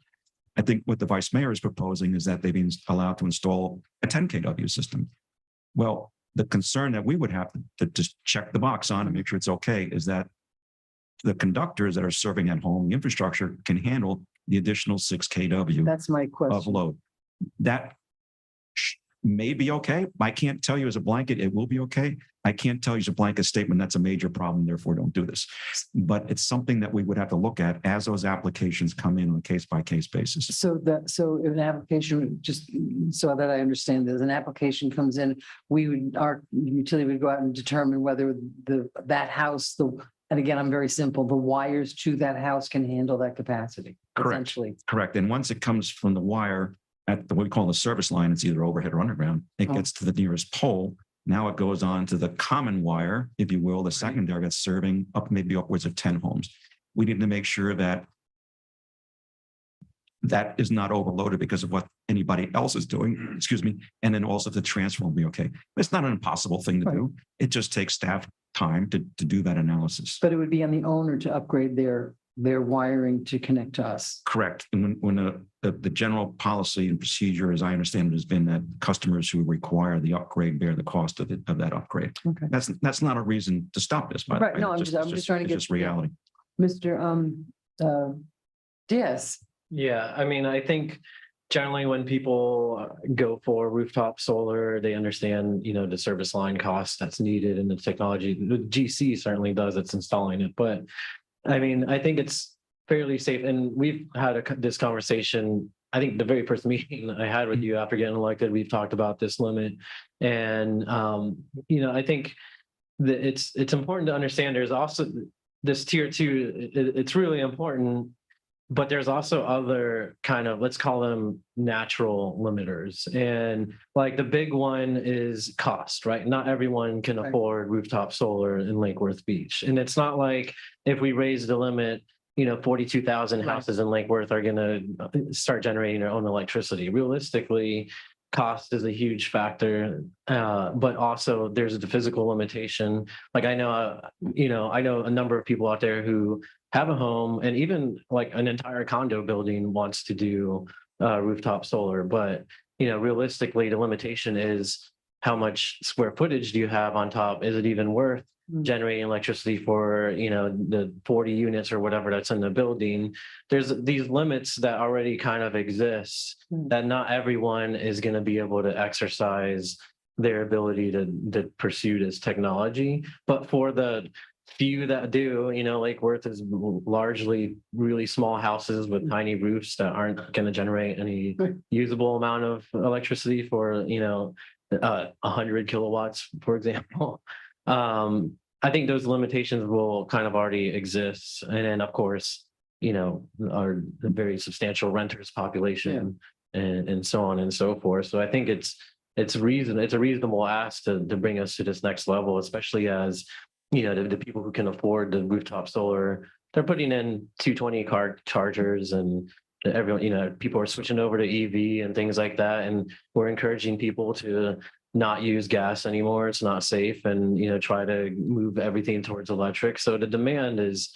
I think what the vice mayor is proposing is that they've been allowed to install a 10 kW system. Well, the concern that we would have to just check the box on and make sure it's okay is that the conductors that are serving at home, the infrastructure can handle the additional 6 kW That's my of question. load. That may be okay. I can't tell you as a blanket, it will be okay. I can't tell you as a blanket statement, that's a major problem, therefore don't do this. But it's something that we would have to look at as those applications come in on a case-by-case basis. So if an application, just so that I understand, as an application comes in, our utility would go out and determine whether that house, and again, I'm very simple, the wires to that house can handle that capacity, Correct. essentially. Correct. And once it comes from the wire at what we call the service line, it's either overhead or underground, it gets to the nearest pole. Now it goes on to the common wire, if you will, the secondary that's serving up maybe upwards of 10 homes. We need to make sure that that is not overloaded because of what anybody else is doing, excuse me, and then also the transfer will be okay. It's not an impossible thing to do. It just takes staff time to do that analysis. But it would be on the owner to upgrade their wiring to connect to us. Correct. And when the general policy and procedure, as I understand it, has been that customers who require the upgrade bear the cost of that upgrade. Okay. That's not a reason to stop this, by the way. Right, no, I'm It's just trying to it's get. just reality. Mr. Diaz. Yeah, I mean, I think generally when people go for rooftop solar, they understand, the service line cost that's needed and the technology. The GC certainly does, it's installing it, but I mean, I think it's fairly safe. And we've had this conversation, I think the very first meeting I had with you after getting elected, we've talked about this limit. And, I think that it's important to understand there's also this tier 2, it's really important. But there's also other kind of, let's call them natural limiters. And like the big one is cost, right? Not everyone can afford rooftop solar in Lake Worth Beach. And it's not like if we raise the limit, 42,000 houses in Lake Worth are going to start generating their own electricity. Realistically, cost is a huge factor, but also there's the physical limitation. Like I know a number of people out there who have a home, and even like an entire condo building wants to do rooftop solar, but realistically, the limitation is how much square footage do you have on top? Is it even worth generating electricity for the 40 units or whatever that's in the building? There's these limits that already kind of exist that not everyone is going to be able to exercise their ability to pursue this technology. But for the few that do, Lake Worth is largely really small houses with tiny roofs that aren't going to generate any usable amount of electricity for, 100 kilowatts, for example. I think those limitations will kind of already exist. And then, of course, our very substantial renters population and so on and so forth. So I think it's a reasonable ask to bring us to this next level, especially as, the people who can afford the rooftop solar, they're putting in 220 car chargers, and everyone, people are switching over to EV and things like that. And we're encouraging people to not use gas anymore. It's not safe, and, try to move everything towards electric. So the demand is,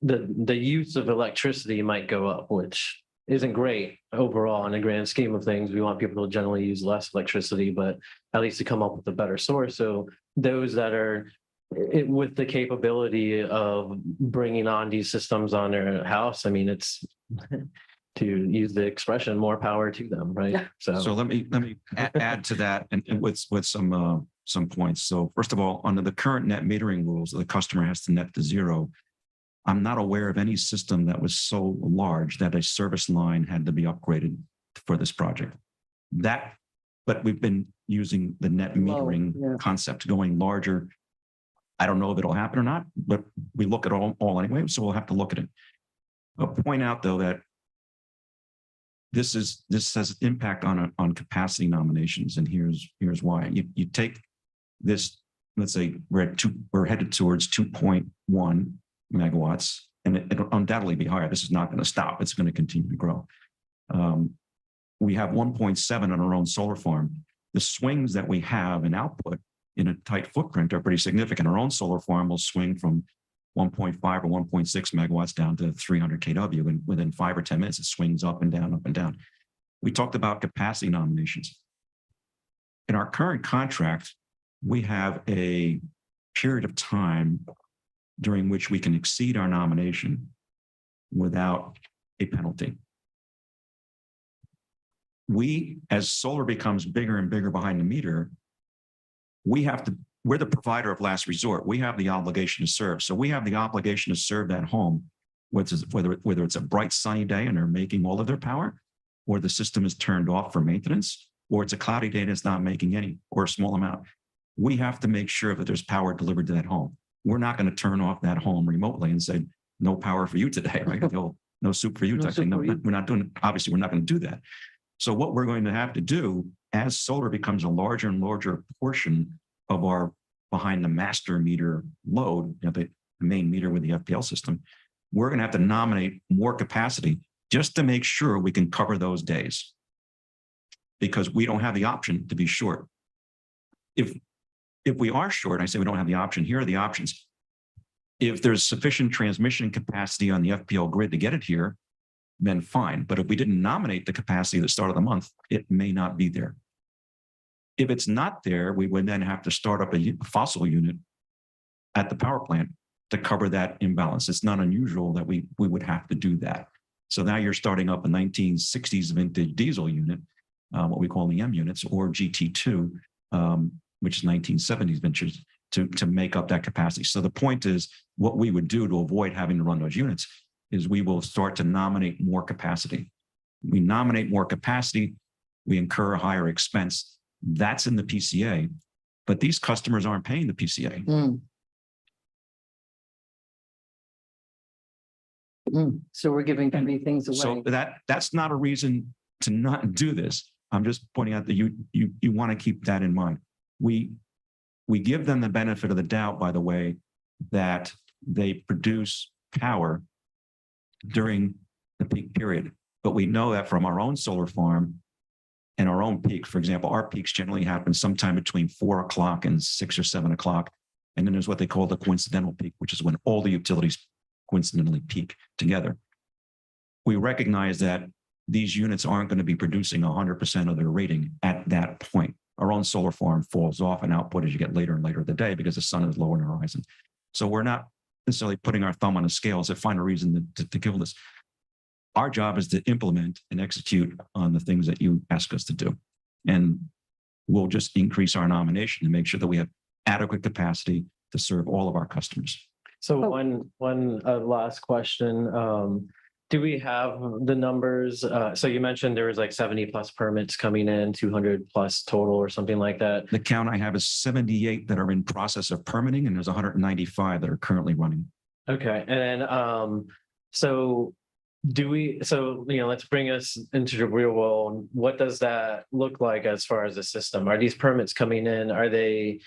the use of electricity might go up, which isn't great overall in the grand scheme of things. We want people to generally use less electricity, but at least to come up with a better source. So those that are with the capability of bringing on these systems on their house, I mean, it's to use the expression, more power to them, right? So let me add to that and with some points. So first of all, under the current net metering rules, the customer has to net to zero. I'm not aware of any system that was so large that a service line had to be upgraded for this project. But we've been using the net metering concept, going larger. I don't know if it'll happen or not, but we look at all anyway, so we'll have to look at it. I'll point out though that this has impact on capacity nominations, and here's why. You take this, let's say we're headed towards 2.1 megawatts, and it'll undoubtedly be higher. This is not going to stop. It's going to continue to grow. We have 1.7 on our own solar farm. The swings that we have in output in a tight footprint are pretty significant. Our own solar farm will swing from 1.5 or 1.6 megawatts down to 300 kW. And within 5 or 10 minutes, it swings up and down, up and down. We talked about capacity nominations. In our current contract, we have a period of time during which we can exceed our nomination without a penalty. We, as solar becomes bigger and bigger behind the meter, we're the provider of last resort. We have the obligation to serve. So we have the obligation to serve that home, whether it's a bright sunny day and they're making all of their power, or the system is turned off for maintenance, or it's a cloudy day and it's not making any, or a small amount. We have to make sure that there's power delivered to that home. We're not going to turn off that home remotely and say, no power for you today, right? No soup for you type thing. No, we're not doing it. Obviously, we're not going to do that. So what we're going to have to do as solar becomes a larger and larger portion of our behind the master meter load, the main meter with the FPL system, we're going to have to nominate more capacity just to make sure we can cover those days, because we don't have the option to be short. If we are short, I say we don't have the option. Here are the options. If there's sufficient transmission capacity on the FPL grid to get it here, then fine. But if we didn't nominate the capacity at the start of the month, it may not be there. If it's not there, we would then have to start up a fossil unit at the power plant to cover that imbalance. It's not unusual that we would have to do that. So now you're starting up a 1960s vintage diesel unit, what we call the M units, or GT2, which is 1970s vintage, to make up that capacity. So the point is, what we would do to avoid having to run those units is we will start to nominate more capacity. We nominate more capacity, we incur a higher expense. That's in the PCA, but these customers aren't paying the PCA. So we're giving free things away. So that's not a reason to not do this. I'm just pointing out that you want to keep that in mind. We give them the benefit of the doubt, by the way, that they produce power during the peak period. But we know that from our own solar farm and our own peak. For example, our peaks generally happen sometime between 4 o'clock and 6 or 7 o'clock. And then there's what they call the coincidental peak, which is when all the utilities coincidentally peak together. We recognize that these units aren't going to be producing 100% of their rating at that point. Our own solar farm falls off in output as you get later and later in the day because the sun is lower in the horizon. So we're not necessarily putting our thumb on the scales to find a reason to kill this. Our job is to implement and execute on the things that you ask us to do. And we'll just increase our nomination to make sure that we have adequate capacity to serve all of our customers. So one last question. Do we have the numbers? So you mentioned there was like 70+ permits coming in, 200+ total or something like that. The count I have is 78 that are in process of permitting, and there's 195 that are currently running. Okay, and then so let's bring us into the real world. What does that look like as far as the system? Are these permits coming in? Are they,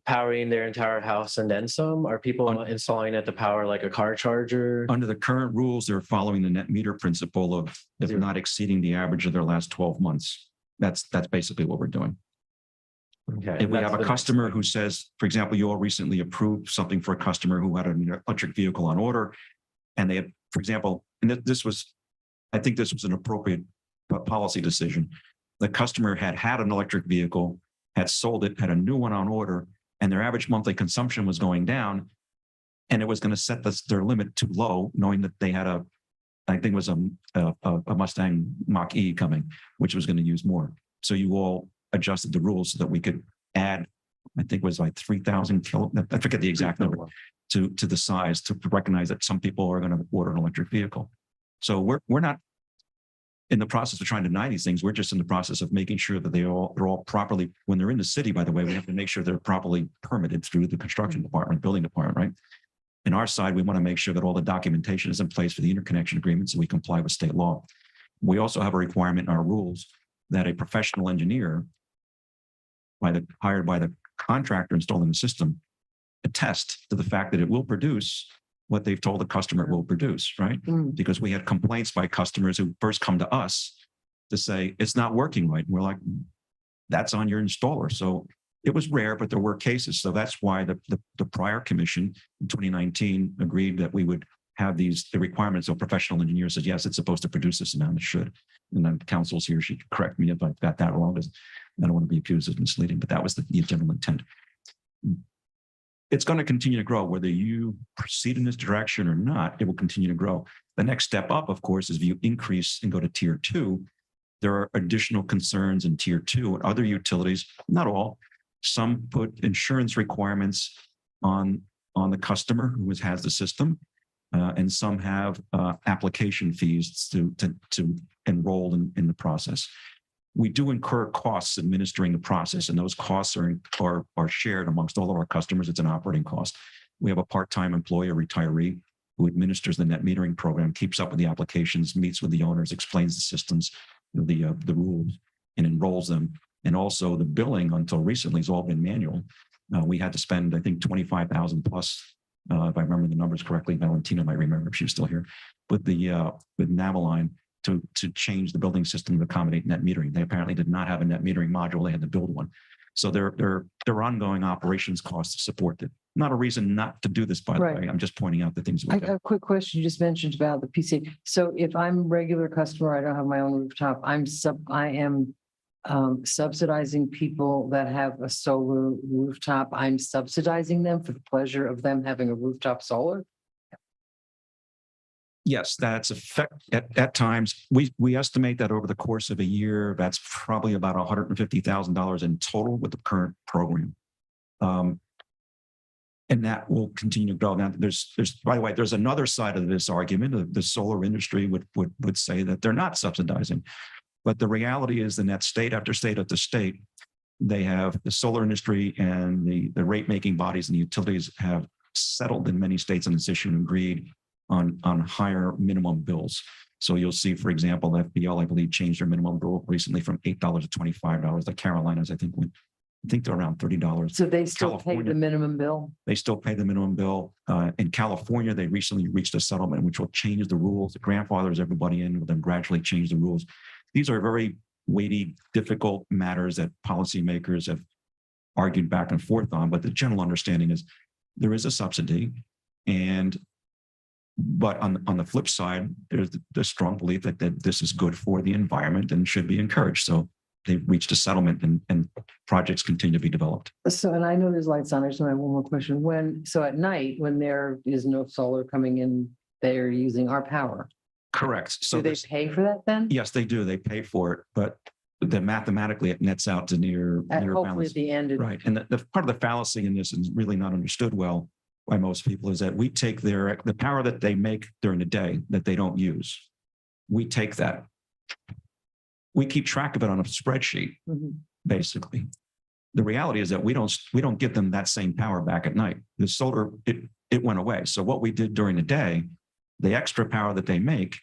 powering their entire house and then some? Are people installing it to power like a car charger? Under the current rules, they're following the net meter principle of if not exceeding the average of their last 12 months. That's basically what we're doing. Okay. If we have a customer who says, for example, you all recently approved something for a customer who had an electric vehicle on order, and they had, for example, and I think this was an appropriate policy decision. The customer had an electric vehicle, had sold it, had a new one on order, and their average monthly consumption was going down, and it was going to set their limit too low, knowing that they had I think it was a Mustang Mach-E coming, which was going to use more. So you all adjusted the rules so that we could add, I think it was like 3,000 kilo, I forget the exact number, to the size to recognize that some people are going to order an electric vehicle. So we're not in the process of trying to deny these things. We're just in the process of making sure that they're all properly, when they're in the city, by the way, we have to make sure they're properly permitted through the construction department, building department, right? In our side, we want to make sure that all the documentation is in place for the interconnection agreement so we comply with state law. We also have a requirement in our rules that a professional engineer hired by the contractor installing the system attest to the fact that it will produce what they've told the customer it will produce, right? Because we had complaints by customers who first come to us to say, it's not working right. And we're like, that's on your installer. So it was rare, but there were cases. So that's why the prior commission in 2019 agreed that we would have the requirements of professional engineers said, yes, it's supposed to produce this amount, it should. And then counsel's here, she could correct me if I've got that wrong, because I don't want to be accused of misleading, but that was the general intent. It's going to continue to grow, whether you proceed in this direction or not, it will continue to grow. The next step up, of course, is if you increase and go to tier 2, there are additional concerns in tier 2 and other utilities, not all. Some put insurance requirements on the customer who has the system, and some have application fees to enroll in the process. We do incur costs administering the process, and those costs are shared amongst all of our customers. It's an operating cost. We have a part-time employee, a retiree, who administers the net metering program, keeps up with the applications, meets with the owners, explains the systems, the rules, and enrolls them. And also the billing until recently has all been manual. We had to spend, I think, 25,000 plus, if I remember the numbers correctly. Valentina might remember if she was still here, with Navaline to change the building system to accommodate net metering. They apparently did not have a net metering module. They had to build one. So there are ongoing operations costs to support it. Not a reason not to do this, by the way. I'm just pointing out the things. I got a quick question. You just mentioned about the PC. So if I'm a regular customer, I don't have my own rooftop, I am subsidizing people that have a solar rooftop. I'm subsidizing them for the pleasure of them having a rooftop solar. Yes, that's at times. We estimate that over the course of a year, that's probably about $150,000 in total with the current program. And that will continue to grow. Now, there's by the way, there's another side of this argument. The solar industry would say that they're not subsidizing. But the reality is that state after state after state, they have the solar industry and the rate making bodies and the utilities have settled in many states on this issue and agreed on higher minimum bills. So you'll see, for example, FPL, I believe, changed their minimum bill recently from $8 to $25. The Carolinas, I think they're around $30. So they still pay the minimum bill? They still pay the minimum bill. In California, they recently reached a settlement which will change the rules. The grandfathers everybody in, will then gradually change the rules. These are very weighty, difficult matters that policymakers have argued back and forth on, but the general understanding is there is a subsidy. But on the flip side, there's the strong belief that this is good for the environment and should be encouraged. So they've reached a settlement and projects continue to be developed. So, and I know there's lights on, I just have one more question. So at night, when there is no solar coming in, they're using our power. Correct. So do they pay for that then? Yes, they do. They pay for it, but then mathematically it nets out to near Hopefully balance. at the end. Right. And the part of the fallacy in this is really not understood well by most people is that we take the power that they make during the day that they don't use. We take that. We keep track of it on a spreadsheet, basically. The reality is that we don't give them that same power back at night. The solar, it went away. So what we did during the day, the extra power that they make,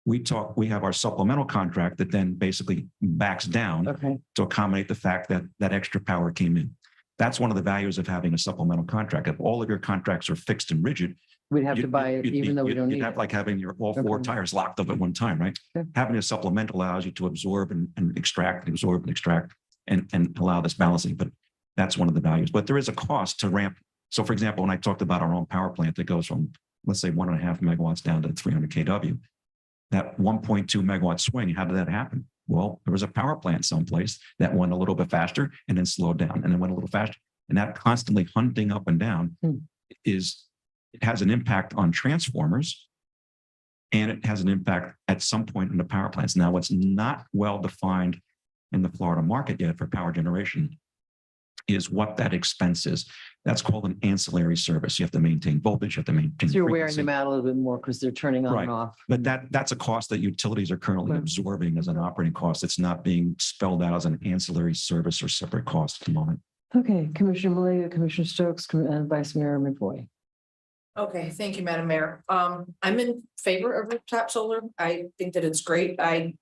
we have our supplemental contract that then basically backs down to accommodate the fact that that extra power came in. That's one of the values of having a supplemental contract. If all of your contracts are fixed and rigid, We'd have to buy it even though we don't need you'd have it. like having all four tires locked up at one time, right? Having a supplement allows you to absorb and extract, and absorb and extract, and allow this balancing. But that's one of the values. But there is a cost to ramp. So for example, when I talked about our own power plant that goes from, let's say 1.5 megawatts down to 300 kW, that 1.2 megawatt swing, how did that happen? Well, there was a power plant someplace that went a little bit faster and then slowed down and then went a little faster. And that constantly hunting up and down it has an impact on transformers, and it has an impact at some point in the power plants. Now, what's not well defined in the Florida market yet for power generation is what that expense is. That's called an ancillary service. You have to maintain voltage, you have to maintain. So you're wearing frequency. them out a little bit more because they're turning on Right. and off. But that's a cost that utilities are currently absorbing as an operating cost. It's not being spelled out as an ancillary service or separate cost at the moment. Okay, Commissioner Malia, Commissioner Stokes, and Vice Mayor McVoy. Okay, thank you, Madam Mayor. I'm in favor of rooftop solar. I think that it's great. I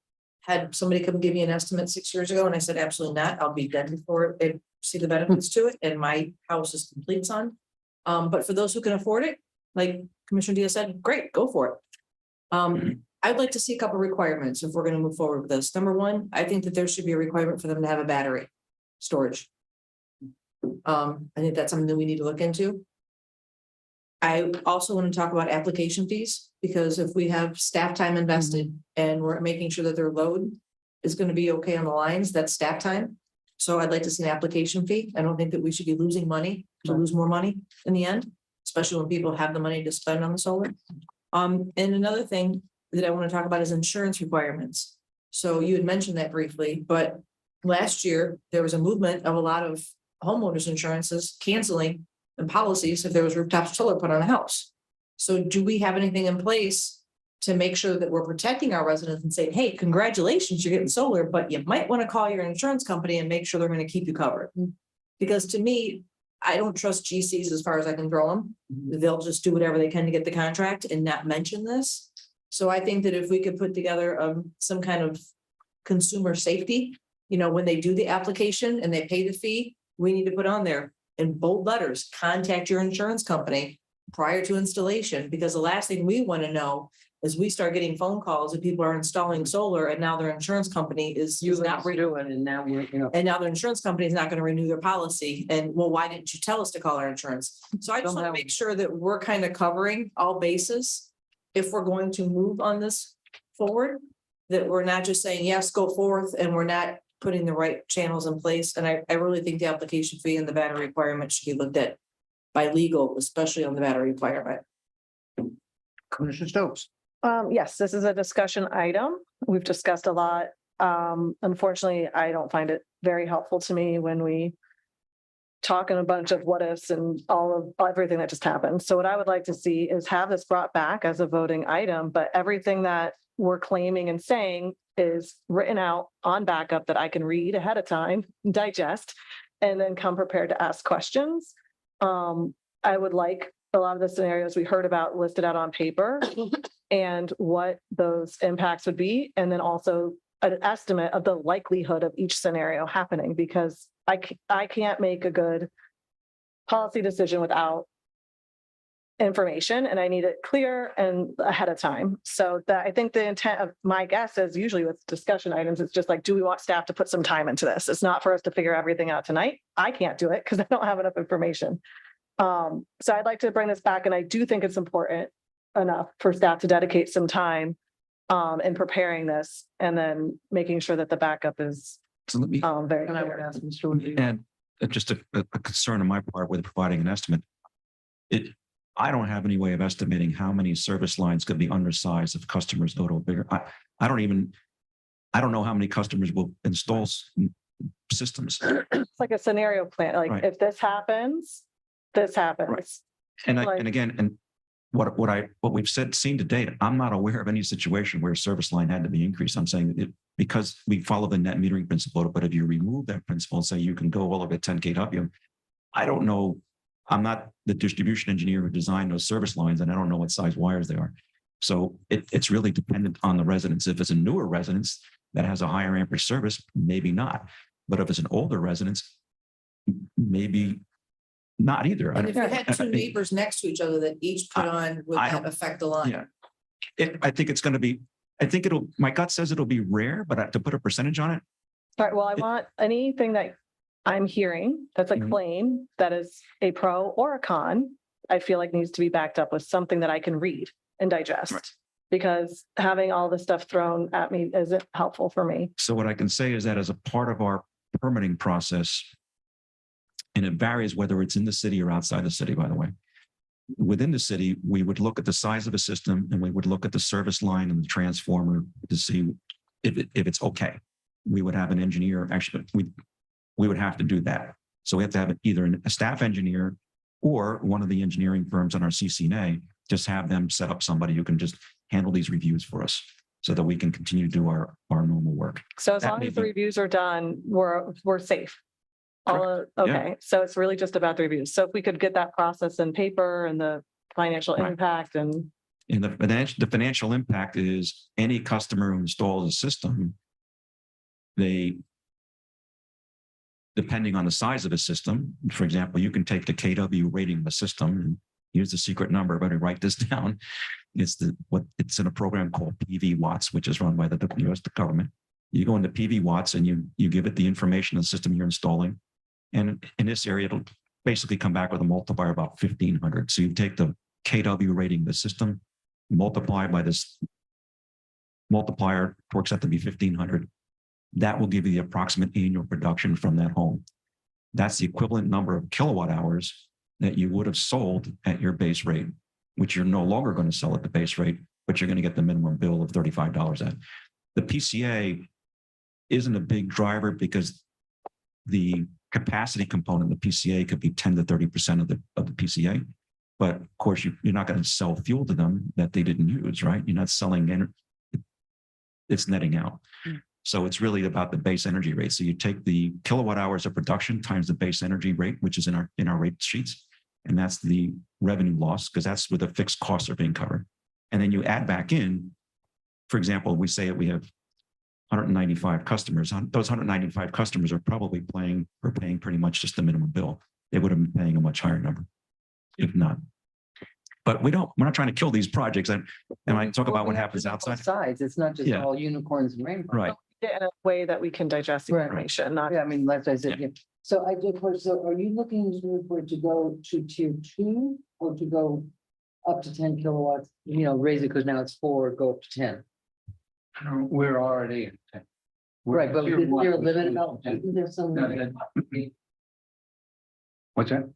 had somebody come give me an estimate 6 years ago and I said, absolutely not. I'll be dead before I see the benefits to it. And my house is complete sun. But for those who can afford it, like Commissioner Diaz said, great, go for it. I'd like to see a couple requirements if we're going to move forward with this. Number one, I think that there should be a requirement for them to have a battery storage. I think that's something that we need to look into. I also want to talk about application fees, because if we have staff time invested and we're making sure that their load is going to be okay on the lines, that's staff time. So I'd like to see an application fee. I don't think that we should be losing money to lose more money in the end, especially when people have the money to spend on the solar. And another thing that I want to talk about is insurance requirements. So you had mentioned that briefly, but last year there was a movement of a lot of homeowners insurances canceling and policies if there was rooftop solar put on a house. So do we have anything in place to make sure that we're protecting our residents and saying, hey, congratulations, you're getting solar, but you might want to call your insurance company and make sure they're going to keep you covered? Because to me, I don't trust GCs as far as I can throw them. They'll just do whatever they can to get the contract and not mention this. So I think that if we could put together some kind of consumer safety, when they do the application and they pay the fee, we need to put on there in bold letters, contact your insurance company prior to installation, because the last thing we want to know is we start getting phone calls and people are installing solar and now their insurance company is not doing, and now we're, and now their insurance company is not going to renew their policy. And well, why didn't you tell us to call our insurance? So I just want to make sure that we're kind of covering all bases if we're going to move on this forward, that we're not just saying, yes, go forth, and we're not putting the right channels in place. And I really think the application fee and the battery requirement should be looked at by legal, especially on the battery requirement. Commissioner Stokes. Yes, this is a discussion item. We've discussed a lot. Unfortunately, I don't find it very helpful to me when we talk in a bunch of what ifs and all of everything that just happened. So what I would like to see is have this brought back as a voting item, but everything that we're claiming and saying is written out on backup that I can read ahead of time, digest, and then come prepared to ask questions. I would like a lot of the scenarios we heard about listed out on paper and what those impacts would be. And then also an estimate of the likelihood of each scenario happening, because I can't make a good policy decision without information, and I need it clear and ahead of time. So that I think the intent of my guess is usually with discussion items, it's just like, do we want staff to put some time into this? It's not for us to figure everything out tonight. I can't do it because I don't have enough information. So I'd like to bring this back, and I do think it's important enough for staff to dedicate some time in preparing this and then making sure that the backup is So let me very and I would clear. ask Mr. Woody. add just a concern on my part with providing an estimate. I don't have any way of estimating how many service lines could be undersized if customers go to a bigger. I don't even, I don't know how many customers will install systems. It's like a scenario plan, like Right. if this happens, this happens. And Like- again, and what we've seen to date, I'm not aware of any situation where a service line had to be increased. I'm saying it because we follow the net metering principle, but if you remove that principle and say you can go all over 10 kW, I don't know. I'm not the distribution engineer who designed those service lines, and I don't know what size wires they are. So it's really dependent on the residence. If it's a newer residence that has a higher amperage service, maybe not. But if it's an older residence, maybe not either. And if you had two neighbors next to each other that each put on, would I that don't- affect the line? Yeah. I think it's going to be, my gut says it'll be rare, but to put a percentage on it, All right, well, I want anything that I'm hearing that's a Mhm. claim that is a pro or a con, I feel like needs to be backed up with something that I can read and digest. Right. Because having all this stuff thrown at me isn't helpful for me. so what I can say is that as a part of our permitting process, and it varies whether it's in the city or outside the city, by the way. Within the city, we would look at the size of a system and we would look at the service line and the transformer to see if it's okay. We would have an engineer, actually, we would have to do that. So we have to have either a staff engineer or one of the engineering firms on our CCNA, just have them set up somebody who can just handle these reviews for us so that we can continue to do our normal work. So as That long may as the be- reviews are done, we're safe. Okay, so it's really just about the reviews. So if we could get that process in paper and the financial Right. impact and, And the financial impact is any customer who installs a system, depending on the size of a system, for example, you can take the KW rating of a system and here's the secret number, but write this down. It's in a program called PV Watts, which is run by the US government. You go into PV Watts and you give it the information of the system you're installing. And in this area, it'll basically come back with a multiplier about 1,500. So you take the KW rating of the system, multiply by this multiplier, works out to be 1,500. That will give you the approximate annual production from that home. That's the equivalent number of kilowatt hours that you would have sold at your base rate, which you're no longer going to sell at the base rate, but you're going to get the minimum bill of $35 at. The PCA isn't a big driver because the capacity component of the PCA could be 10 to 30% of the PCA. But of course, you're not going to sell fuel to them that they didn't use, right? You're not selling energy. It's netting out. So it's really about the base energy rate. So you take the kilowatt hours of production times the base energy rate, which is in our rate sheets. And that's the revenue loss because that's where the fixed costs are being covered. And then you add back in, for example, we say that we have 195 customers. Those 195 customers are probably paying pretty much just the minimum bill. They would have been paying a much higher number, if not. But we're not trying to kill these projects. And I talk about what happens outside. Sides, it's not just Yeah. all unicorns and rainbows. Right. in a way that we can digest the Right. information, not. Yeah, I mean, like I said, yeah. So so are you looking for it to go to tier 2 or to go up to 10 kilowatts, raise it because now it's 4, go up to 10? We're already at 10. Right, but Tier is one, there a which limit is about, 10. isn't there some? No, that- What's that?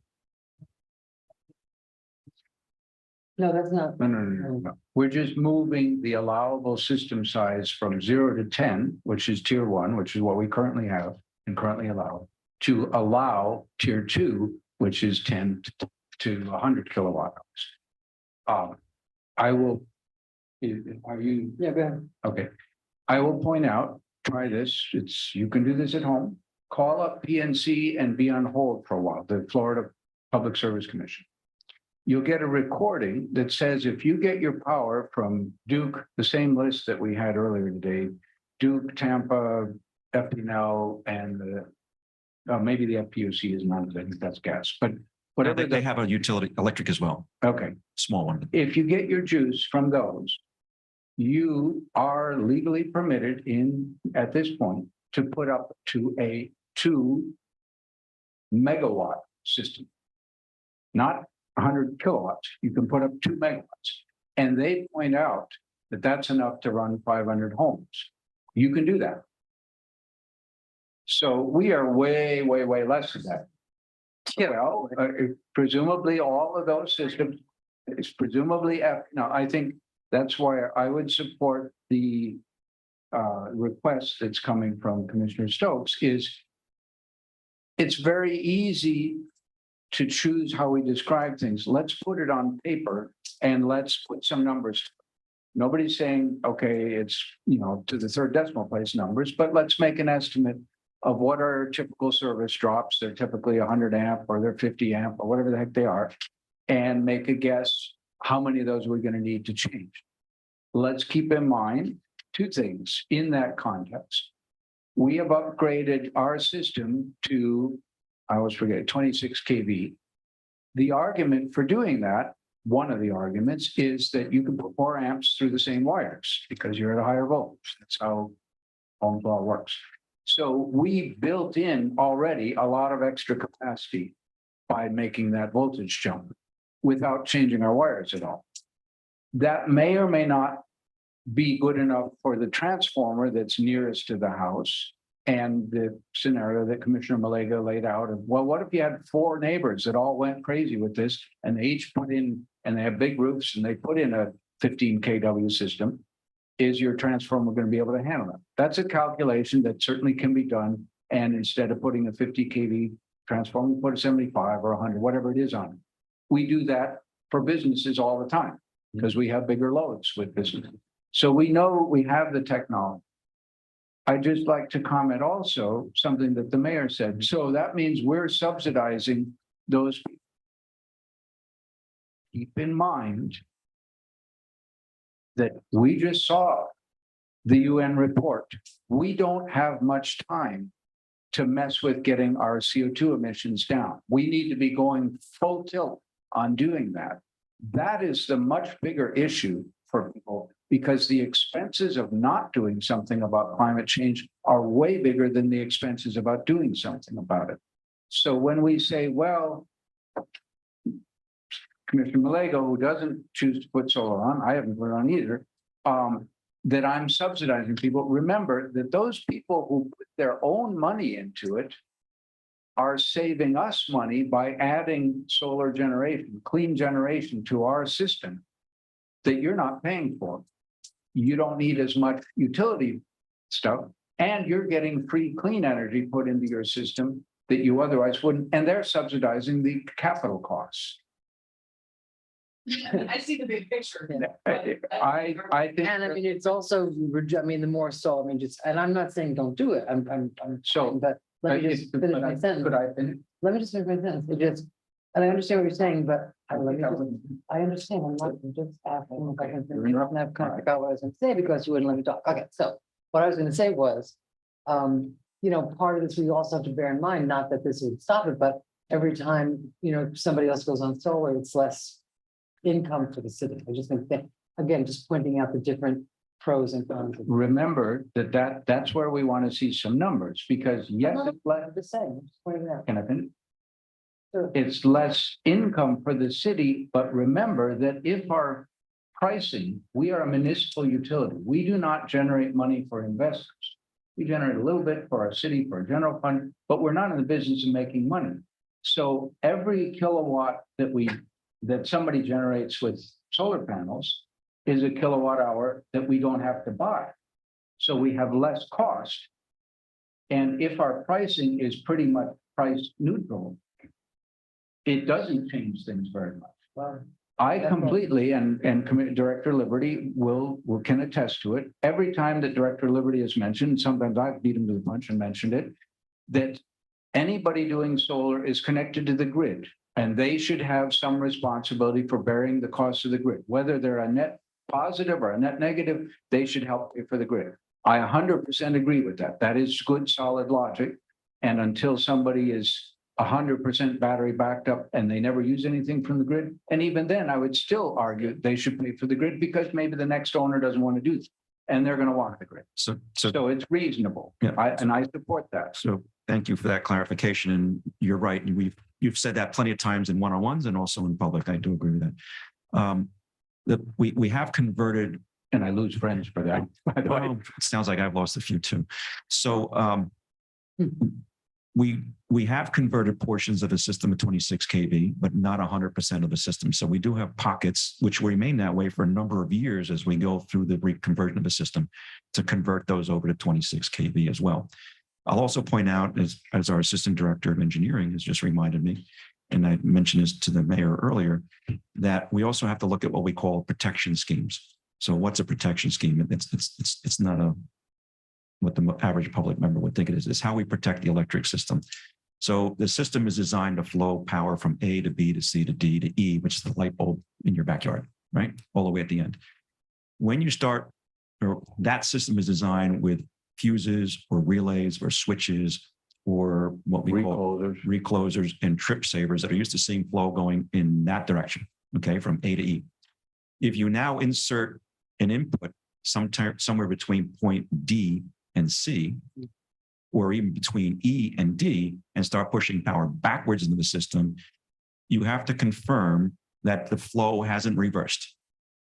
No, that's not. No. We're just moving the allowable system size from 0 to 10, which is tier 1, which is what we currently have and currently allow, to allow tier 2, which is 10 to 100 kilowatt hours. I will. Are you? Yeah, go ahead. Okay. I will point out, try this, you can do this at home. Call up PNC and be on hold for a while, the Florida Public Service Commission. You'll get a recording that says if you get your power from Duke, the same list that we had earlier today, Duke, Tampa, FPL, and maybe the FPUC is not, I think that's gas, but whatever. They have a utility electric as well, Okay. small one. If you get your juice from those, you are legally permitted at this point, to put up to a 2 megawatt system. Not 100 kilowatts, you can put up 2 megawatts. And they point out that that's enough to run 500 homes. You can do that. So we are way, way, way less than that. Well, presumably all of those systems, it's presumably, I think that's why I would support the request that's coming from Commissioner Stokes is it's very easy to choose how we describe things. Let's put it on paper and let's put some numbers. Nobody's saying, okay, it's, to the third decimal place numbers, but let's make an estimate of what are typical service drops. They're typically 100 amp or they're 50 amp or whatever the heck they are, and make a guess how many of those we're going to need to change. Let's keep in mind two things in that context. We have upgraded our system to, I always forget, 26 kV. The argument for doing that, one of the arguments, is that you can put more amps through the same wires because you're at a higher voltage. That's how Ohm's law works. So we built in already a lot of extra capacity by making that voltage jump without changing our wires at all. That may or may not be good enough for the transformer that's nearest to the house. And the scenario that Commissioner Malega laid out of, well, what if you had 4 neighbors that all went crazy with this and they each put in, and they have big roofs and they put in a 15 kW system? Is your transformer going to be able to handle it? That's a calculation that certainly can be done. And instead of putting a 50 kV transformer, put a 75 or 100, whatever it is on it. We do that for businesses all the time because we have bigger loads with businesses. So we know we have the technology. I'd just like to comment also something that the mayor said. So that means we're subsidizing those people. Keep in mind that we just saw the UN report. We don't have much time to mess with getting our CO2 emissions down. We need to be going full tilt on doing that. That is the much bigger issue for people, because the expenses of not doing something about climate change are way bigger than the expenses about doing something about it. So when we say, well, Commissioner Malega, who doesn't choose to put solar on, I haven't put it on either, that I'm subsidizing people, remember that those people who put their own money into it are saving us money by adding solar generation, clean generation to our system that you're not paying for. You don't need as much utility stuff, and you're getting free clean energy put into your system that you otherwise wouldn't, and they're subsidizing the capital costs. I see the big picture. I think. And I mean, it's also, the more so, and I'm not saying don't do it. I'm So, but let me just finish my sentence. Could I finish? Let me just finish my sentence. It just, and I understand what you're saying, but I understand. I'm not just asking if I can finish up and have kind of forgot what I was going to say because you wouldn't let me talk. Okay, so what I was going to say was, part of this, we also have to bear in mind, not that this would stop it, but every time, somebody else goes on solar, it's less income for the city. I just think that, again, just pointing out the different pros and cons. Remember that's where we want to see some numbers, because yes, it's less. The same, just pointing it out. Can I finish? Sure. It's less income for the city, but remember that if our pricing, we are a municipal utility. We do not generate money for investors. We generate a little bit for our city, for a general fund, but we're not in the business of making money. So every kilowatt that somebody generates with solar panels is a kilowatt hour that we don't have to buy. So we have less cost. And if our pricing is pretty much price neutral, it doesn't change things very much. Well, I completely, and Director Liberty can attest to it. Every time that Director Liberty is mentioned, sometimes I've beat him to the punch and mentioned it, that anybody doing solar is connected to the grid, and they should have some responsibility for bearing the cost of the grid. Whether they're a net positive or a net negative, they should help pay for the grid. I 100% agree with that. That is good, solid logic. And until somebody is 100% battery backed up and they never use anything from the grid, and even then, I would still argue they should pay for the grid because maybe the next owner doesn't want to do it, and they're going to want the grid. So So it's reasonable. Yeah. I support that. So thank you for that clarification. And you're right. You've said that plenty of times in one-on-ones and also in public. I do agree with that. We have converted. And I lose friends for that, by the way. Well, it sounds like I've lost a few too. So we have converted portions of the system to 26 kV, but not 100% of the system. So we do have pockets which remain that way for a number of years as we go through the reconversion of the system to convert those over to 26 kV as well. I'll also point out, as our Assistant Director of Engineering has just reminded me, and I mentioned this to the mayor earlier, that we also have to look at what we call protection schemes. So what's a protection scheme? It's not what the average public member would think it is. It's how we protect the electric system. So the system is designed to flow power from A to B to C to D to E, which is the light bulb in your backyard, right? All the way at the end. When you start, or that system is designed with fuses or relays or switches or what we call reclosers and trip savers that are used to seeing flow going in that direction, okay, from A to E. If you now insert an input somewhere between point D and C, or even between E and D, and start pushing power backwards into the system, you have to confirm that the flow hasn't reversed.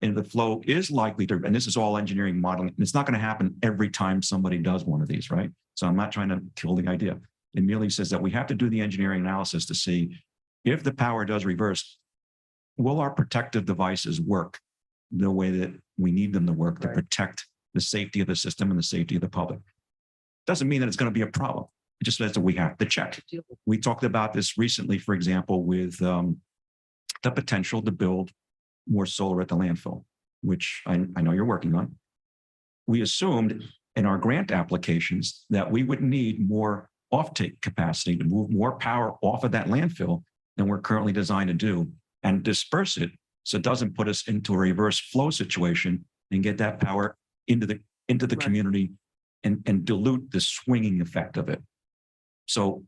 And the flow is likely to, and this is all engineering modeling, and it's not going to happen every time somebody does one of these, right? So I'm not trying to kill the idea. It merely says that we have to do the engineering analysis to see if the power does reverse, will our protective devices work the way that we need them to work to protect the safety of the system and the safety of the public? Doesn't mean that it's going to be a problem. It just says that we have to check. We talked about this recently, for example, with the potential to build more solar at the landfill, which I know you're working on. We assumed in our grant applications that we would need more offtake capacity to move more power off of that landfill than we're currently designed to do and disperse it so it doesn't put us into a reverse flow situation and get that power into the community and dilute the swinging effect of it. So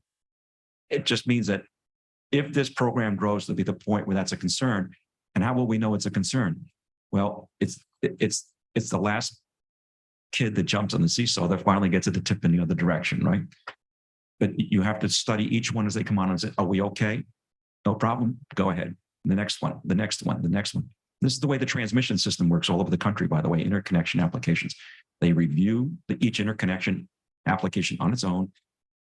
it just means that if this program grows to be the point where that's a concern, and how will we know it's a concern? Well, it's the last kid that jumps on the seesaw that finally gets at the tip in the other direction, right? But you have to study each one as they come on and say, are we okay? No problem, go ahead. The next one, the next one, the next one. This is the way the transmission system works all over the country, by the way, interconnection applications. They review each interconnection application on its own.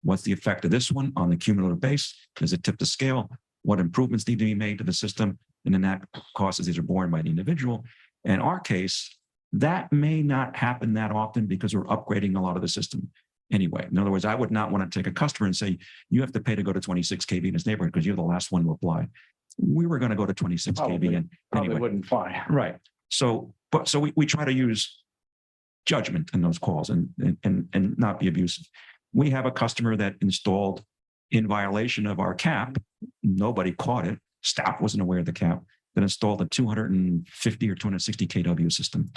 What's the effect of this one on the cumulative base? Does it tip the scale? What improvements need to be made to the system? And then that costs, these are borne by the individual. In our case, that may not happen that often because we're upgrading a lot of the system anyway. In other words, I would not want to take a customer and say, you have to pay to go to 26 kV in this neighborhood because you're the last one to apply. We were going to go to 26 kV and Probably wouldn't fly. Right. So we try to use judgment in those calls and not be abusive. We have a customer that installed in violation of our cap. Nobody caught it. Staff wasn't aware of the cap, that installed a 250 or 260 kW system.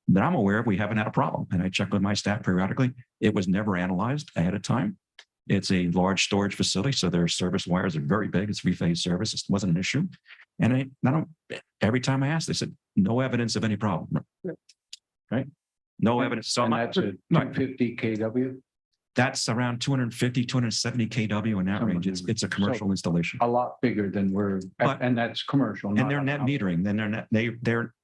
That I'm aware of, we haven't had a problem. And I check with my staff periodically. It was never analyzed ahead of time. It's a large storage facility, so their service wires are very big. It's three-phase service. It wasn't an issue. And every time I asked, they said, no evidence of any problem. Right? No evidence. So And that's a 250 kW? That's around 250, 270 kW in that range. It's a commercial installation. A lot bigger than and that's commercial. And they're net metering. Then they're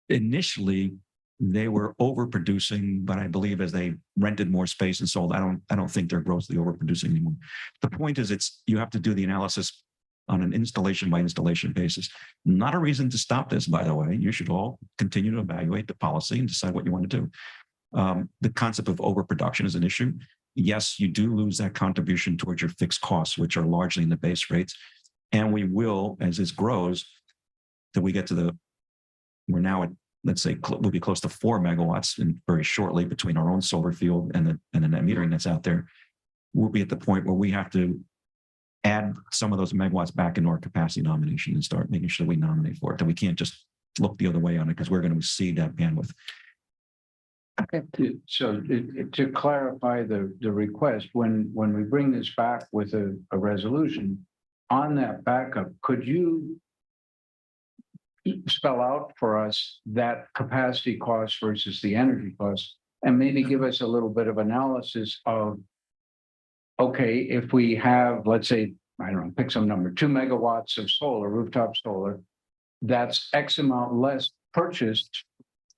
initially they were overproducing, but I believe as they rented more space and sold, I don't think they're grossly overproducing anymore. The point is, you have to do the analysis on an installation by installation basis. Not a reason to stop this, by the way. You should all continue to evaluate the policy and decide what you want to do. The concept of overproduction is an issue. Yes, you do lose that contribution towards your fixed costs, which are largely in the base rates. And we will, as this grows, that we get to we're now at, let's say, we'll be close to 4 megawatts and very shortly between our own solar field and the net metering that's out there. We'll be at the point where we have to add some of those megawatts back into our capacity nomination and start making sure we nominate for it, that we can't just look the other way on it because we're going to exceed that bandwidth. Okay. So to clarify the request, when we bring this back with a resolution on that backup, could you spell out for us that capacity cost versus the energy cost and maybe give us a little bit of analysis of, okay, if we have, let's say, I don't know, pick some number, 2 megawatts of solar, rooftop solar, that's X amount less purchased.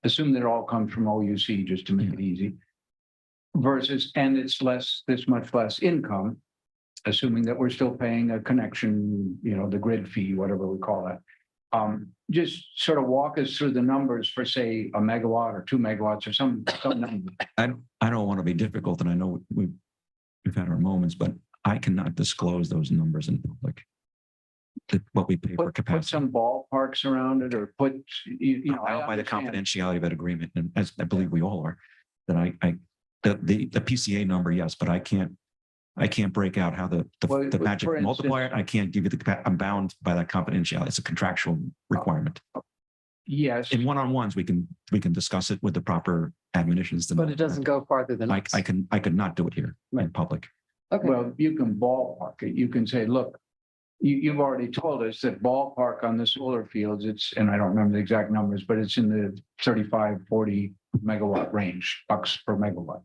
Assume that it all comes from OUC just to make it easy. versus, and it's less, this much less income, assuming that we're still paying a connection, you know, the grid fee, whatever we call that. Just sort of walk us through the numbers for, say, a megawatt or 2 megawatts or some number. I don't want to be difficult, and I know we've had our moments, but I cannot disclose those numbers in public. What we pay for Put capacity. some ballparks around it, or put, you know. Bound I by the understand. confidentiality of that agreement, and as I believe we all are, that the PCA number, yes, but I can't break out how the Well, magic for multiplier. instance- I can't give you I'm bound by that confidentiality. It's a contractual requirement. Yes, In one-on-ones, we can discuss it with the proper admonitions. But it doesn't go farther than. I us. could not do it here in Right. public. Okay, well, you can ballpark it. You can say, look, you've already told us that ballpark on the solar fields, it's, and I don't remember the exact numbers, but it's in the 35, 40 megawatt range, bucks per megawatt.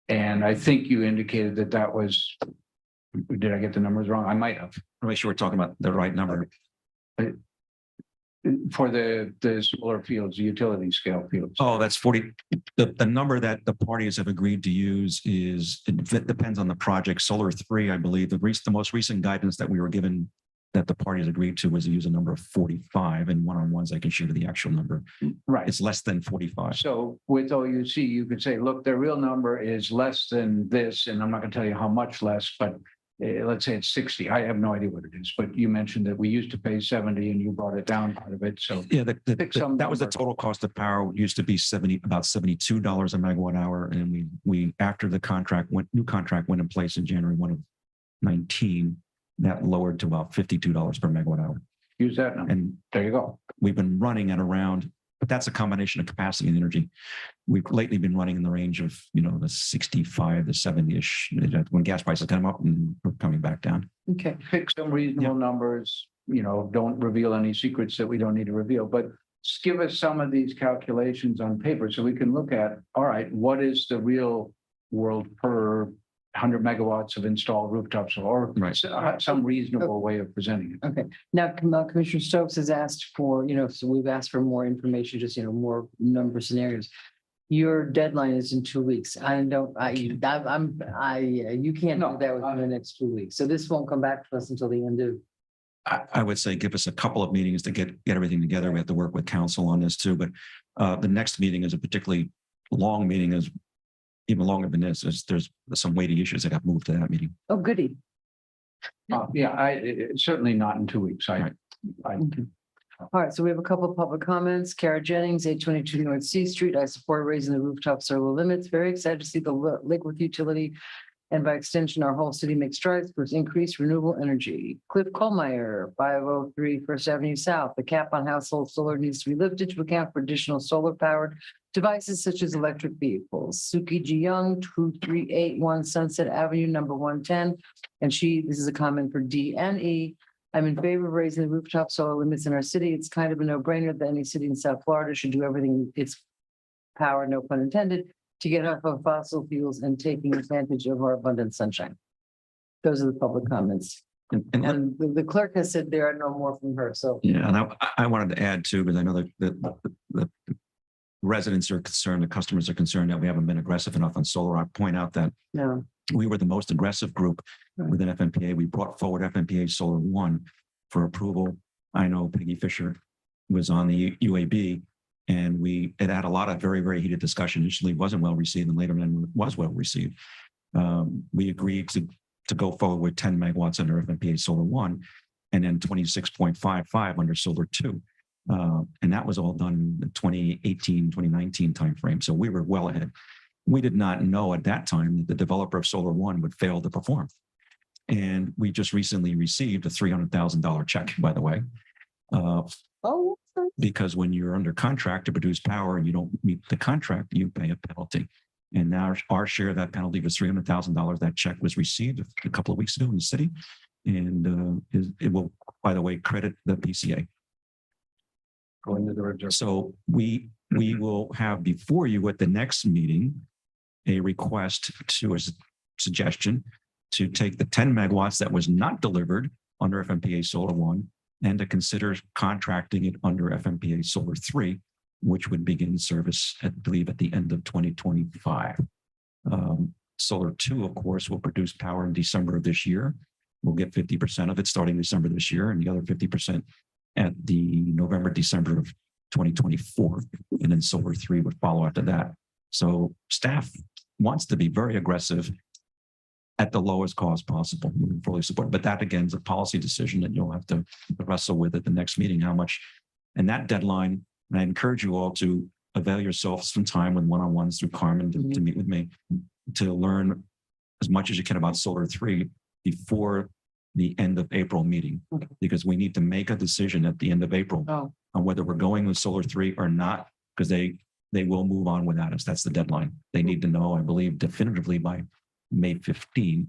And I think you indicated that that was, did I get the numbers wrong? I might have. I'm not sure we're talking about the right number. For the solar fields, the utility scale fields. Oh, that's 40. The number that the parties have agreed to use is, it depends on the project. Solar 3, I believe, the most recent guidance that we were given that the parties agreed to was to use a number of 45, and one-on-ones I can share the actual number. Right. It's less than 45. So with OUC, you could say, look, their real number is less than this, and I'm not going to tell you how much less, but let's say it's 60. I have no idea what it is, but you mentioned that we used to pay 70 and you brought it down part of it. So Yeah, Pick some that was the number. total cost of power. It used to be about $72 a megawatt hour. And we after the new contract went in place in January 1 of 19, that lowered to about $52 per megawatt hour. use that number. And There you go. we've been running at around, but that's a combination of capacity and energy. We've lately been running in the range of, the 65 to 70-ish, when gas prices come up and we're coming back down. okay. Pick some reasonable numbers, don't reveal any secrets that we don't need to reveal, but give us some of these calculations on paper so we can look at, all right, what is the real world per 100 megawatts of installed rooftops, or Right. some reasonable way of presenting it. Okay, now Commissioner Stokes has asked for, so we've asked for more information, just, more number of scenarios. Your deadline is in 2 weeks. You can't do that within the next 2 weeks. So this won't come back to us until the end of. I would say give us a couple of meetings to get everything together. We have to work with council on this too, but the next meeting is a particularly long meeting, is even longer than this. There's some weighty issues that got moved to that meeting. Oh, goody. Certainly not in 2 weeks. All right, so we have a couple of public comments. Kara Jennings, 822 North C Street. I support raising the rooftop solar limits. Very excited to see the Lakewood utility, and by extension, our whole city make strides towards increased renewable energy. Cliff Colmeyer, 503 First Avenue South. The cap on household solar needs to be lifted to account for additional solar powered devices such as electric vehicles. Suki Ji Young, 2381 Sunset Avenue, number 110. And this is a comment for D and E. I'm in favor of raising the rooftop solar limits in our city. It's kind of a no-brainer that any city in South Florida should do everything in its power, no pun intended, to get off of fossil fuels and taking advantage of our abundant sunshine. Those are the public comments. And the clerk has said there are no more from her, so. Yeah, and I wanted to add too, because I know that the residents are concerned, the customers are concerned that we haven't been aggressive enough on solar. I point out that No, we were the most aggressive group within FMPA. We brought forward FMPA Solar 1 for approval. I know Peggy Fisher was on the UAB, and it had a lot of very, very heated discussion. Initially, it wasn't well received, and later on was well received. We agreed to go forward with 10 megawatts under FMPA Solar 1, and then 26.55 under Solar 2. And that was all done in the 2018, 2019 timeframe. So we were well ahead. We did not know at that time that the developer of Solar 1 would fail to perform. And we just recently received a $300,000 check, by the way. Because when you're under contract to produce power and you don't meet the contract, you pay a penalty. And now our share of that penalty was $300,000. That check was received a couple of weeks ago in the city. And it will, by the way, credit the PCA. Going to the reserve. So we will have before you at the next meeting a request to a suggestion to take the 10 megawatts that was not delivered under FMPA Solar 1 and to consider contracting it under FMPA Solar 3, which would begin service, I believe, at the end of 2025. Solar 2, of course, will produce power in December of this year. We'll get 50% of it starting December this year, and the other 50% at the November, December of 2024. And then Solar 3 would follow after that. So staff wants to be very aggressive at the lowest cost possible. We fully support, but that again is a policy decision that you'll have to wrestle with at the next meeting, how much. And that deadline, and I encourage you all to avail yourselves some time with one-on-ones through Carmen to meet with me, to learn as much as you can about Solar 3 before the end of April meeting, because we need to make a decision at the end of April on whether we're going with Solar 3 or not, because they will move on without us. That's the deadline. They need to know, I believe, definitively by May 15,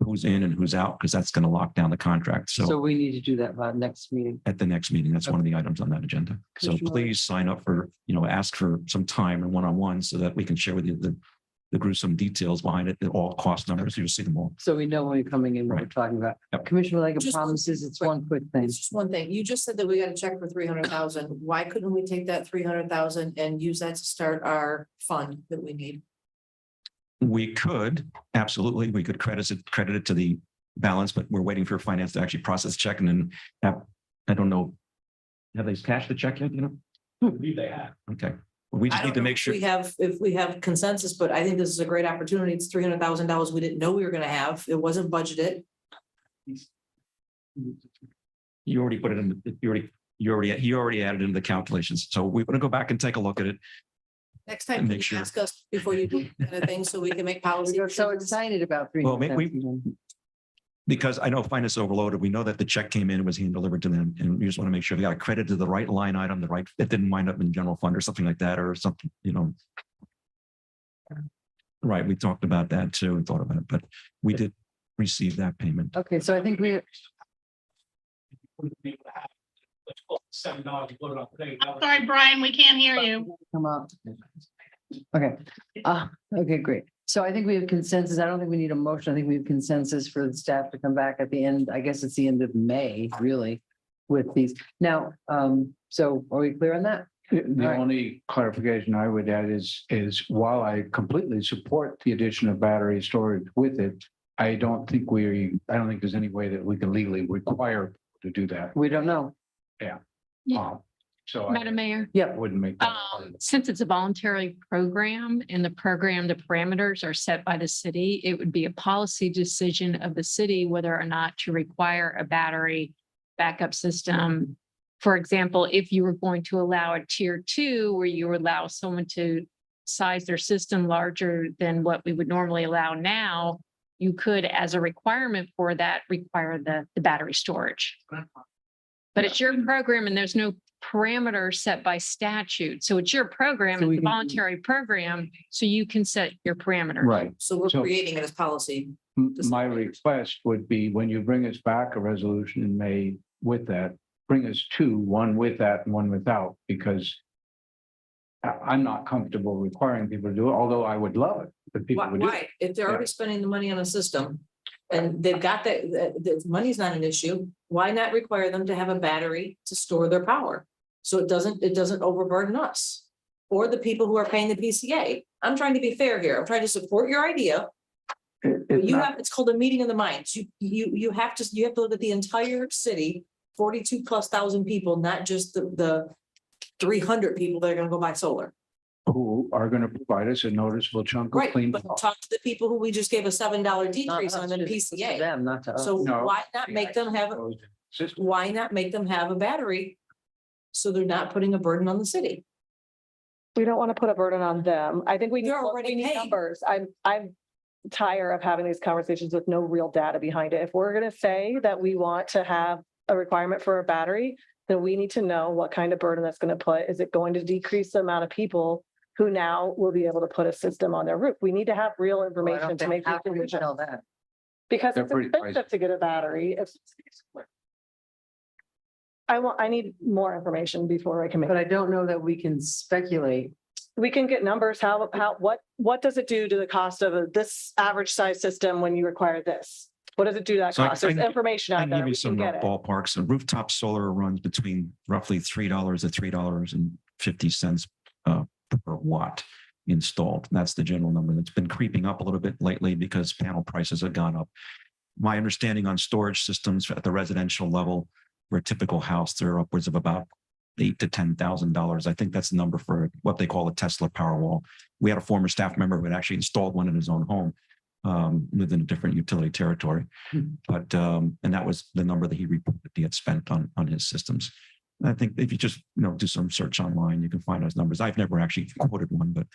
who's in and who's out, because that's going to lock down the contract. So we need to do that by next meeting. At the next meeting, that's one of the items on that agenda. So Commissioner- please sign up for, ask for some time and one-on-one so that we can share with you the gruesome details behind it, all cost numbers. You'll see them all. So we know when you're coming in, what we're talking about. Yep. Commissioner Leggett Just one promises it's one quick thing. It's just one thing. You just said that we got a check for 300,000. Why couldn't we take that 300,000 and use that to start our fund that we need? We could, absolutely, we could credit it to the balance, but we're waiting for finance to actually process the check and then I don't know. Have they cashed the check yet, I believe they have. Okay. Well, we I just need don't to know make sure. if we have consensus, but I think this is a great opportunity. It's $300,000 we didn't know we were gonna have. It wasn't budgeted. You already put it in, you already added into the calculations. So we're going to go back and take a look at it. Next time, And can make you sure. ask us before you do anything so we can make policy. We're so excited about Well, because I know finance overloaded, we know that the check came in and was hand delivered to them, and we just want to make sure we got a credit to the right line item, it didn't wind up in general fund or something like that, or something, Right, we talked about that too, and thought about it, but we did receive that payment. Okay, so I think we, Let's call it $7 voted on today. Sorry, Brian, we can't hear you. come up. Okay, okay, great. So I think we have consensus. I don't think we need a motion. I think we have consensus for the staff to come back at the end. I guess it's the end of May, really, with these. Now, so are we clear on that? The Right. only clarification I would add is while I completely support the addition of battery storage with it, I don't think there's any way that we can legally require to do that. We don't know. Yeah. So I Madam Mayor, wouldn't make that part of it. since it's a voluntary program and the program, the parameters are set by the city, it would be a policy decision of the city whether or not to require a battery backup system. For example, if you were going to allow a tier 2 where you allow someone to size their system larger than what we would normally allow now, you could, as a requirement for that, require the battery storage. But it's your program and there's no parameters set by statute. So it's your program, So we it's a can- voluntary program, so you can set your parameters. Right. So we're So- creating it as policy. My request would be when you bring us back a resolution in May with that, bring us two, one with that and one without, because I'm not comfortable requiring people to do it, although I would love it if people Why, would do it. why? If they're already spending the money on a system and they've got the money's not an issue, why not require them to have a battery to store their power? So it doesn't overburden us or the people who are paying the PCA. I'm trying to be fair here. I'm trying to support your idea. But it's called a meeting of the minds. You have to look at the entire city, 42,000+ people, not just the 300 people that are gonna go buy solar. Who are going to provide us a noticeable chunk of Right, clean. but talk to the people who we just gave a $7 Not decrease on us, the it's to PCA. them, not to us. So No. why not make them have, System. why not make them have a battery? So they're not putting a burden on the city. We don't want to put a burden on them. I think we need, They're already we need paying. numbers. I'm tired of having these conversations with no real data behind it. If we're going to say that we want to have a requirement for a battery, then we need to know what kind of burden that's going to put. Is it going to decrease the amount of people who now will be able to put a system on their roof? We need to have real Well, I information don't to think- make how these can we decisions. tell that? Because They're it's pretty expensive pricey. to get a battery. I need more information before I can make. But I don't know that we can speculate. We can get numbers. What does it do to the cost of this average size system when you require this? What does it do to that So I- cost? There's I can- information I out can there. give you We some can get it. ballparks. And rooftop solar runs between roughly $3 to $3.50 per watt. installed. That's the general number. That's been creeping up a little bit lately because panel prices have gone up. My understanding on storage systems at the residential level for a typical house, they're upwards of about $8,000 to $10,000. I think that's the number for what they call a Tesla Powerwall. We had a former staff member who had actually installed one in his own home, lived in a different utility territory. But and that was the number that he reported he had spent on his systems. And I think if you just do some search online, you can find those numbers. I've never actually quoted one, but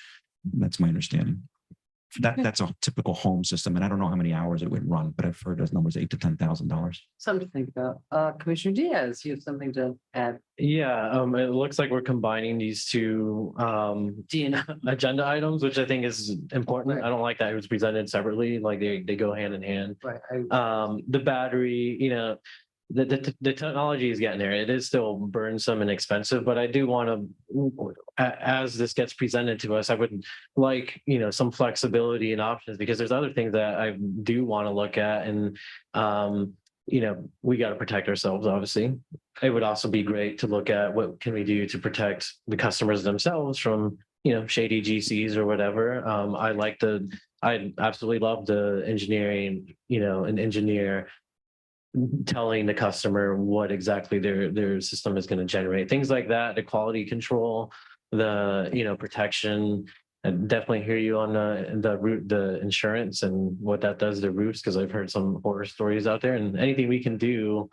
that's my understanding. That's a typical home system, and I don't know how many hours it would run, but I've heard those numbers $8,000 to $10,000. Something to think about. Commissioner Diaz, you have something to add? Yeah, it looks like we're combining these two agenda items, which I think is important. Right. I don't like that it was presented separately, like they go hand in hand. Right. The battery, the technology is getting there. It is still burdensome and expensive, but I do want to, as this gets presented to us, I would like, some flexibility and options, because there's other things that I do want to look at. And, we got to protect ourselves, obviously. It would also be great to look at what can we do to protect the customers themselves from, shady GCs or whatever. I absolutely love the engineering, an engineer telling the customer what exactly their system is going to generate, things like that, the quality control, the protection. I definitely hear you on the insurance and what that does to roofs, because I've heard some horror stories out there, and anything we can do,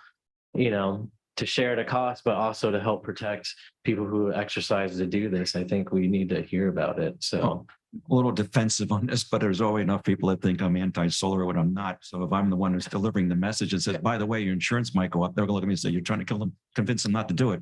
to share the cost, but also to help protect people who exercise to do this. I think we need to hear about it. So A little defensive on this, but there's always enough people that think I'm anti-solar when I'm not. So if I'm the one who's delivering the message and says, by the way, your insurance might go up, they're gonna look at me and say, you're trying to kill them, convince them not to do it.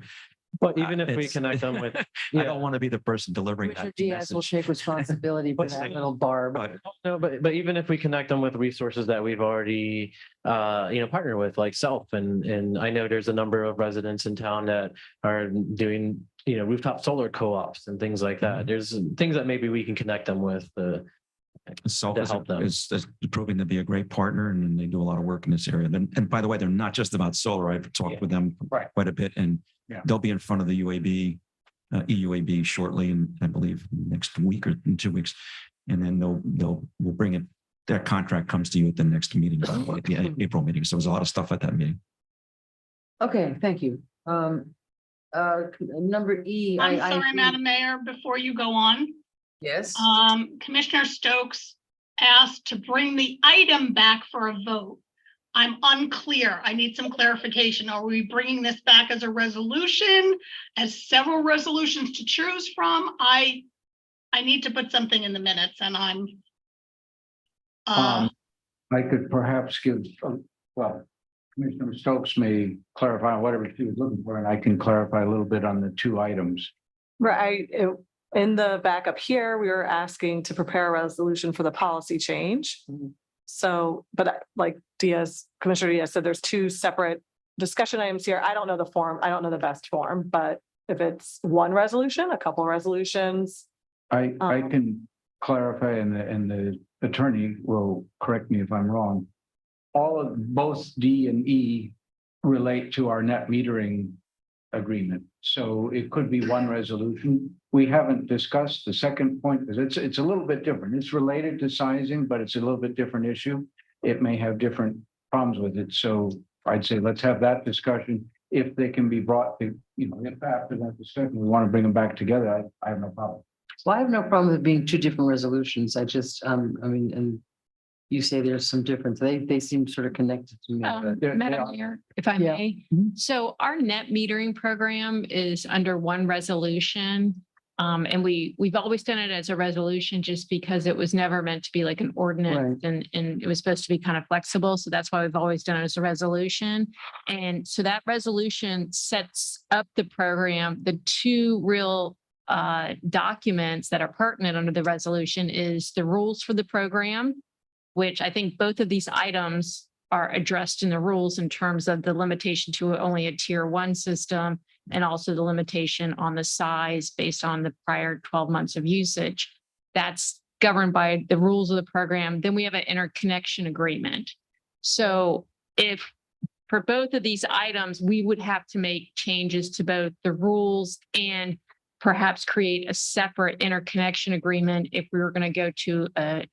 but even if we It's- connect them with, I don't want to be the person delivering Commissioner that Diaz will message. take responsibility for that little barb. But no, but even if we connect them with resources that we've already, partnered with, like Self, and I know there's a number of residents in town that are doing, rooftop solar co-ops and things like that. There's things that maybe we can connect them with. Self to help them. is proving to be a great partner, and they do a lot of work in this area. And by the way, they're not just about solar. I've talked with them Right. quite a bit, and Yeah. they'll be in front of the UAB, EUAB shortly, and I believe next week or in 2 weeks. And then we'll bring it. Their contract comes to you at the next meeting, the April meeting. So there's a lot of stuff at that meeting. Okay, thank you. Number E. I'm I sorry, agree. Madam Mayor, before you go on. Yes. Commissioner Stokes asked to bring the item back for a vote. I'm unclear. I need some clarification. Are we bringing this back as a resolution, as several resolutions to choose from? I need to put something in the minutes, and I'm I could perhaps give, Commissioner Stokes may clarify whatever she was looking for, and I can clarify a little bit on the two items. Right, in the backup here, we were asking to prepare a resolution for the policy change. Mhm. So, but like Commissioner Diaz said, there's two separate discussion items here. I don't know the form. I don't know the best form, but if it's one resolution, a couple resolutions. I can clarify, and the attorney will correct me if I'm wrong. Both D and E relate to our net metering agreement. So it could be one resolution. We haven't discussed the second point because it's a little bit different. It's related to sizing, but it's a little bit different issue. It may have different problems with it. So I'd say let's have that discussion. If they can be brought to, if after that discussion, we want to bring them back together, I have no problem. Well, I have no problem with it being two different resolutions. I just, and you say there's some difference. They seem sort of connected to me. but- They Madam are. Mayor, if I Yeah. may. Mhm. So our net metering program is under one resolution. And we've always done it as a resolution just because it was never meant to be like an ordinance and it was supposed to be kind of flexible. So that's why we've always done it as a resolution. And so that resolution sets up the program. The two real documents that are pertinent under the resolution is the rules for the program, which I think both of these items are addressed in the rules in terms of the limitation to only a tier 1 system and also the limitation on the size based on the prior 12 months of usage. That's governed by the rules of the program. Then we have an interconnection agreement. So if for both of these items, we would have to make changes to both the rules and perhaps create a separate interconnection agreement if we were going to go to a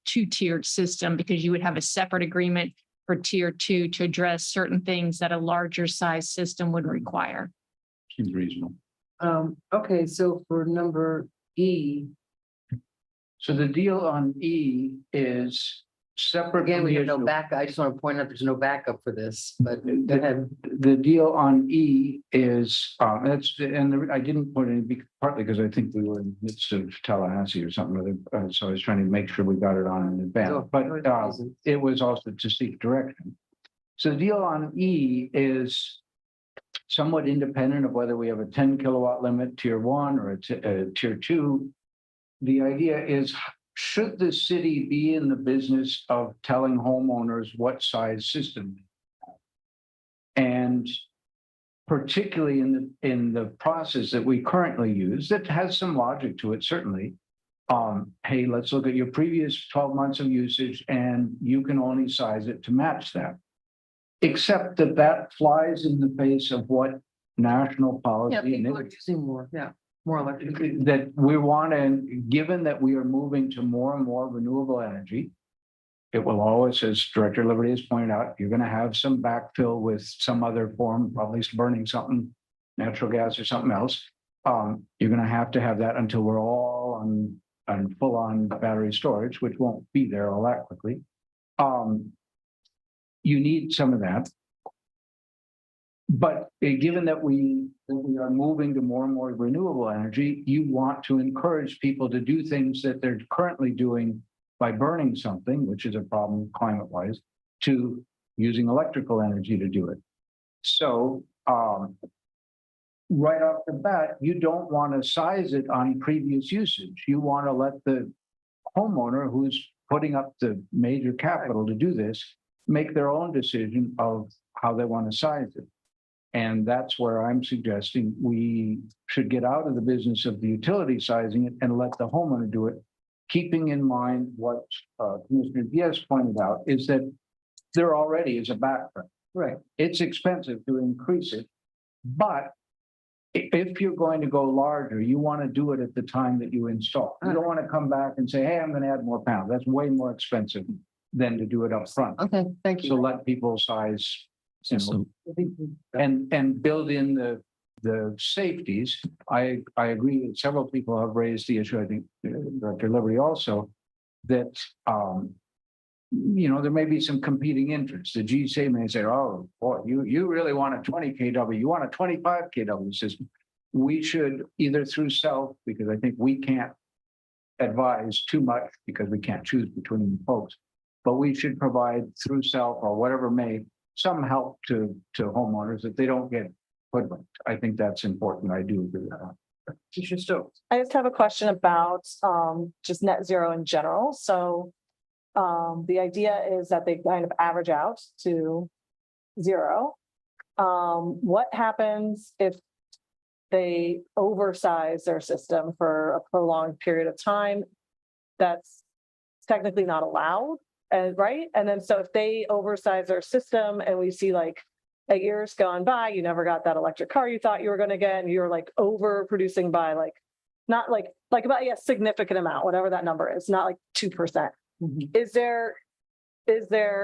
two-tiered system, because you would have a separate agreement for tier 2 to address certain things that a larger size system would require. Seems reasonable. Okay, so for number E, So the deal on E is separate. again, from we the have no issue- backup. I just want to point out there's no backup for this, but go ahead. The deal on E is, I didn't put it partly because I think we were in the midst of Tallahassee or something, so I was trying to make sure we got it on in advance, but it was also to seek direction. So the deal on E is somewhat independent of whether we have a 10 kilowatt limit, tier 1 or a tier 2. The idea is, should the city be in the business of telling homeowners what size system? And particularly in the process that we currently use, that has some logic to it, certainly. Hey, let's look at your previous 12 months of usage and you can only size it to match that. Except that flies in the face of what national policy. Yeah, and people are using more, more electric. that we want to, given that we are moving to more and more renewable energy, it will always, as Director Liberty has pointed out, you're going to have some backfill with some other form, probably burning something, natural gas or something else. You're going to have that until we're all on full on battery storage, which won't be there all that quickly. You need some of that. But given that we are moving to more and more renewable energy, you want to encourage people to do things that they're currently doing by burning something, which is a problem climate-wise, to using electrical energy to do it. So right off the bat, you don't want to size it on previous usage. You want to let the homeowner who's putting up the major capital to do this make their own decision of how they want to size it. And that's where I'm suggesting we should get out of the business of the utility sizing it and let the homeowner do it, keeping in mind what Commissioner Diaz pointed out, is that there already is a background. Right. It's expensive to increase it, but if you're going to go larger, you want to do it at the time that you install. You don't want to come back and say, hey, I'm going to add more panels. That's way more expensive than to do it up front. Okay, thank So you. let people size, and build in the safeties. I agree that several people have raised the issue, I think Director Liberty also, that there may be some competing interests. The GSA may say, oh, boy, you really want a 20 kW, you want a 25 kW system. We should either through self, because I think we can't advise too much because we can't choose between folks, but we should provide through self or whatever may some help to homeowners that they don't get hoodwinked. I think that's important. I do agree with that. Commissioner Stokes. I just have a question about just net zero in general. So the idea is that they kind of average out to zero. What happens if they oversize their system for a prolonged period of time? That's technically not allowed, right? And then so if they oversize their system and we see like a year's gone by, you never got that electric car you thought you were going to get, and you're like overproducing by like, not like about a significant amount, whatever that number is, not like 2%. Is there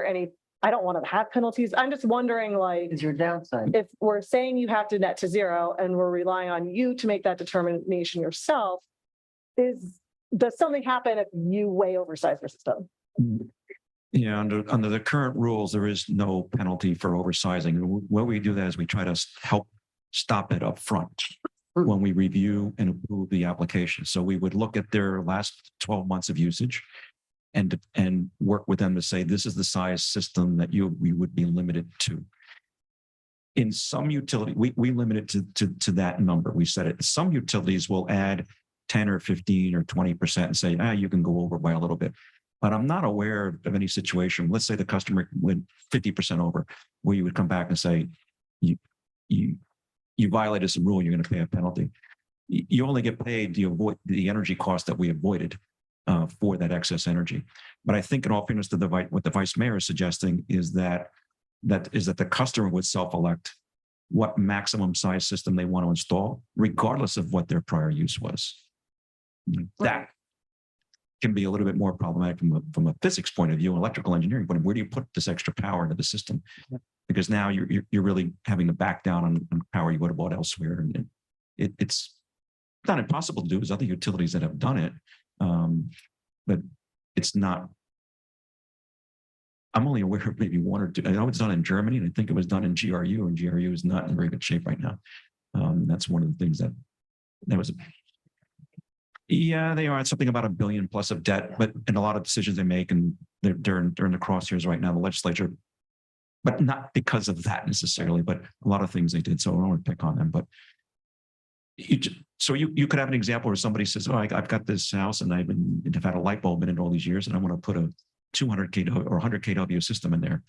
any, I don't want to have penalties. I'm just wondering, like, Is your downside? if we're saying you have to net to zero and we're relying on you to make that determination yourself, does something happen if you way oversize your system? Yeah, under the current rules, there is no penalty for oversizing. What we do that is we try to help stop it up front when we review and approve the application. So we would look at their last 12 months of usage and work with them to say, this is the size system that we would be limited to. In some utility, we limit it to that number. We said it. Some utilities will add 10 or 15 or 20% and say, you can go over by a little bit. But I'm not aware of any situation, let's say the customer went 50% over, where you would come back and say, you violated some rule, you're going to pay a penalty. You only get paid to avoid the energy cost that we avoided for that excess energy. But I think in all fairness to what the vice mayor is suggesting is that the customer would self-elect what maximum size system they want to install, regardless of what their prior use was. That can be a little bit more problematic from a physics point of view, electrical engineering point of view. Where do you put this extra power into the system? Because now you're really having to back down on power you would have bought elsewhere. And it's not impossible to do. There's other utilities that have done it. But it's not. I'm only aware of maybe one or two. I know it's done in Germany, and I think it was done in GRU, and GRU is not in very good shape right now. That's one of the things that was. Yeah, they are. It's something about $1 billion plus of debt, but in a lot of decisions they make, and they're in the crosshairs right now, the legislature, but not because of that necessarily, but a lot of things they did. So I don't want to pick on them, but so you could have an example where somebody says, "Oh, I've got this house and I've had a light bulb in it all these years, and I want to put a 200 kW or 100 kW system in there."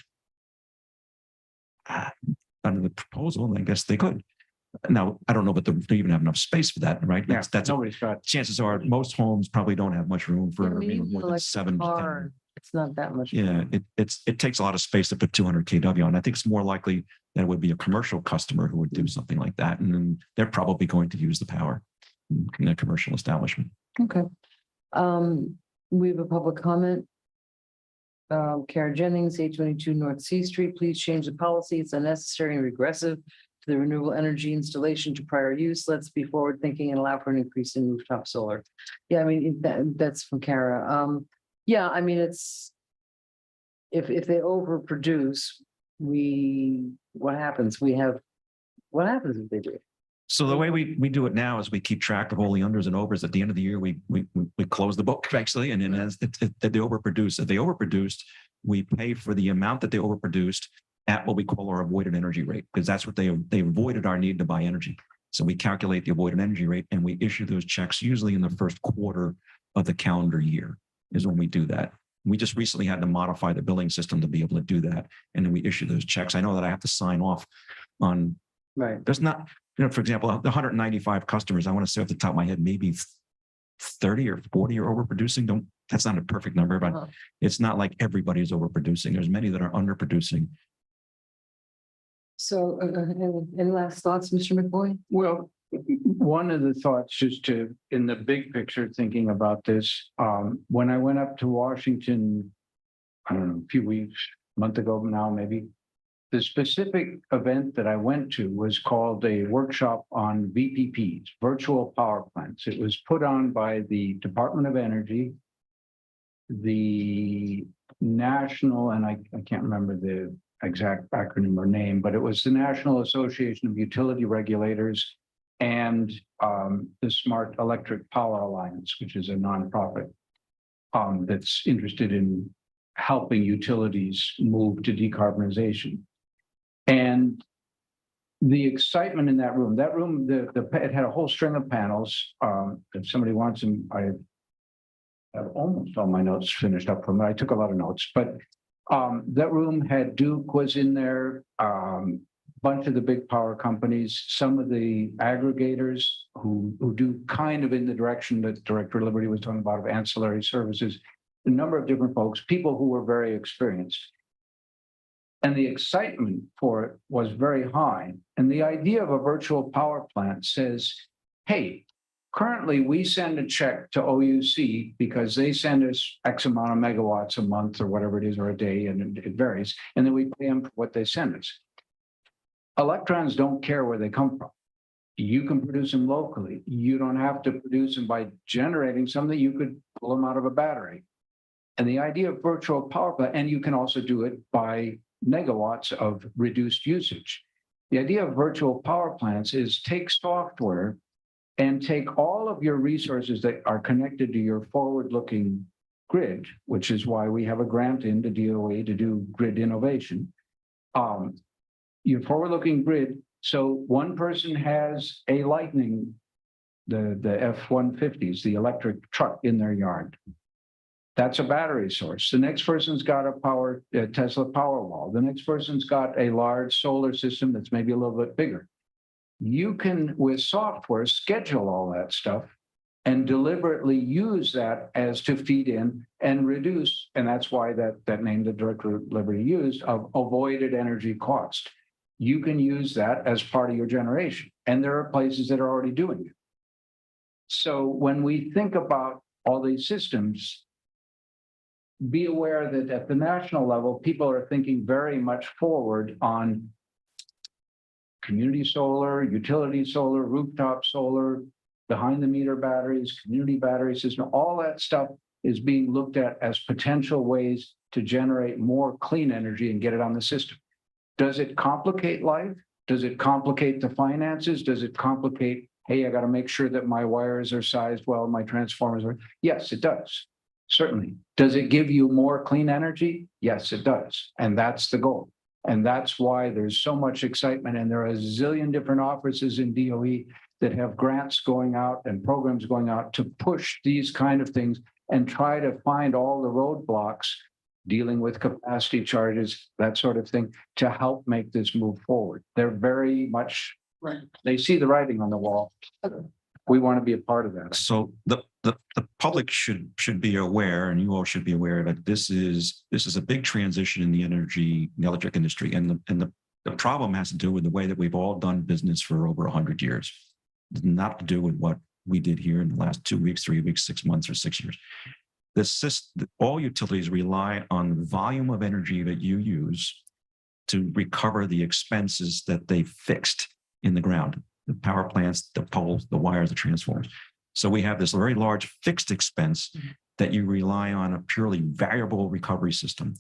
Under the proposal, I guess they could. Now, I don't know, but they even have enough space for that, right? That's nobody's got. chances are most homes probably don't have much room for more than 7 to 10. It's not that much. Yeah, it takes a lot of space to put 200 kW on. I think it's more likely that it would be a commercial customer who would do something like that, and then they're probably going to use the power in a commercial establishment. Okay. We have a public comment. Kara Jennings, 822 North C Street, please change the policy. It's unnecessary and regressive to the renewable energy installation to prior use. Let's be forward thinking and allow for an increase in rooftop solar. Yeah, I mean, that's from Kara. Yeah, I mean, it's if they overproduce, what happens? What happens if they do? So the way we do it now is we keep track of all the unders and overs. At the end of the year, we close the book actually, and then as they overproduce, if they overproduced, we pay for the amount that they overproduced at what we call our avoided energy rate, because that's what they avoided our need to buy energy. So we calculate the avoided energy rate and we issue those checks usually in the first quarter of the calendar year is when we do that. We just recently had to modify the billing system to be able to do that. And then we issue those checks. I know that I have to sign off on, Right. There's not, for example, the 195 customers, I want to say off the top of my head, maybe 30 or 40 are overproducing. That's not a perfect number, but it's not like everybody is overproducing. There's many that are underproducing. So any last thoughts, Mr. McBoy? Well, one of the thoughts, just to, in the big picture, thinking about this, when I went up to Washington, I don't know, a few weeks, a month ago now, maybe, the specific event that I went to was called a workshop on VPPs, virtual power plants. It was put on by the Department of Energy, the National, and I can't remember the exact acronym or name, but it was the National Association of Utility Regulators and the Smart Electric Power Alliance, which is a nonprofit that's interested in helping utilities move to decarbonization. And the excitement in that room, it had a whole string of panels. If somebody wants them, I have almost all my notes finished up from it. I took a lot of notes, but that room had Duke was in there, bunch of the big power companies, some of the aggregators who do kind of in the direction that Director Liberty was talking about of ancillary services, a number of different folks, people who were very experienced. And the excitement for it was very high. And the idea of a virtual power plant says, hey, currently we send a check to OUC because they send us X amount of megawatts a month or whatever it is, or a day, and it varies. And then we pay them for what they send us. Electrons don't care where they come from. You can produce them locally. You don't have to produce them by generating something. You could pull them out of a battery. And the idea of virtual power plant, and you can also do it by megawatts of reduced usage. The idea of virtual power plants is take software and take all of your resources that are connected to your forward-looking grid, which is why we have a grant in the DOE to do grid innovation. Your forward-looking grid, so one person has a Lightning, the F-150s, the electric truck in their yard. That's a battery source. The next person's got a Tesla Powerwall. The next person's got a large solar system that's maybe a little bit bigger. You can, with software, schedule all that stuff and deliberately use that as to feed in and reduce, and that's why that name that Director Liberty used of avoided energy cost. you can use that as part of your generation. And there are places that are already doing it. So when we think about all these systems, be aware that at the national level, people are thinking very much forward on community solar, utility solar, rooftop solar, behind the meter batteries, community battery system, all that stuff is being looked at as potential ways to generate more clean energy and get it on the system. Does it complicate life? Does it complicate the finances? Does it complicate, hey, I got to make sure that my wires are sized well, my transformers are? Yes, it does. Certainly. Does it give you more clean energy? Yes, it does. And that's the goal. And that's why there's so much excitement. And there are a zillion different offices in DOE that have grants going out and programs going out to push these kind of things and try to find all the roadblocks dealing with capacity charges, that sort of thing, to help make this move forward. They're very much, they see the writing on the wall. We want to be a part of that. So the public should be aware, and you all should be aware that this is a big transition in the electric industry. And the problem has to do with the way that we've all done business for over 100 years. Not to do with what we did here in the last 2 weeks, 3 weeks, 6 months, or 6 years. All utilities rely on the volume of energy that you use to recover the expenses that they fixed in the ground, the power plants, the poles, the wires, the transformers. So we have this very large fixed expense that you rely on a purely variable recovery system.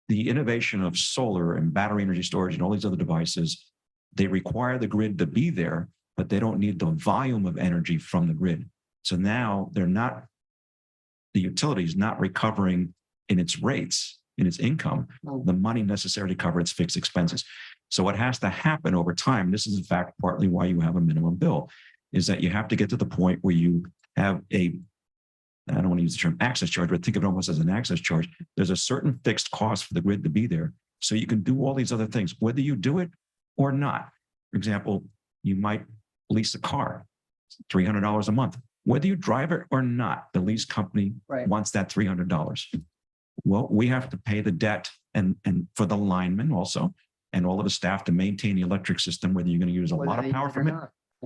The innovation of solar and battery energy storage and all these other devices, they require the grid to be there, but they don't need the volume of energy from the grid. So now the utility is not recovering in its rates, in its income, the money necessary to cover its fixed expenses. So what has to happen over time, this is in fact partly why you have a minimum bill, is that you have to get to the point where you have I don't want to use the term access charge, but think of it almost as an access charge. There's a certain fixed cost for the grid to be there. So you can do all these other things, whether you do it or not. For example, you might lease a car, $300 a month. Whether you drive it or not, the lease company wants that $300. Well, we have to pay the debt and for the linemen also, and all of the staff to maintain the electric system, whether you're going to use a lot of power from it,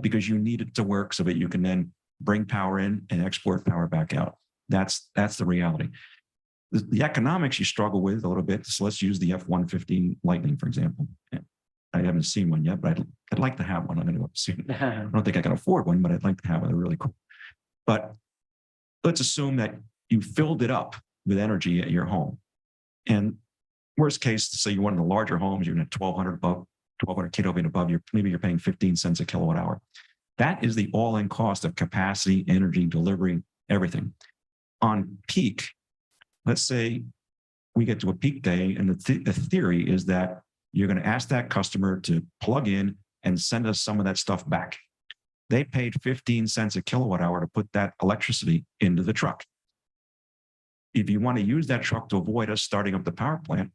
because you need it to work so that you can then bring power in and export power back out. That's the reality. The economics you struggle with a little bit. So let's use the F-150 Lightning, for example. I haven't seen one yet, but I'd like to have one. I'm going to go see it. I don't think I can afford one, but I'd like to have one. They're really cool. But let's assume that you filled it up with energy at your home. And worst case, say you're one of the larger homes, you're in a 1200 kW and above, maybe you're paying 15 cents a kilowatt hour. That is the all-in cost of capacity, energy, delivery, everything. On peak, let's say we get to a peak day, and the theory is that you're going to ask that customer to plug in and send us some of that stuff back. They paid 15 cents a kilowatt hour to put that electricity into the truck. If you want to use that truck to avoid us starting up the power plant,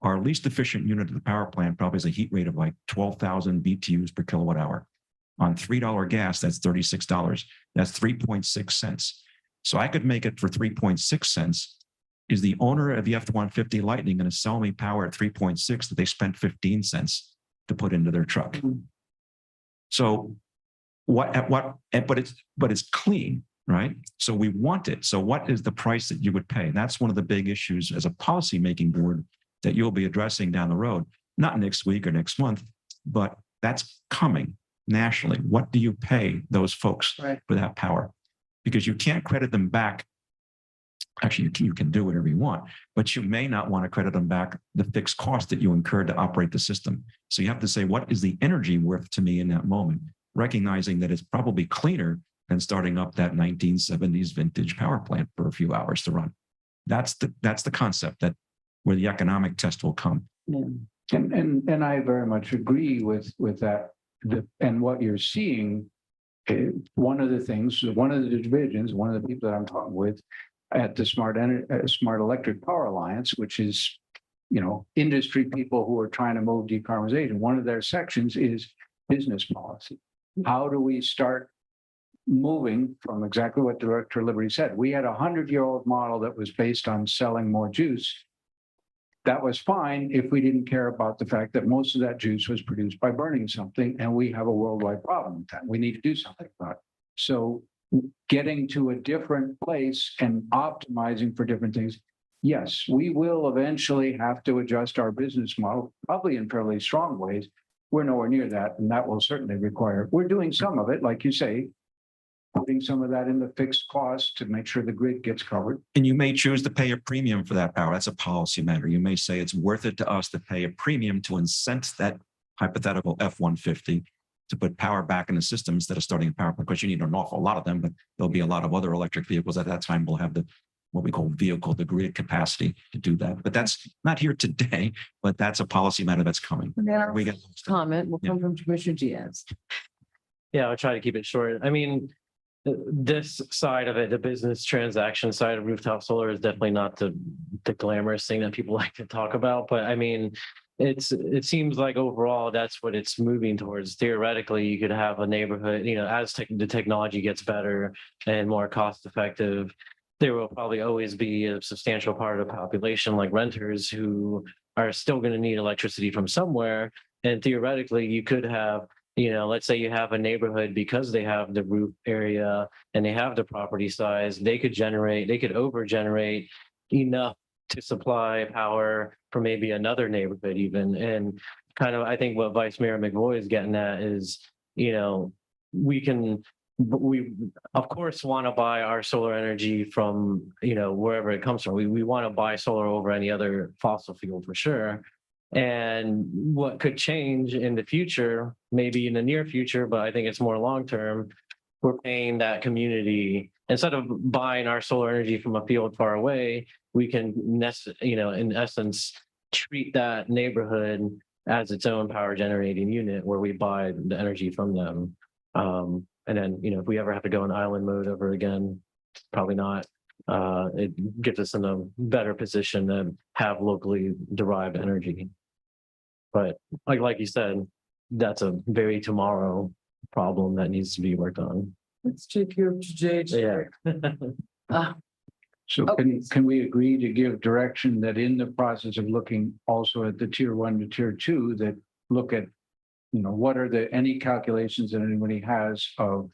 our least efficient unit of the power plant probably has a heat rate of like 12,000 BTUs per kilowatt hour. On $3 gas, that's $36. That's 3.6 cents. So I could make it for 3.6 cents. Is the owner of the F-150 Lightning going to sell me power at 3.6 that they spent 15 cents to put into their truck? So but it's clean, right? So we want it. So what is the price that you would pay? That's one of the big issues as a policymaking board that you'll be addressing down the road, not next week or next month, but that's coming nationally. What do you pay those folks for that power? Because you can't credit them back. Actually, you can do whatever you want, but you may not want to credit them back the fixed cost that you incurred to operate the system. So you have to say, what is the energy worth to me in that moment? Recognizing that it's probably cleaner than starting up that 1970s vintage power plant for a few hours to run. That's the concept where the economic test will come. Yeah. And I very much agree with that. And what you're seeing, one of the divisions, one of the people that I'm talking with at the Smart Electric Power Alliance, which is, industry people who are trying to move decarbonization. One of their sections is business policy. How do we start moving from exactly what Director Liberty said? We had a 100-year-old model that was based on selling more juice. that was fine if we didn't care about the fact that most of that juice was produced by burning something, and we have a worldwide problem with that. We need to do something about it. So getting to a different place and optimizing for different things. Yes, we will eventually have to adjust our business model, probably in fairly strong ways. We're nowhere near that, and that will certainly require, we're doing some of it, like you say, putting some of that in the fixed cost to make sure the grid gets covered. And you may choose to pay a premium for that power. That's a policy matter. You may say it's worth it to us to pay a premium to incent that hypothetical F-150 to put power back in the system instead of starting a power plant, because you need an awful lot of them, but there'll be a lot of other electric vehicles at that time. We'll have the what we call vehicle to grid capacity to do that. But that's not here today, but that's a policy matter that's coming. And then our We get comment will come from Commissioner Diaz. Yeah, I'll try to keep it short. I mean, this side of it, the business transaction side of rooftop solar is definitely not the glamorous thing that people like to talk about. But I mean, it seems like overall that's what it's moving towards. Theoretically, you could have a neighborhood, you know, as the technology gets better and more cost effective, there will probably always be a substantial part of the population like renters who are still going to need electricity from somewhere. And theoretically, you could have, you know, let's say you have a neighborhood because they have the roof area and they have the property size, they could over generate enough to supply power for maybe another neighborhood even. And kind of, I think what Vice Mayor McVoy is getting at is, you know, we of course want to buy our solar energy from, you know, wherever it comes from. We want to buy solar over any other fossil fuel for sure. And what could change in the future, maybe in the near future, but I think it's more long-term, we're paying that community, instead of buying our solar energy from a field far away, we can, you know, in essence, treat that neighborhood as its own power generating unit where we buy the energy from them. And then, you know, if we ever have to go in island mode ever again, probably not. It gets us in a better position to have locally derived energy. But like you said, that's a very tomorrow problem that needs to be worked on. Let's take you up to Jade. Yeah. So can we agree to give direction that in the process of looking also at the tier 1 to tier 2, that look at, you know, what are any calculations that anybody has of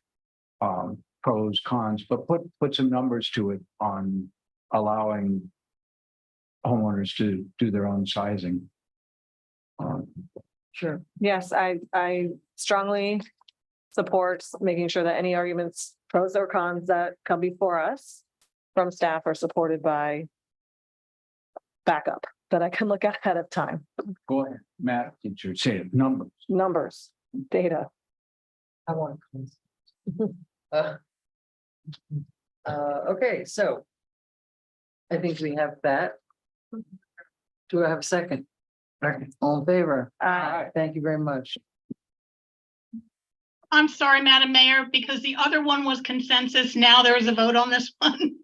pros, cons, but put some numbers to it on allowing homeowners to do their own sizing. Sure. Yes, I strongly support making sure that any arguments, pros or cons that come before us from staff are supported by backup that I can look at ahead of time. Go ahead, Matt, teacher, say it, Numbers, data. I want. Okay, so I think we have that. Do I have a second? All in favor? Aye. Thank you very much. I'm sorry, Madam Mayor, because the other one was consensus. Now there is a vote on this one.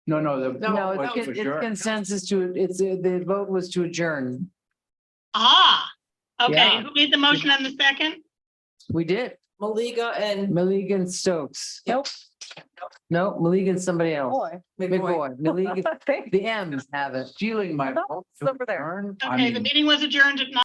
No, No, it's consensus the vote was to adjourn. Ah, okay. Yeah. Who made the motion on the second? We did. Maliga and Maligan Stokes. Nope. No, Maligan somebody else. Boy. McBoy. Maligan, Thank the M's have it. Stealing my. No, it's over there. turn. I Okay, mean- the meeting was adjourned at